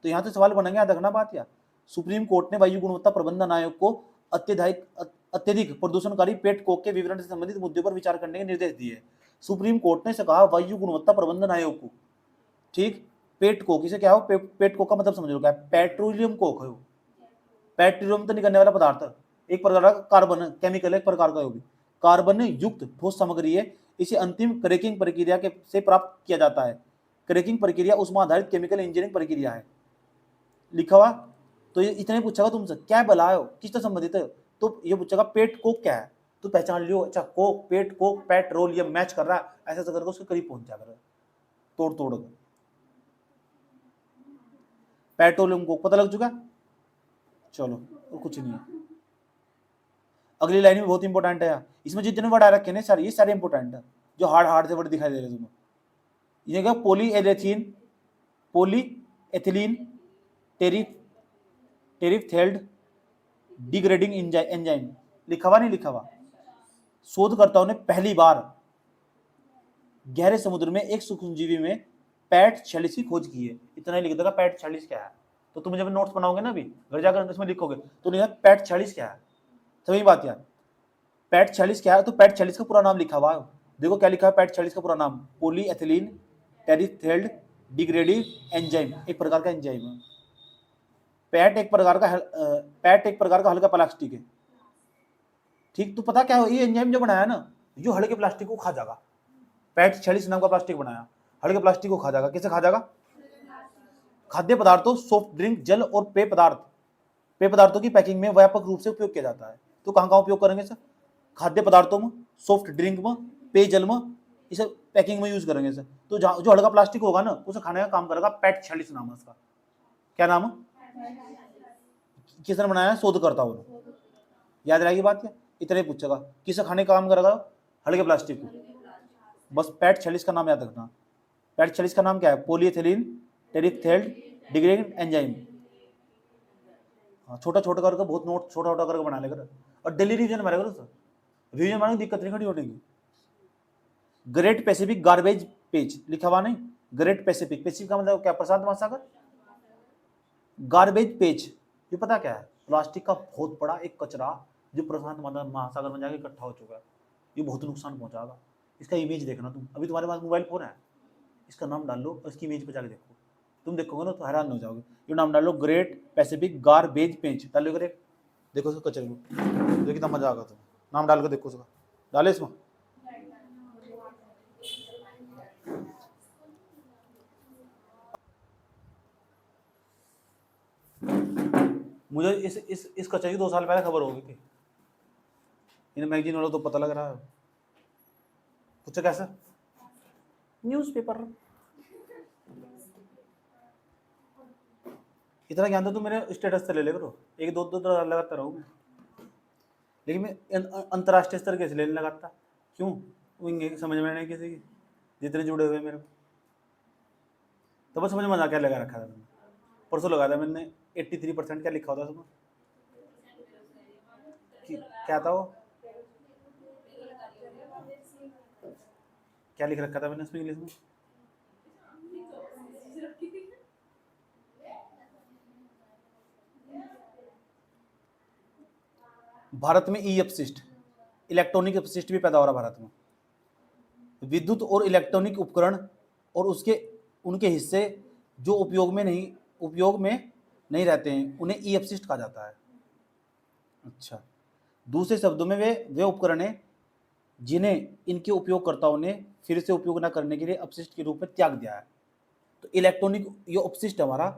तो यहां तो सवाल बनेंगे, याद रखना बात। या सुप्रीम कोर्ट ने वायु गुणवत्ता प्रबंधन आयोग को अत्यधिक प्रदूषणकारी पेट कोक के विवरण से संबंधित मुद्दों पर विचार करने के निर्देश दिए। सुप्रीम कोर्ट ने से कहा वायु गुणवत्ता प्रबंधन आयोग को, ठीक, पेट कोक, इसे क्या हो, पेट कोक का मतलब समझ लो क्या है? पेट्रोलियम कोक है। पेट्रोलियम तो निकलने वाला पदार्थ, एक प्रकार का कार्बन केमिकल, एक प्रकार का कार्बन युक्त ठोस सामग्री है। इसे अंतिम क्रैकिंग प्रक्रिया के से प्राप्त किया जाता है। क्रैकिंग प्रक्रिया उष्मा आधारित केमिकल इंजीनियरिंग प्रक्रिया है, लिखा हुआ। तो ये इतने पूछेगा तुमसे, क्या बलाओ, किससे संबंधित है? तो ये पूछेगा पेट कोक क्या है, तो पहचान लियो, अच्छा Coke, pet coke, petroleum match कर रहा है, ऐसा करके उसके करीब पहुंच जाकर तोड़ तोड़। पेट्रोलियम कोक पता लग चुका? चलो, और कुछ नहीं है। अगली लाइन में बहुत इंपॉर्टेंट है, इसमें जितने वर्ड आ रखे हैं सारे, ये सारे इंपॉर्टेंट है, जो हार्ड से वर्ड दिखाई दे रहे हैं तुम्हें। ये क्या? पॉलीएथेलीन, पॉलीएथिलीन टेरिफ्थेल्ड डिग्रेडिंग एंजाइम, लिखा हुआ नहीं लिखा हुआ? शोधकर्ताओं ने पहली बार गहरे समुद्र में एक सूक्ष्मजीवी में पैट 46 की खोज की है। इतना ही लिख देगा पैट 46 क्या है। तो तुम जब नोट्स बनाओगे ना, अभी घर जाकर इसमें लिखोगे तो नहीं, पैट 46 क्या है, सही बात यार। पैट 46 क्या है? तो पैट 46 का पूरा नाम लिखा हुआ है, देखो क्या लिखा है पैट 46 का पूरा नाम, पॉलीएथिलीन टेरिफ्थेल्ड डिग्रेडिंग एंजाइम, एक प्रकार का एंजाइम है। पैट एक प्रकार का हल्का प्लास्टिक है, ठीक। तो पता क्या है, ये एंजाइम जो बनाया ना, जो हल्के प्लास्टिक को खा जाएगा। पैट 46 नाम का प्लास्टिक बनाया, हल्के प्लास्टिक को खा जाएगा। किसे खा जाएगा? खाद्य पदार्थों, सॉफ्ट ड्रिंक, जल और पेय पदार्थों की पैकिंग में व्यापक रूप से उपयोग किया जाता है। तो कहां उपयोग करेंगे सर? खाद्य पदार्थों में, सॉफ्ट ड्रिंक में, पेयजल में, इसे पैकिंग में यूज करेंगे सर। तो जो हल्का प्लास्टिक होगा ना, उसे खाने का काम करेगा। पैट 46 नाम है उसका। क्या नाम है? किसने बनाया? शोधकर्ताओं ने। याद रहेगी बात? क्या इतना पूछेगा, किसे खाने का काम करेगा? हल्के प्लास्टिक को। बस पैट 46 का नाम याद रखना। पैट 46 का नाम क्या है? Polyethylene terephthalate degrading enzyme. छोटा छोटा करके, बहुत नोट छोटा छोटा करके बना लेकर, और डेली रिवीजन मारेगा सर। रिवीजन मारने की दिक्कत नहीं खड़ी होगी। ग्रेट पैसिफिक गार्बेज पेज, लिखा हुआ नहीं? ग्रेट पैसिफिक, पैसिफिक का मतलब क्या? प्रशांत महासागर। गार्बेज पेज, ये पता क्या है? प्लास्टिक का बहुत बड़ा एक कचरा जो प्रशांत महासागर में जाके इकट्ठा हो चुका है। ये बहुत नुकसान पहुंचाएगा। इसका इमेज देखना तुम, अभी तुम्हारे पास मोबाइल फोन है, इसका नाम डाल लो और इसकी इमेज पे जाके देखो, तुम देखोगे ना तो हैरान हो जाओगे। ये नाम डाल लो, ग्रेट पैसिफिक गार्बेज पेज, डाल लो ग्रेट, देखो उसको कचरे को, देखो कितना मजा आएगा। तुम नाम डाल कर देखो उसका, डाले इसमें। मुझे इस कचरे की 2 साल पहले खबर होगी थी, इन मैगजीन वालों तो पता लग रहा है। पूछो कैसे? न्यूज़पेपर। इतना ज्ञान तो तुम मेरे स्टेटस से ले ले करो, एक दो दो तो लगाता रहूँ मैं, लेकिन मैं अंतर्राष्ट्रीय स्तर कैसे लेने लगाता, क्यों? वो समझ में नहीं किसी की, जितने जुड़े हुए मेरे को। तो बस समझ मजा क्या लगा रखा था मैंने, परसों लगाया था मैंने 83%, क्या लिखा होता सुबह, क्या था वो, क्या लिख रखा था मैंने उसमें इंग्लिश में? भारत में ई अपशिष्ट, इलेक्ट्रॉनिक अपशिष्ट भी पैदा हो रहा भारत में। विद्युत और इलेक्ट्रॉनिक उपकरण और उसके उनके हिस्से जो उपयोग में नहीं रहते हैं उन्हें ई अपशिष्ट कहा जाता है। अच्छा, दूसरे शब्दों में वे उपकरण हैं जिन्हें इनके उपयोगकर्ताओं ने फिर से उपयोग न करने के लिए अपशिष्ट के रूप में त्याग दिया है। तो इलेक्ट्रॉनिक ये अपशिष्ट हमारा,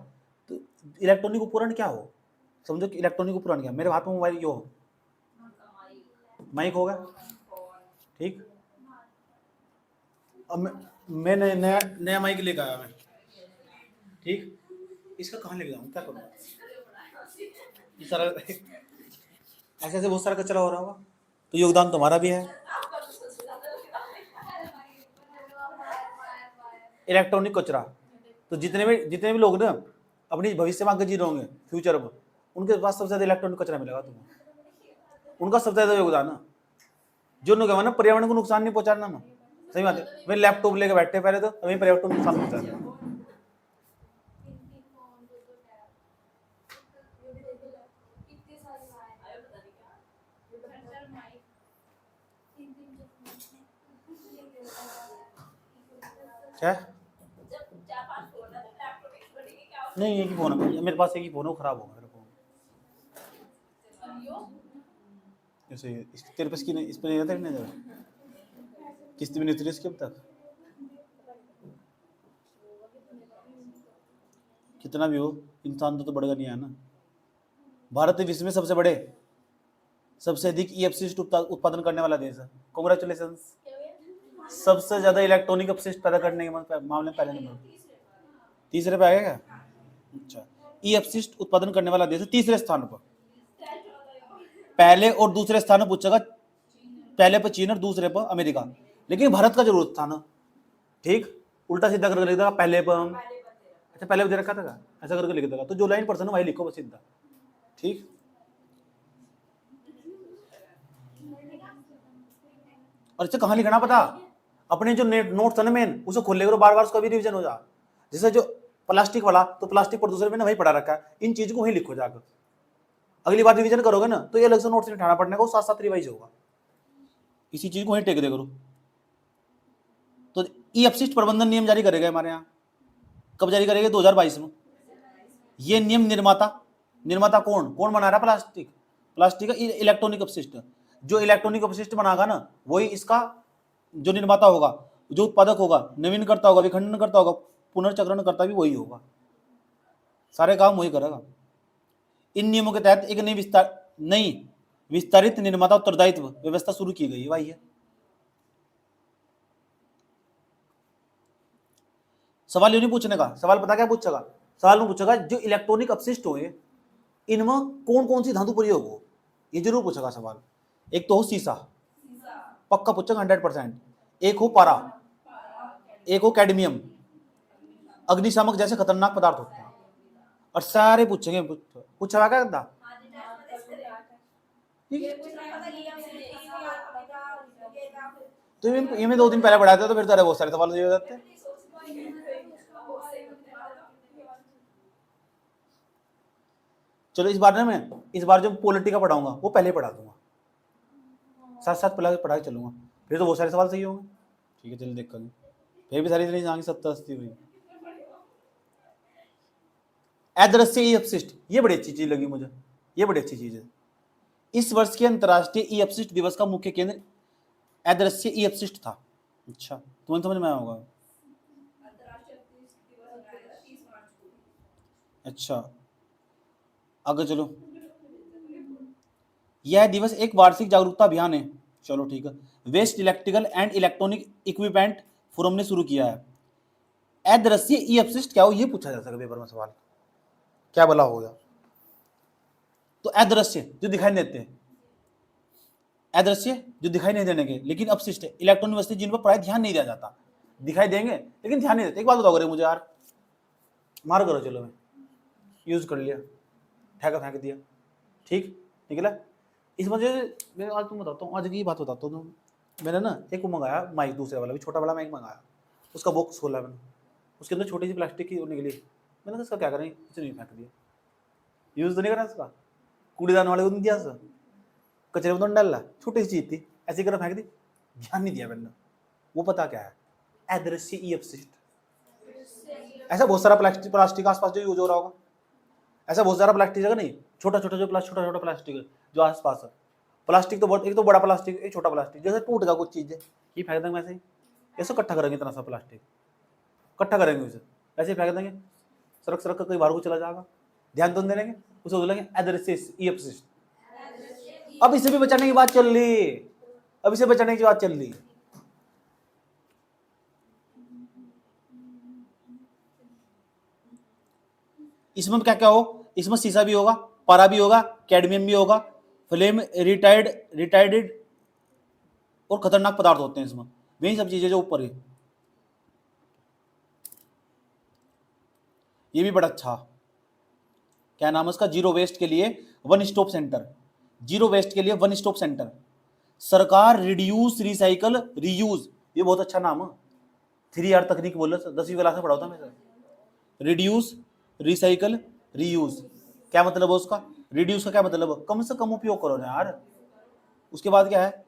तो इलेक्ट्रॉनिक उपकरण क्या हो, समझो कि इलेक्ट्रॉनिक उपकरण क्या, मेरे हाथ में मोबाइल यो हो, माइक होगा, ठीक। अब मैं नया माइक लेकर आया मैं, ठीक, इसका कहाँ लेके जाऊँ, क्या करूँ, ये सारा ऐसे ऐसे बहुत सारा कचरा हो रहा होगा, तो योगदान तुम्हारा भी है। इलेक्ट्रॉनिक कचरा, तो जितने भी लोग ना अपनी भविष्य में आगे जी रहे होंगे फ्यूचर में, उनके पास सबसे ज्यादा इलेक्ट्रॉनिक कचरा मिलेगा तुम्हें, उनका सबसे ज्यादा योगदान है। जो लोग ना पर्यावरण को नुकसान नहीं पहुंचाना ना, सही बात है। वे लैपटॉप लेके बैठे पहले तो अभी पर्यावरण को नुकसान पहुंचा, क्या नहीं, एक ही फोन है मेरे पास, एक ही फोन है, वो खराब होगा मेरा फोन। जैसे तेरे पास की नहीं, इस पर नहीं रहता, नहीं किस्त भी नहीं उतरी इसकी अब तक, कितना भी हो इंसान तो बढ़ेगा नहीं है ना। भारत विश्व में सबसे अधिक ई अपशिष्ट उत्पादन करने वाला देश है, कांग्रेचुलेशन। सबसे ज्यादा इलेक्ट्रॉनिक अपशिष्ट पैदा करने के मामले में पहले नंबर, तीसरे पे आ गया क्या? अच्छा, ई अपशिष्ट उत्पादन करने वाला देश है तीसरे स्थान पर, पहले और दूसरे स्थान पर पूछेगा, पहले पर चीन और दूसरे पर अमेरिका, लेकिन भारत का जरूर स्थान है, ठीक, उल्टा सीधा करके लिख देगा पहले पर हम, अच्छा पहले दे रखा था, ऐसा करके लिख देगा, तो जो लाइन पर्सन है वही लिखो बस सीधा, ठीक। और इसे कहाँ लिखना पता, अपने जो नोट्स है ना मेन, उसे खोल ले करो बार बार, उसका भी रिवीजन हो जा। जैसे जो प्लास्टिक वाला, तो प्लास्टिक पर दूसरे में ना वही पढ़ा रखा है, इन चीज को वही लिखो जाकर, अगली बार रिवीजन करोगे ना तो ये अलग से नोट्स नहीं उठाना पड़ने को, साथ साथ रिवाइज होगा, इसी चीज को वही टेक दे करो। तो ई अपशिष्ट प्रबंधन नियम जारी करेगा हमारे यहाँ, कब जारी करेगा? 2022 में। ये नियम निर्माता कौन बना रहा है? प्लास्टिक का इलेक्ट्रॉनिक अपशिष्ट, जो इलेक्ट्रॉनिक अपशिष्ट बनागा ना वही इसका जो निर्माता होगा, जो उत्पादक होगा, नवीन करता होगा, विखंडन करता होगा, पुनर्चक्रण करता भी वही होगा, सारे काम वही करेगा। इन नियमों के तहत एक नई विस्तारित निर्माता उत्तरदायित्व व्यवस्था शुरू की गई है, वही है। सवाल ये नहीं पूछने का, सवाल पता क्या पूछेगा? सवाल में पूछेगा जो इलेक्ट्रॉनिक अपशिष्ट हुए इनमें कौन कौन सी धातु प्रयोग हो, ये जरूर पूछेगा सवाल। एक तो हो सीसा, पक्का पूछेगा 100%, एक हो पारा, एक हो कैडमियम, अग्निशामक जैसे खतरनाक पदार्थ होते हैं, और सारे पूछेंगे, पूछेगा क्या करता, तो ये मैं 2 दिन पहले पढ़ाया था, तो फिर तो बहुत सारे सवाल हो जाते हैं। चलो इस बार जो पॉलिटी का पढ़ाऊंगा वो पहले पढ़ा दूंगा, साथ साथ पढ़ा के चलूंगा, फिर तो बहुत सारे सवाल सही होंगे, ठीक है चलो देख फिर भी सारी जाएंगे 70-80 हुई। अदृश्य ई अपशिष्ट, ये बड़ी अच्छी चीज लगी मुझे, ये बड़ी अच्छी चीज है। इस वर्ष के अंतर्राष्ट्रीय ई अपशिष्ट दिवस का मुख्य केंद्र अदृश्य ई अपशिष्ट था। अच्छा, तुम्हें समझ में आया होगा। अच्छा आगे चलो, यह दिवस एक वार्षिक जागरूकता अभियान है, चलो ठीक है, waste electrical and electronic equipment forum ने शुरू किया है। अदृश्य ई अपशिष्ट क्या हो, ये पूछा जा सकता है पेपर में सवाल, क्या भला हो गया। तो अदृश्य जो दिखाई नहीं देते, अदृश्य जो दिखाई नहीं देने के लेकिन अपशिष्ट इलेक्ट्रॉनिक वस्तु जिन पर प्राय ध्यान नहीं दिया जाता, दिखाई देंगे लेकिन ध्यान नहीं देते। एक बात बताओ करे मुझे यार, मार करो, चलो मैं यूज कर लिया, ठेका फेंक दिया, ठीक निकला। इस वजह से मैं आज तुम बताता हूँ, आज की बात बताता हूँ। मैंने ना एक मंगाया माइक, दूसरे वाला भी छोटा वाला माइक मंगाया, उसका बॉक्स खोला मैंने, उसके अंदर छोटी सी प्लास्टिक की निकली। मैंने कहा इसका क्या करें, इसे नहीं फेंक दिया, यूज तो नहीं करना इसका, कूड़ेदान वाले को नहीं दिया, कचरे में तो नहीं डाला, छोटी सी चीज थी, ऐसी कर फेंक दी, ध्यान नहीं दिया मैंने। वो पता क्या है, अदृश्य ई अपशिष्ट। ऐसा बहुत सारा प्लास्टिक आसपास जो यूज हो रहा होगा, ऐसा बहुत सारा प्लास्टिक जगह नहीं, छोटा छोटा जो छोटा छोटा प्लास्टिक है जो आसपास है। प्लास्टिक तो बहुत, एक तो बड़ा प्लास्टिक, एक छोटा प्लास्टिक, जैसे टूट गया कुछ चीज है, ये फेंक देंगे वैसे ही, ऐसे इकट्ठा करेंगे इतना सा प्लास्टिक, इकट्ठा करेंगे उसे ऐसे ही फेंक देंगे, सड़क सड़क का कहीं बाहर को चला जाएगा, ध्यान तो नहीं देंगे, उसे बोलेंगे अदृश्य ई अपशिष्ट। अब इसे भी बचाने की बात चल रही, अब इसे बचाने की बात चल रही। इसमें क्या क्या हो, इसमें शीशा भी होगा, पारा भी होगा, कैडमियम भी होगा, फ्लेम रिटार्डेड और खतरनाक पदार्थ होते हैं इसमें, वही सब चीजें जो ऊपर है। ये भी बड़ा अच्छा, क्या नाम है उसका, जीरो वेस्ट के लिए one stop centre, zero waste के लिए वन स्टॉप सेंटर। सरकार रिड्यूस रिसाइकल रीयूज, ये बहुत अच्छा नाम है, 3R तकनीक बोल रहे, 10वीं क्लास में पढ़ा था मैं। रिड्यूस रिसाइकल रीयूज क्या मतलब है उसका, रिड्यूस का क्या मतलब है, कम से कम उपयोग करो ना यार। उसके बाद क्या है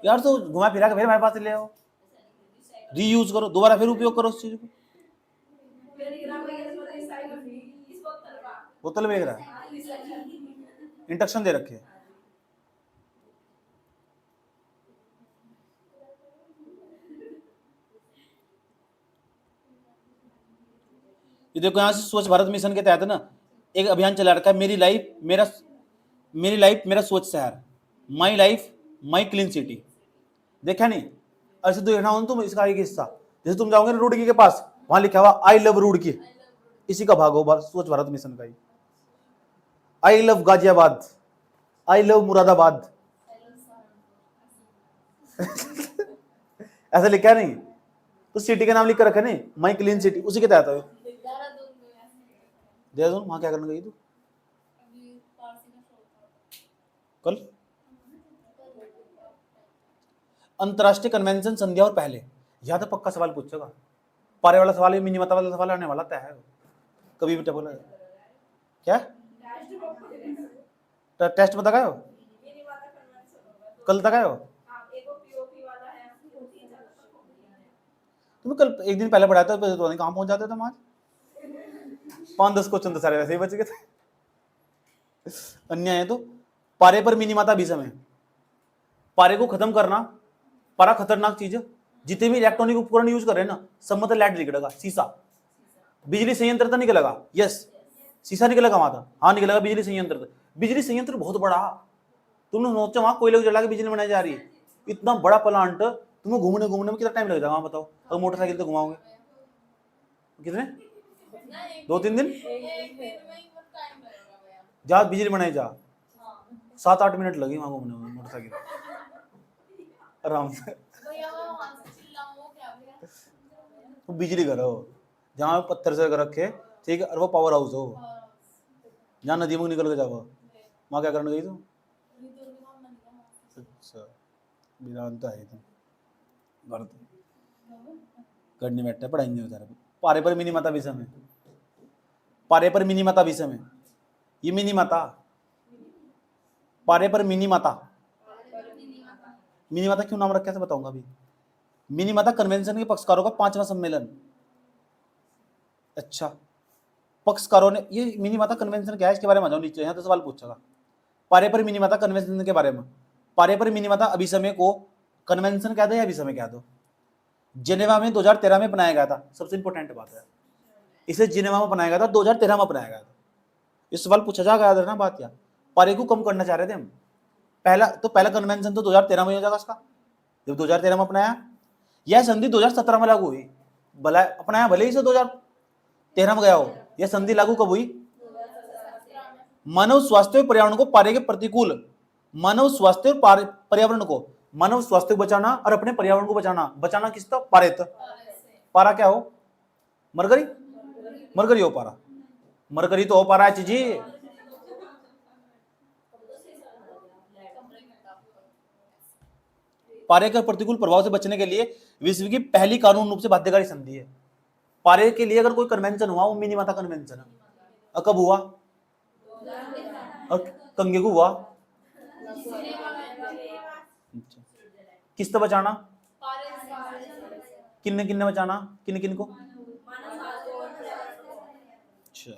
यार, तो घुमा फिरा के फिर हमारे पास ले आओ, रीयूज करो, दोबारा फिर उपयोग करो उस चीज को। बोतल बेच रहा है, इंडक्शन दे रखे, ये देखो यहाँ से स्वच्छ भारत मिशन के तहत ना एक अभियान चला रखा है, मेरी लाइफ मेरा स्वच्छ शहर, my life my clean city, देखा नहीं। ऐसे तो देखना हो तुम इसका एक हिस्सा, जैसे तुम जाओगे ना रुड़की के पास, वहां लिखा हुआ आई लव रुड़की, इसी का भाग हो स्वच्छ भारत मिशन का ही। I love Ghaziabad, I love Moradabad ऐसा लिखा नहीं, तो सिटी का नाम लिख कर रखा नहीं, माई क्लीन सिटी, उसी के तहत है। देहरादून, वहां क्या करने गई तू कल? अंतरराष्ट्रीय कन्वेंशन संध्या और पहले, यहां तो पक्का सवाल पूछेगा, पारे वाला सवाल, मिनी माता वाला सवाल आने वाला तय है, कभी भी बोला क्या टेस्ट बता गए हो, कल तक आए हो तुम्हें, कल एक दिन पहले पढ़ाया था, तो कहां पहुंच जाते थे आज, 5-10 क्वेश्चन तो सारे वैसे ही बच गए थे। अन्याय है। तो पारे पर मिनी माता भी समय, पारे को खत्म करना, पारा खतरनाक चीज है, जितने भी इलेक्ट्रॉनिक उपकरण यूज कर रहे हैं ना, सब मतलब लाइट निकलेगा, शीशा, बिजली संयंत्र तो निकलेगा, यस शीशा निकलेगा वहां था, हाँ निकलेगा बिजली संयंत्र, बिजली संयंत्र बहुत बड़ा, तुमने सोचा वहां कोयले को जला के बिजली बनाई जा रही है, इतना बड़ा प्लांट, तुम्हें घूमने में कितना टाइम लग जाएगा वहां बताओ, अगर मोटरसाइकिल तो घुमाओगे कितने 2-3 दिन, जहां बिजली बनाई जा 7-8 मिनट लगे वहां घूमने में मोटरसाइकिल आराम से। तो बिजली घर हो जहाँ पत्थर से रखे, ठीक है, और वो पावर हाउस हो, जहाँ नदी में निकल के जाओ, वहाँ क्या करने गई तू? अच्छा वीरान तो है, तुम घर तो नहीं बैठा, पढ़ाएंगे बेचारे को। पारे पर मिनी माता विषय में, पारे पर मिनी माता विषय में, ये मिनी माता, पारे पर मिनी माता, मिनी माता क्यों नाम रखा है बताऊंगा अभी। मिनी माता कन्वेंशन के पक्षकारों का 5वां सम्मेलन, अच्छा पक्षकारों ने, ये मिनी माता कन्वेंशन क्या है इसके बारे में आ जाओ नीचे, यहाँ तो सवाल पूछेगा। पारे पर मिनी माता कन्वेंशन के बारे में, पारे पर मिनी माता अभिसमय को कन्वेंशन कह दो या अभिसमय कह दो, जिनेवा में 2013 में बनाया गया था, सबसे इंपॉर्टेंट बात है, इसे जिनेवा में बनाया गया था, 2013 में बनाया गया था। इस सवाल पूछा जाएगा, याद रखना बात। यार पारे को कम करना चाह रहे थे हम, पहला कन्वेंशन तो 2013 में हो जाएगा उसका, जब 2013 में अपनाया, यह संधि 2017 में लागू हुई, भला अपनाया भले ही से 2013 में गया हो, यह संधि लागू कब हुई? मानव स्वास्थ्य और पर्यावरण को पारे के प्रतिकूल, मानव स्वास्थ्य और पर्यावरण को, मानव स्वास्थ्य को बचाना और अपने पर्यावरण को बचाना, बचाना किसका? पारेत। पारा क्या हो? मरकरी, मरकरी हो पारा, मरकरी तो हो पारा है जी। पारे के प्रतिकूल प्रभाव से बचने के लिए विश्व की पहली कानून रूप से बाध्यकारी संधि है। पारे के लिए अगर कोई कन्वेंशन हुआ वो मिनीमाता कन्वेंशन है। और कब हुआ? और कंगे को हुआ। किससे बचाना? किन्ने किन्ने बचाना? किन किन को? अच्छा,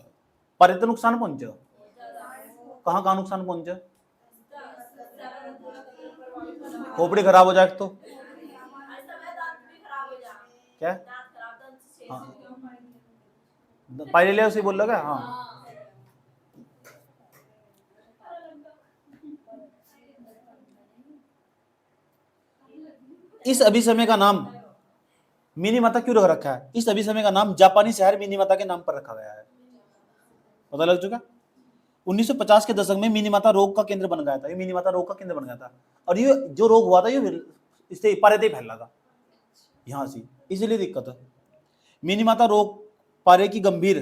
पारे तो नुकसान पहुंचे, कहाँ कहाँ नुकसान पहुंचे? खोपड़ी खराब हो जाए तो क्या? हाँ, पहले ले उसे बोल लगा। हाँ, इस अभिसमय का नाम मिनीमाता क्यों रख रखा है? इस अभिसमय का नाम जापानी शहर मिनीमाता के नाम पर रखा गया है। पता लग चुका? 1950 के दशक में मिनीमाता रोग का केंद्र बन गया था। ये मिनीमाता रोग का केंद्र बन गया था और ये जो रोग हुआ था ये इससे पारे से फैल रहा था यहां से, इसलिए दिक्कत है। मिनीमाता रोग पारे की गंभीर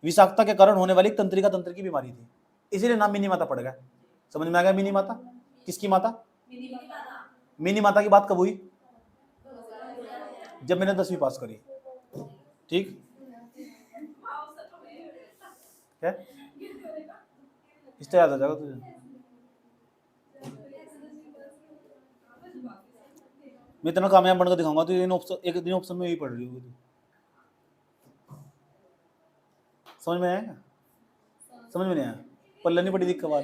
विषाक्तता के कारण होने वाली तंत्रिका तंत्र की बीमारी थी, इसीलिए नाम मिनीमाता पड़ गया। समझ में आ गया? मिनीमाता किसकी माता? मिनीमाता की बात कब हुई? जब मैंने 10वीं पास करी। ठीक, क्या इससे याद आ जाएगा तुझे। मैं इतना कामयाब बनकर दिखाऊंगा तो एक दिन ऑप्शन में यही पढ़ रही होगी। समझ में आया? समझ में नहीं आया? पल्ले नहीं पड़ी दिक्कत बात।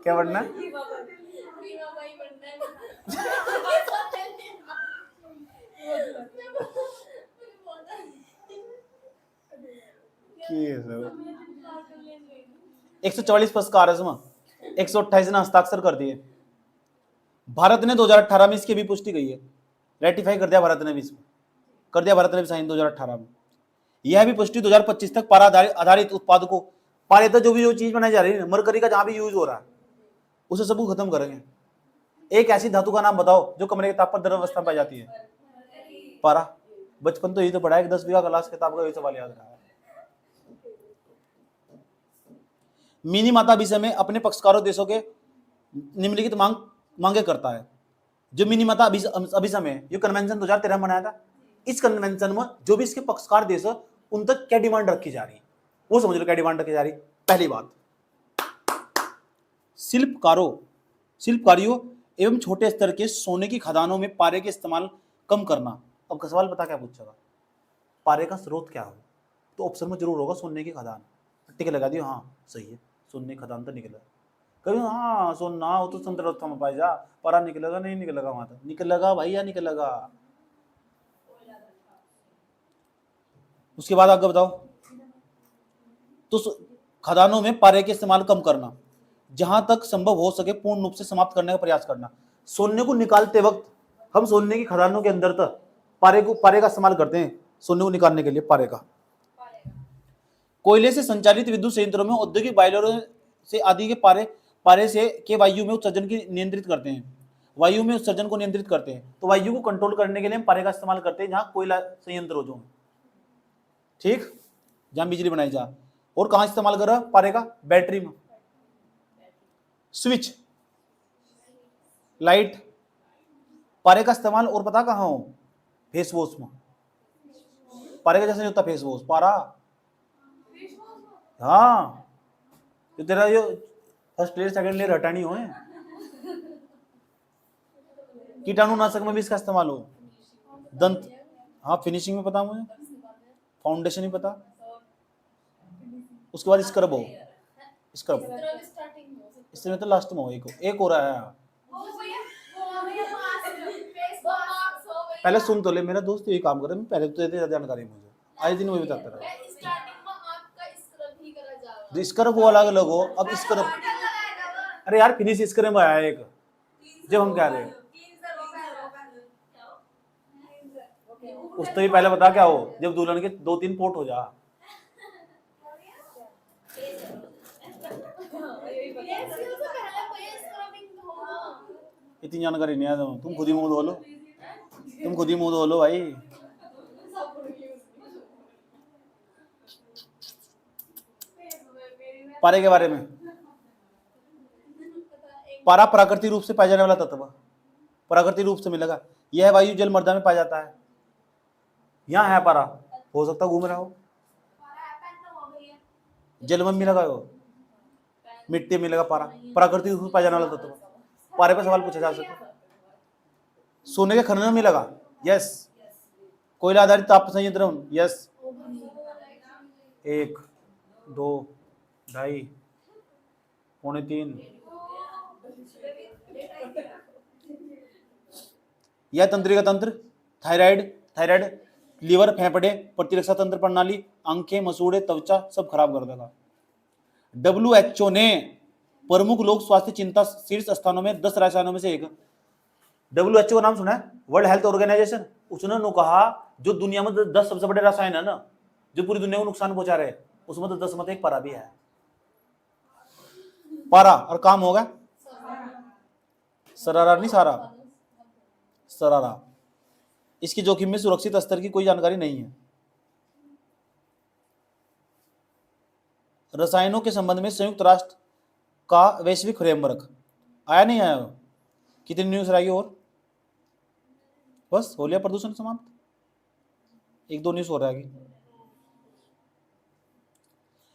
क्या पढ़ना? एक 144 पुरस्कार 128 ने हस्ताक्षर कर दिए। भारत ने 2018 में इसकी भी पुष्टि गई है, रेटिफाई कर दिया भारत ने भी, कर दिया भारत ने भी साइन 2018 में। यह भी पुष्टि 2025 तक पारा आधारित उत्पादकों, पारे तो जो भी चीज बनाई जा रही है मरकरी का जहां भी यूज हो रहा है उसे सबको खत्म करेंगे। एक ऐसी धातु का नाम बताओ जो कमरे के ताप पर द्रव अवस्था में पाई जाती है? पारा। बचपन तो यही तो पढ़ा है कि 10वीं का क्लास किताब का यही सवाल याद रहा है। मिनीमाता विषय में अपने पक्षकारों देशों के निम्नलिखित मांगे करता है। जो मिनीमाता अभिसमय ये कन्वेंशन 2013 में बनाया था, इस कन्वेंशन में जो भी इसके पक्षकार देश है उन तक क्या डिमांड रखी जा रही है वो समझ लो। क्या डिमांड रखी जा रही? पहली बात, शिल्पकारियों एवं छोटे स्तर के सोने की खदानों में पारे के इस्तेमाल कम करना। अब का सवाल पता क्या पूछेगा? पारे का स्रोत क्या हो? तो ऑप्शन में जरूर होगा सोने की खदान। टिक लगा दियो, हाँ सही है, सोने की खदान तो निकला। कभी हाँ सोना वो तो संतरवस्था में पाई जा, पारा निकलेगा नहीं निकलेगा? वहां तक निकलेगा भाई या निकलेगा? उसके बाद आगे बताओ। तो खदानों में पारे के इस्तेमाल कम करना, जहां तक संभव हो सके पूर्ण रूप से समाप्त करने का प्रयास करना। सोने को निकालते वक्त हम सोने की खदानों के अंदर तक पारे का इस्तेमाल करते हैं सोने को निकालने के लिए। पारे का कोयले से संचालित विद्युत संयंत्रों में औद्योगिक बॉयलरों से आदि के पारे से के वायु में उत्सर्जन की नियंत्रित करते हैं, वायु में उत्सर्जन को नियंत्रित करते हैं। तो वायु को कंट्रोल करने के लिए हम पारे का इस्तेमाल करते हैं जहां कोयला संयंत्र हो जो, ठीक, जहां बिजली बनाई जा। और कहां इस्तेमाल कर रहा है पारे का? बैटरी में, स्विच, लाइट। पारे का इस्तेमाल और पता कहां हो? फेस वॉश में। पारे का जैसे नहीं होता फेस वॉश, पारा। हाँ तो तेरा जो फर्स्ट लेयर सेकंड लेयर हटानी हो, कीटाणुनाशक में भी इसका इस्तेमाल हो। दंत, हाँ फिनिशिंग में पता मुझे, फाउंडेशन ही पता। उसके बाद स्क्रब हो, स्क्रब इसमें तो लास्ट में हो। एक हो रहा है। पहले सुन तो ले, मेरा दोस्त यही काम करे, मैं पहले तो देते जानकारी मुझे आए दिन वो बताता रहा। स्क्रब वो अलग अलग हो। अब स्क्रब अरे यार फिनिश स्क्रीन में आया एक, जब हम कह रहे हैं उस तो भी पहले बता क्या हो, जब दुल्हन के 2-3 पोर्ट हो जा। इतनी जानकारी नहीं है तुम खुद ही मुंह धो लो, तुम खुद ही मुंह धो लो भाई। पारे के बारे में, पारा प्राकृतिक रूप से पाया जाने वाला तत्व, प्राकृतिक रूप से मिलेगा। यह वायु जल मृदा में पाया जाता है। यहाँ है पारा, हो सकता घूम रहा हो, जल में मिलेगा, हो मिट्टी मिलेगा पारा, प्राकृतिक रूप से पाया जाने वाला तत्व। पारे पे सवाल पूछा जा सकता। सोने के खनन में मिलेगा, यस। कोयला आधारित ताप संयंत्र, यस। 1 2 2.5 पौने 3। यह तंत्रिका तंत्र, थायराइड, लीवर, फेफड़े, प्रतिरक्षा तंत्र प्रणाली, आंखें, मसूड़े, त्वचा सब खराब कर देगा। WHO ने प्रमुख लोक स्वास्थ्य चिंता शीर्ष स्थानों में 10 रसायनों में से एक। WHO का नाम सुना है, वर्ल्ड हेल्थ ऑर्गेनाइजेशन। उसने कहा जो दुनिया में 10 सबसे बड़े रसायन है ना, जो पूरी दुनिया को नुकसान पहुंचा रहे, उसमें तो 10 में एक पारा भी है। पारा और काम होगा सरारा, नहीं सारा, सरारा। इसकी जोखिम में सुरक्षित स्तर की कोई जानकारी नहीं है। रसायनों के संबंध में संयुक्त राष्ट्र का वैश्विक फ्रेमवर्क आया, नहीं आया? कितनी न्यूज रहेगी और बस हो लिया प्रदूषण समाप्त। 1-2 न्यूज हो रहेगी।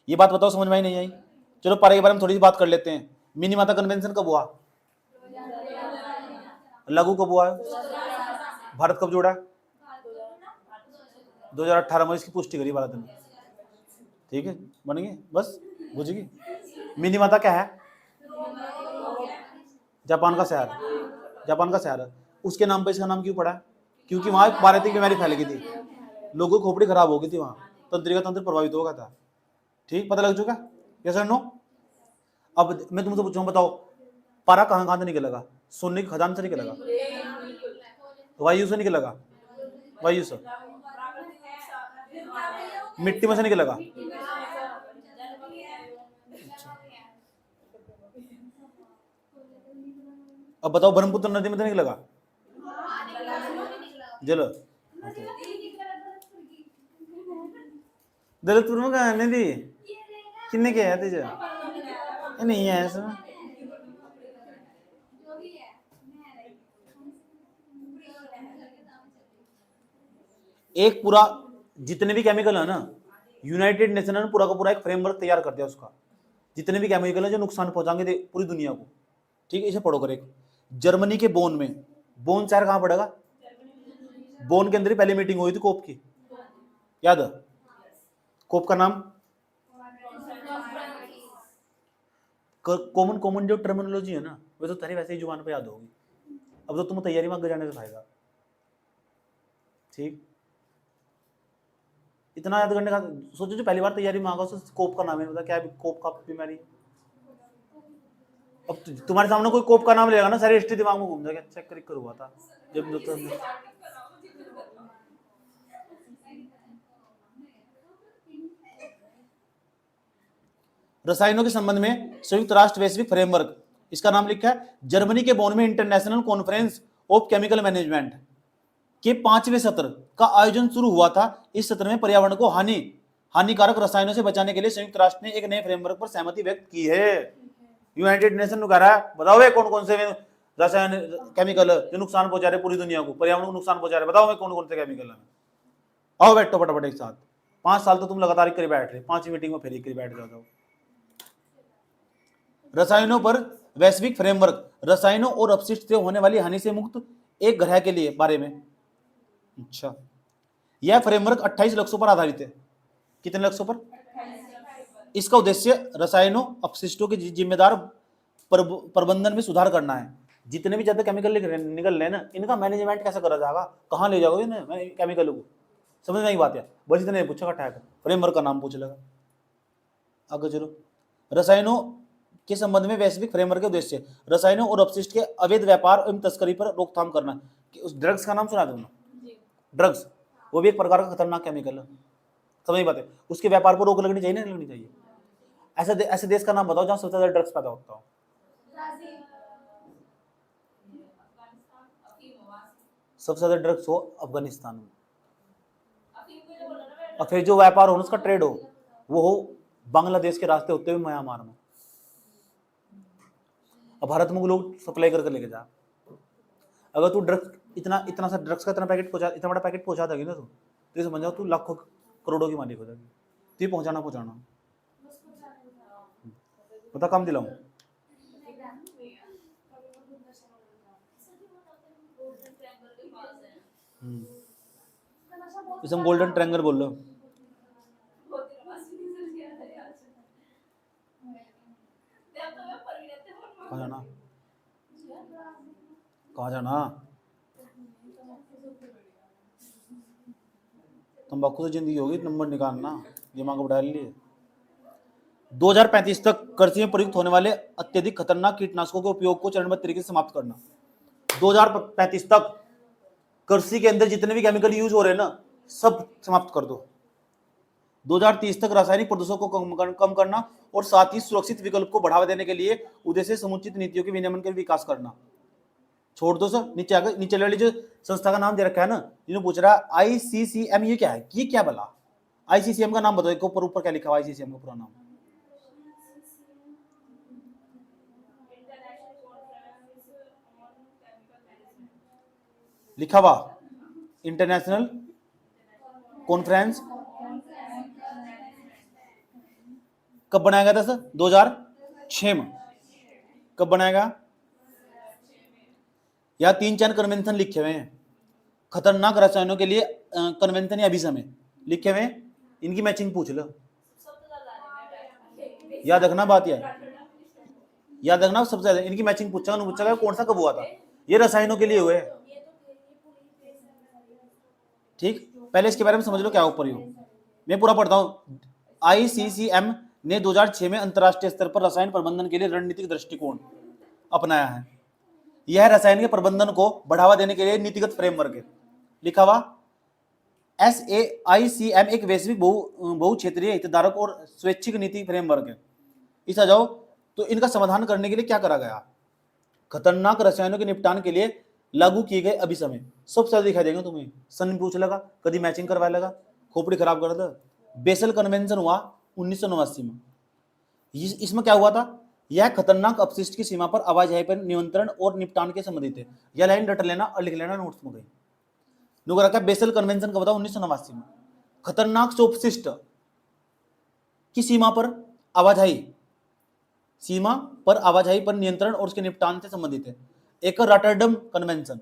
ये बात बताओ समझ में आई नहीं आई? चलो पारे के बारे में थोड़ी सी बात कर लेते हैं। मिनीमाता कन्वेंशन कब हुआ? लागू कब हुआ है? भारत कब जोड़ा? 2018 में इसकी पुष्टि करी भारत ने। ठीक है, बन गई, बस बुझ गई। मिनीमाता क्या है? जापान का शहर, जापान का शहर। उसके नाम पे इसका नाम क्यों पड़ा? क्योंकि वहां भारत की बीमारी फैल गई थी, लोगों की खोपड़ी खराब हो गई थी, वहां तंत्रिका तंत्र प्रभावित हो गया था। ठीक, पता लग चुका? यस और नो? अब मैं तुमसे पूछूं, बताओ पारा कहां से निकलेगा? सोने की खदान से निकलेगा? वायु से निकलेगा? वायु से? मिट्टी में से निकलेगा? अब बताओ ब्रह्मपुत्र नदी में तो निकलेगा? जल दलतपुर में कहा नदी किन्ने के है तुझे? नहीं है इसमें। एक पूरा जितने भी केमिकल है ना, यूनाइटेड नेशन ने पूरा का पूरा एक फ्रेमवर्क तैयार कर दिया उसका। जितने भी केमिकल है जो नुकसान पहुंचाएंगे पूरी दुनिया को। ठीक है, इसे पढ़ो कर। एक जर्मनी के बोन में, बोन शहर कहां पड़ेगा? बोन के अंदर ही पहली मीटिंग हुई थी कोप की, याद है? कोप का नाम कॉमन जो टर्मिनोलॉजी है ना, वो तो तेरी वैसे ही जुबान पे याद होगी। अब तो तुम तैयारी में आगे जाने से खाएगा। ठीक, इतना याद करने का सोचो। जो पहली बार तैयारी में आगा उसे कोप का नाम है बता, क्या है कोप का बीमारी? अब तुम्हारे सामने कोई कोप का नाम लेगा ना, सारी हिस्ट्री दिमाग में घूम जाएगा। चेक कर हुआ था जब रसायनों के संबंध में संयुक्त राष्ट्र वैश्विक फ्रेमवर्क, इसका नाम लिखा है जर्मनी के बोन में international conference of chemical management के 5वें सत्र का आयोजन शुरू हुआ था। इस सत्र में पर्यावरण को हानिकारक रसायनों से बचाने के लिए संयुक्त राष्ट्र ने एक नए फ्रेमवर्क पर सहमति व्यक्त की है। यूनाइटेड नेशन कह रहा है बताओ कौन कौन से रसायन केमिकल जो नुकसान पहुंचा रहे पूरी दुनिया को, पर्यावरण को नुकसान पहुंचा रहे, बताओ कौन कौन से केमिकल है? आओ बैठो फटाफट एक साथ। 5 साल तो तुम लगातार एक बैठ रहे, 5वीं मीटिंग में फिर एक बैठ जाओ। रसायनों पर वैश्विक फ्रेमवर्क, रसायनों और अपशिष्ट से होने वाली हानि से मुक्त एक ग्रह के लिए बारे में। अच्छा, यह फ्रेमवर्क 28 लक्ष्यों पर आधारित है। कितने लक्ष्यों पर? इसका उद्देश्य रसायनों अपशिष्टों के जिम्मेदार प्रबंधन में सुधार करना है। जितने भी ज्यादा केमिकल निकल रहे हैं ना, इनका मैनेजमेंट कैसे करा जाएगा, कहाँ ले जाओगे इन्हें केमिकल को? समझ में बात है? बस इतने पूछेगा टैग, फ्रेमवर्क का नाम पूछ लेगा। आगे चलो। रसायनों के संबंध में वैश्विक फ्रेमवर्क के उद्देश्य रसायनों और अपशिष्ट के अवैध व्यापार एवं तस्करी पर रोकथाम करना। उस ड्रग्स का नाम सुना तुमने? ड्रग्स वो भी एक प्रकार का खतरनाक केमिकल है, समझ बात है। उसके व्यापार पर रोक लगनी चाहिए नहीं लगनी चाहिए? ऐसे देश का नाम बताओ जहां सबसे ज्यादा ड्रग्स पैदा होता हो। सबसे ज्यादा ड्रग्स हो अफगानिस्तान में, और फिर जो व्यापार हो उसका ट्रेड हो वो हो बांग्लादेश के रास्ते होते हुए म्यांमार में। अब भारत में लोग सप्लाई करके लेके जा। अगर तू ड्रग्स इतना इतना सा ड्रग्स का इतना बड़ा पैकेट पहुंचा देगी ना तो समझ जाओ तू लाखों करोड़ों की मालिक हो जाएगी। तो ये पहुंचाना बता काम दिलाऊं। इसे हम गोल्डन ट्रायंगल बोल लो। कहाँ जाना तंबाकू से जिंदगी होगी, नंबर निकालना दिमाग को बढ़ा लिए। 2035 तक कृषि में प्रयुक्त होने वाले अत्यधिक खतरनाक कीटनाशकों के उपयोग को चरणबद्ध तरीके से समाप्त करना। 2035 तक कृषि के अंदर जितने भी केमिकल यूज हो रहे हैं ना सब समाप्त कर दो। 2030 तक रासायनिक प्रदूषण को कम करना और साथ ही सुरक्षित विकल्प को बढ़ावा देने के लिए उद्देश्य समुचित नीतियों के विनियमन के विकास करना। छोड़ दो सर, नीचे वाली जो संस्था का नाम दे रखा है ना, जिन्होंने पूछ रहा ICCM, ये क्या है? ये क्या बोला? ICCM का नाम बताओ, एक ऊपर क्या लिखा हुआ ICCM का पूरा नाम? लिखा हुआ इंटरनेशनल कॉन्फ्रेंस। कब बनाया गया था सर? 2006 में। कब बनाया गया? या 3-4 कन्वेंशन लिखे हुए हैं खतरनाक रसायनों के लिए, कन्वेंशन या अभिसमय लिखे हुए हैं। इनकी मैचिंग पूछ लो, याद रखना बात। याद रखना सबसे ज्यादा इनकी मैचिंग पूछा कौन सा कब हुआ था। ये रसायनों के लिए हुए, ठीक। पहले इसके बारे में समझ लो क्या ऊपर ही हो। मैं पूरा पढ़ता हूं। ICCM ने 2006 में अंतरराष्ट्रीय स्तर पर रसायन प्रबंधन के लिए रणनीतिक दृष्टिकोण अपनाया है। यह रसायन के प्रबंधन को बढ़ावा देने के लिए नीतिगत फ्रेमवर्क है। लिखा हुआ SAICM एक वैश्विक बहुक्षेत्रीय हितधारक और स्वैच्छिक नीति फ्रेमवर्क है। इस आ जाओ तो इनका समाधान करने के लिए क्या करा गया? खतरनाक रसायनों के निपटान के लिए लागू किए गए अभिसमय सबसे ज्यादा दिखाई देंगे तुम्हें। सन पूछ लगा, कभी मैचिंग करवा लगा, खोपड़ी खराब कर दो। बेसल कन्वेंशन हुआ 1989 में। इसमें क्या हुआ था? यह खतरनाक अपशिष्ट की सीमा पर आवाजाही पर नियंत्रण और निपटान के संबंधित है। यह लाइन रट लेना और लिख लेना नोट्स में गई। नुकरा का बेसल कन्वेंशन का बताओ 1989 में। खतरनाक से अपशिष्ट की सीमा पर आवाजाही पर नियंत्रण और उसके निपटान से संबंधित है। एक रॉटरडम कन्वेंशन,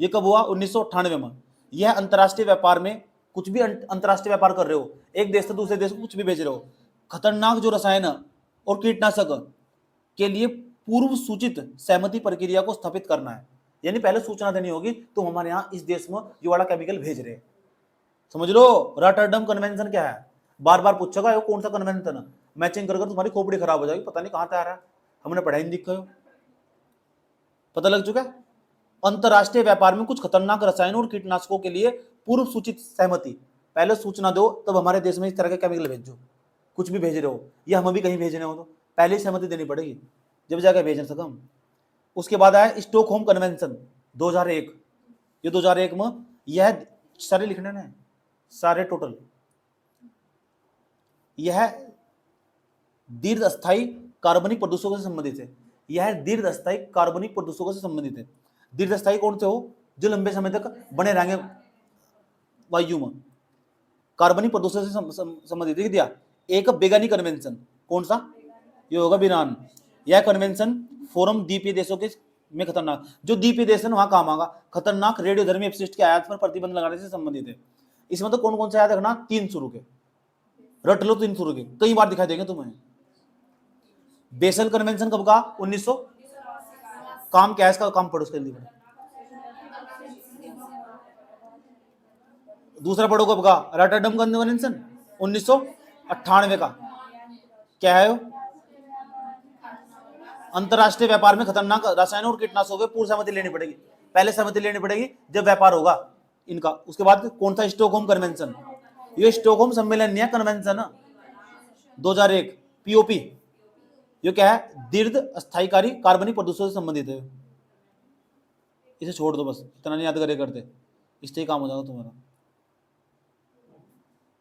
ये कब हुआ? 1998 में। यह अंतरराष्ट्रीय व्यापार में कुछ भी अंतरराष्ट्रीय व्यापार कर रहे हो, एक देश से दूसरे देश को कुछ भी भेज रहे हो, खतरनाक जो रसायन और कीटनाशक के लिए पूर्व सूचित सहमति प्रक्रिया को स्थापित करना है। यानी पहले सूचना देनी होगी तुम हमारे यहाँ इस देश में ये वाला केमिकल भेज रहे। समझ लो रॉटरडम कन्वेंशन क्या है। बार बार पूछेगा ये कौन सा कन्वेंशन है, मैचिंग कर तुम्हारी खोपड़ी खराब हो जाएगी, पता नहीं कहां से आ रहा है, हमने पढ़ाई नहीं दिखा। पता लग चुका है? अंतरराष्ट्रीय व्यापार में कुछ खतरनाक रसायनों और कीटनाशकों के लिए पूर्व सूचित सहमति, पहले सूचना दो तब हमारे देश में इस तरह के केमिकल भेजो। कुछ भी भेज रहे हो या हम भी कहीं भेजने हो तो पहले ही सहमति देनी पड़ेगी जब जाकर भेज सके हम। उसके बाद आया स्टॉकहोम कन्वेंशन 2001। ये 2001 में यह सारे लिखने हैं, सारे टोटल। यह दीर्घस्थायी कार्बनिक प्रदूषकों से संबंधित है। यह दीर्घस्थायी कार्बनिक प्रदूषकों से संबंधित है। दीर्घस्थायी कौन से हो? जो लंबे समय तक बने रहेंगे वायु में। कार्बनिक प्रदूषण से संबंधित लिख दिया। एक बेगानी कन्वेंशन, कौन सा? ये होगा बिनान। यह कन्वेंशन फोरम द्वीपीय देशों के में खतरनाक, जो द्वीपीय देश है वहां काम आगा, खतरनाक रेडियोधर्मी अपशिष्ट के आयात पर प्रतिबंध लगाने से संबंधित है। इसमें तो कौन कौन से याद रखना? 3 शुरू के, रट लो 3 शुरू के, कई बार दिखाई देंगे तुम्हें। बेसल कन्वेंशन कब का? 1900। काम क्या है इसका? काम पढ़ो उसके लिए। दूसरा पढ़ो कब का? रॉटरडम कन्वेंशन 1998 का। क्या है? अंतरराष्ट्रीय व्यापार में खतरनाक रसायनों और कीटनाशकों की पूर्व सहमति लेनी पड़ेगी। पहले सहमति लेनी पड़ेगी जब व्यापार होगा इनका। उसके बाद कौन सा? Stockholm convention. ये स्टॉकहोम सम्मेलन नहीं है, कन्वेंशन 2001 पीओपी। ये क्या है? दीर्घ स्थायीकारी कार्बनिक प्रदूषण से संबंधित है। इसे छोड़ दो, बस इतना नहीं याद करे करते, इससे ही काम हो जाएगा तुम्हारा।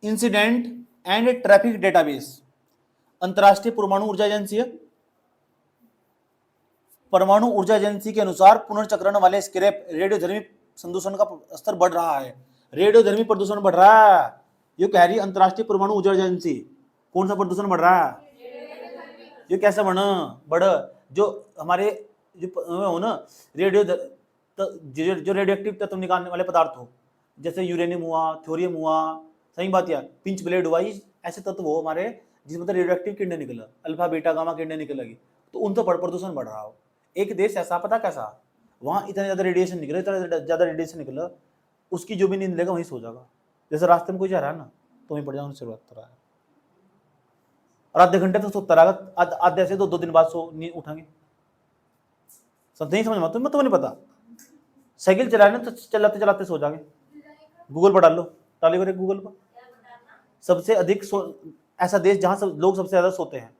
Incident and traffic database. अंतरराष्ट्रीय परमाणु ऊर्जा एजेंसी है। परमाणु ऊर्जा एजेंसी के अनुसार पुनर्चक्रण वाले स्क्रैप रेडियोधर्मी प्रदूषण का स्तर बढ़ रहा है। रेडियोधर्मी प्रदूषण बढ़ रहा है, ये कह रही अंतरराष्ट्रीय परमाणु ऊर्जा एजेंसी। कौन सा प्रदूषण बढ़ रहा है? ये कैसे बढ़ जो हमारे जो हो ना रेडियो जो रेडियोएक्टिव तत्व निकालने वाले पदार्थ हो, जैसे यूरेनियम हुआ, थोरियम हुआ, सही बात यार, पिंच ब्लेड हुआ, ऐसे तत्व हो हमारे जिसमें तो रेडियोएक्टिव किरणें निकला, अल्फा बीटा गामा किरणें निकलेगी, तो उनसे प्रदूषण बढ़ रहा हो। एक देश ऐसा, पता कैसा, वहां इतने ज्यादा रेडिएशन निकले, इतना ज्यादा रेडिएशन निकला, उसकी जो भी नींद लेगा वहीं सो जाएगा। जैसे रास्ते में कोई जा रहा है ना, तो वहीं पड़ जाओ, शुरुआत कर रहा है, और आधे घंटे तो सोता रहेगा, आधे से 2 दिन बाद सो नहीं उठाएंगे। नहीं समझ में तुम्हें तो नहीं पता। साइकिल चलाने तो चलाते चलाते सो जाएंगे। गूगल पर डाल लो, डाली करे गूगल पर, सबसे अधिक ऐसा देश जहां लोग सबसे ज्यादा सोते हैं।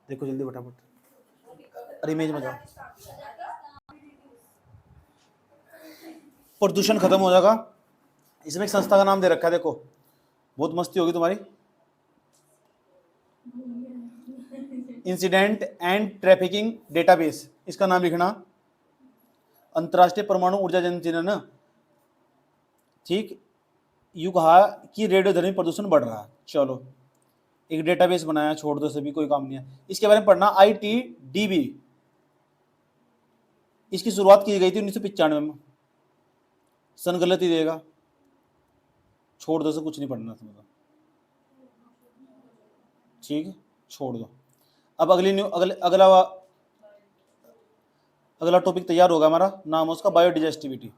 देखो जल्दी फटाफट, अरे इमेज में जाओ। प्रदूषण खत्म हो जाएगा। इसमें एक संस्था का नाम दे रखा है, देखो बहुत मस्ती होगी तुम्हारी। इंसिडेंट एंड ट्रैफिकिंग डेटाबेस, इसका नाम लिखना। अंतरराष्ट्रीय परमाणु ऊर्जा एजेंसी ने ना, ठीक, यू कहा कि रेडियोधर्मी प्रदूषण बढ़ रहा है। चलो एक डेटाबेस बनाया, छोड़ दो, सभी कोई काम नहीं है। इसके बारे में पढ़ना, ITDB। इसकी शुरुआत की गई थी 1995 में। सन गलत ही देगा, छोड़ दो, से कुछ नहीं पढ़ना तुम्हें, ठीक है, छोड़ दो। अब अगला टॉपिक तैयार होगा हमारा, नाम है उसका बायोडिजेस्टिविटी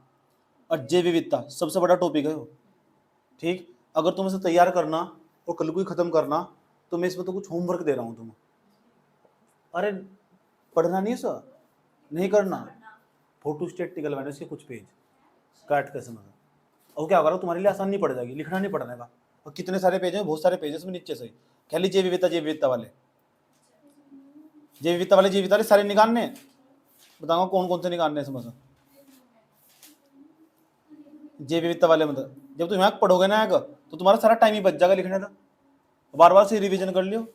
और जैव विविधता। सबसे बड़ा टॉपिक है वो, ठीक। अगर तुम इसे तैयार करना और कल को ही खत्म करना, तो मैं इसमें तो कुछ होमवर्क दे रहा हूँ तुम्हें। अरे पढ़ना नहीं सर, नहीं करना, फोटो स्टेट निकलवाना इसके कुछ पेज काट कर समझ। और क्या होगा, तुम्हारे लिए आसान नहीं पड़ जाएगी, लिखना नहीं पड़ने का। और कितने सारे पेज हैं, बहुत सारे पेजेस में नीचे से कह लीजिए जैव विविधता वाले सारे निकालने, बताऊंगा कौन कौन से निकालने समझ। जैव विविधता वाले मतलब जब तुम यहाँ पढ़ोगे ना तो तुम्हारा सारा टाइम ही बच जाएगा लिखने का, बार बार से रिवीजन कर लियो।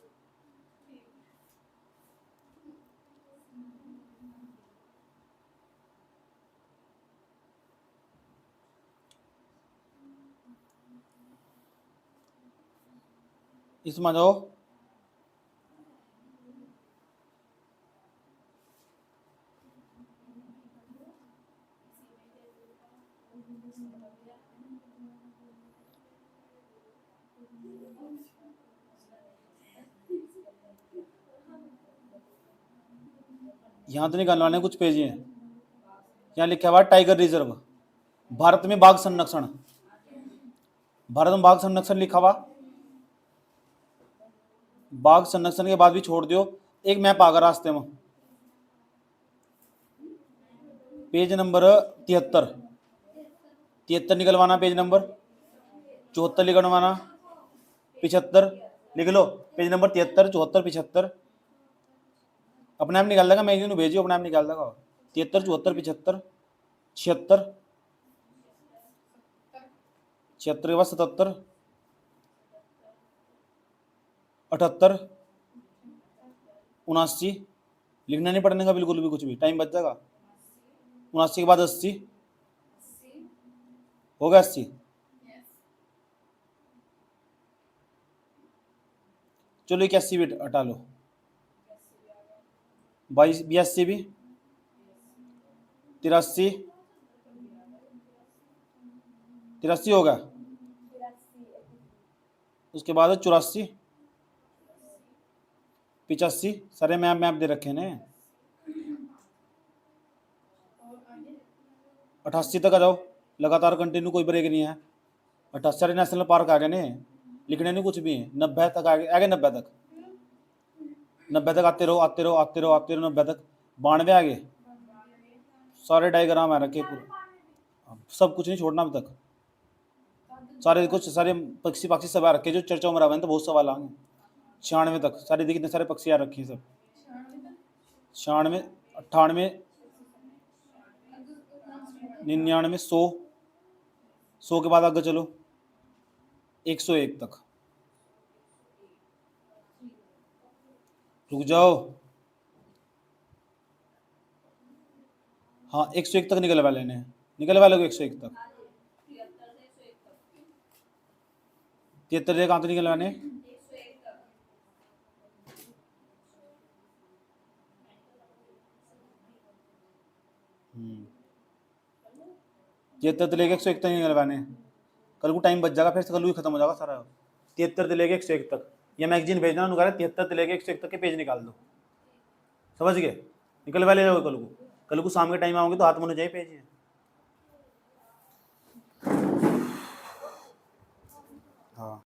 इसमें जाओ, यहाँ तो निकालवाने कुछ पेज हैं। यहाँ लिखा हुआ टाइगर रिजर्व, भारत में बाघ संरक्षण, भारत में बाघ संरक्षण लिखा हुआ। बाघ संरक्षण के बाद भी छोड़ दियो, एक मैप आ गया रास्ते में, पेज नंबर 73 निकलवाना, पेज नंबर 74 निकलवाना, 75 लिख लो, पेज नंबर 73, 74, 75 अपने आप निकाल देगा, मैं एक दिन भेजियो अपने आप निकाल देगा। 73, 74, 75, 76, 76 के बाद 77, 78, 79, लिखना नहीं पड़ने का बिल्कुल भी, कुछ भी टाइम बच जाएगा। 79 के बाद 80 हो गया, 80। चलो 81 भी हटा लो, 82 भी, 83 हो गया। उसके बाद 84, 85, सारे मैप दे रखे ने। 88 तक आ जाओ, लगातार कंटिन्यू, कोई ब्रेक नहीं है। 88 सारे नेशनल पार्क आ गए ने, लिखने नहीं कुछ भी है। 90 तक आगे आगे 90 तक, 90 तक आते रहो आते रहो आते रहो आते रहो 90 तक। 92 आगे सारे डायग्राम आ रखे पूरे, सब कुछ नहीं छोड़ना अभी तक। सारे कुछ सारे पक्षी पक्षी सब आ रखे जो चर्चाओं में रहे तो बहुत सवाल आएंगे। 96 तक सारे देखिए कितने सारे पक्षी आ रखे हैं सब। 96 98 99 100, 100 के बाद आगे चलो 101 तक। रुक जाओ, हाँ 101 तक निकल वाले ने, निकल वाले को 101 तक। 73 कहाँ तो निकल वाले 73 लेके 101 तक निकल वाले। कल को टाइम बच जाएगा, फिर से कल को खत्म हो जाएगा सारा। 73 से लेके 101 तक ये मैगजीन भेजना उन्होंने, 73 से लेके 101 तक के पेज निकाल दो, समझ गए? निकल वाले जाओ कल को शाम के टाइम आओगे तो हाथ में होने चाहिए पेज। हाँ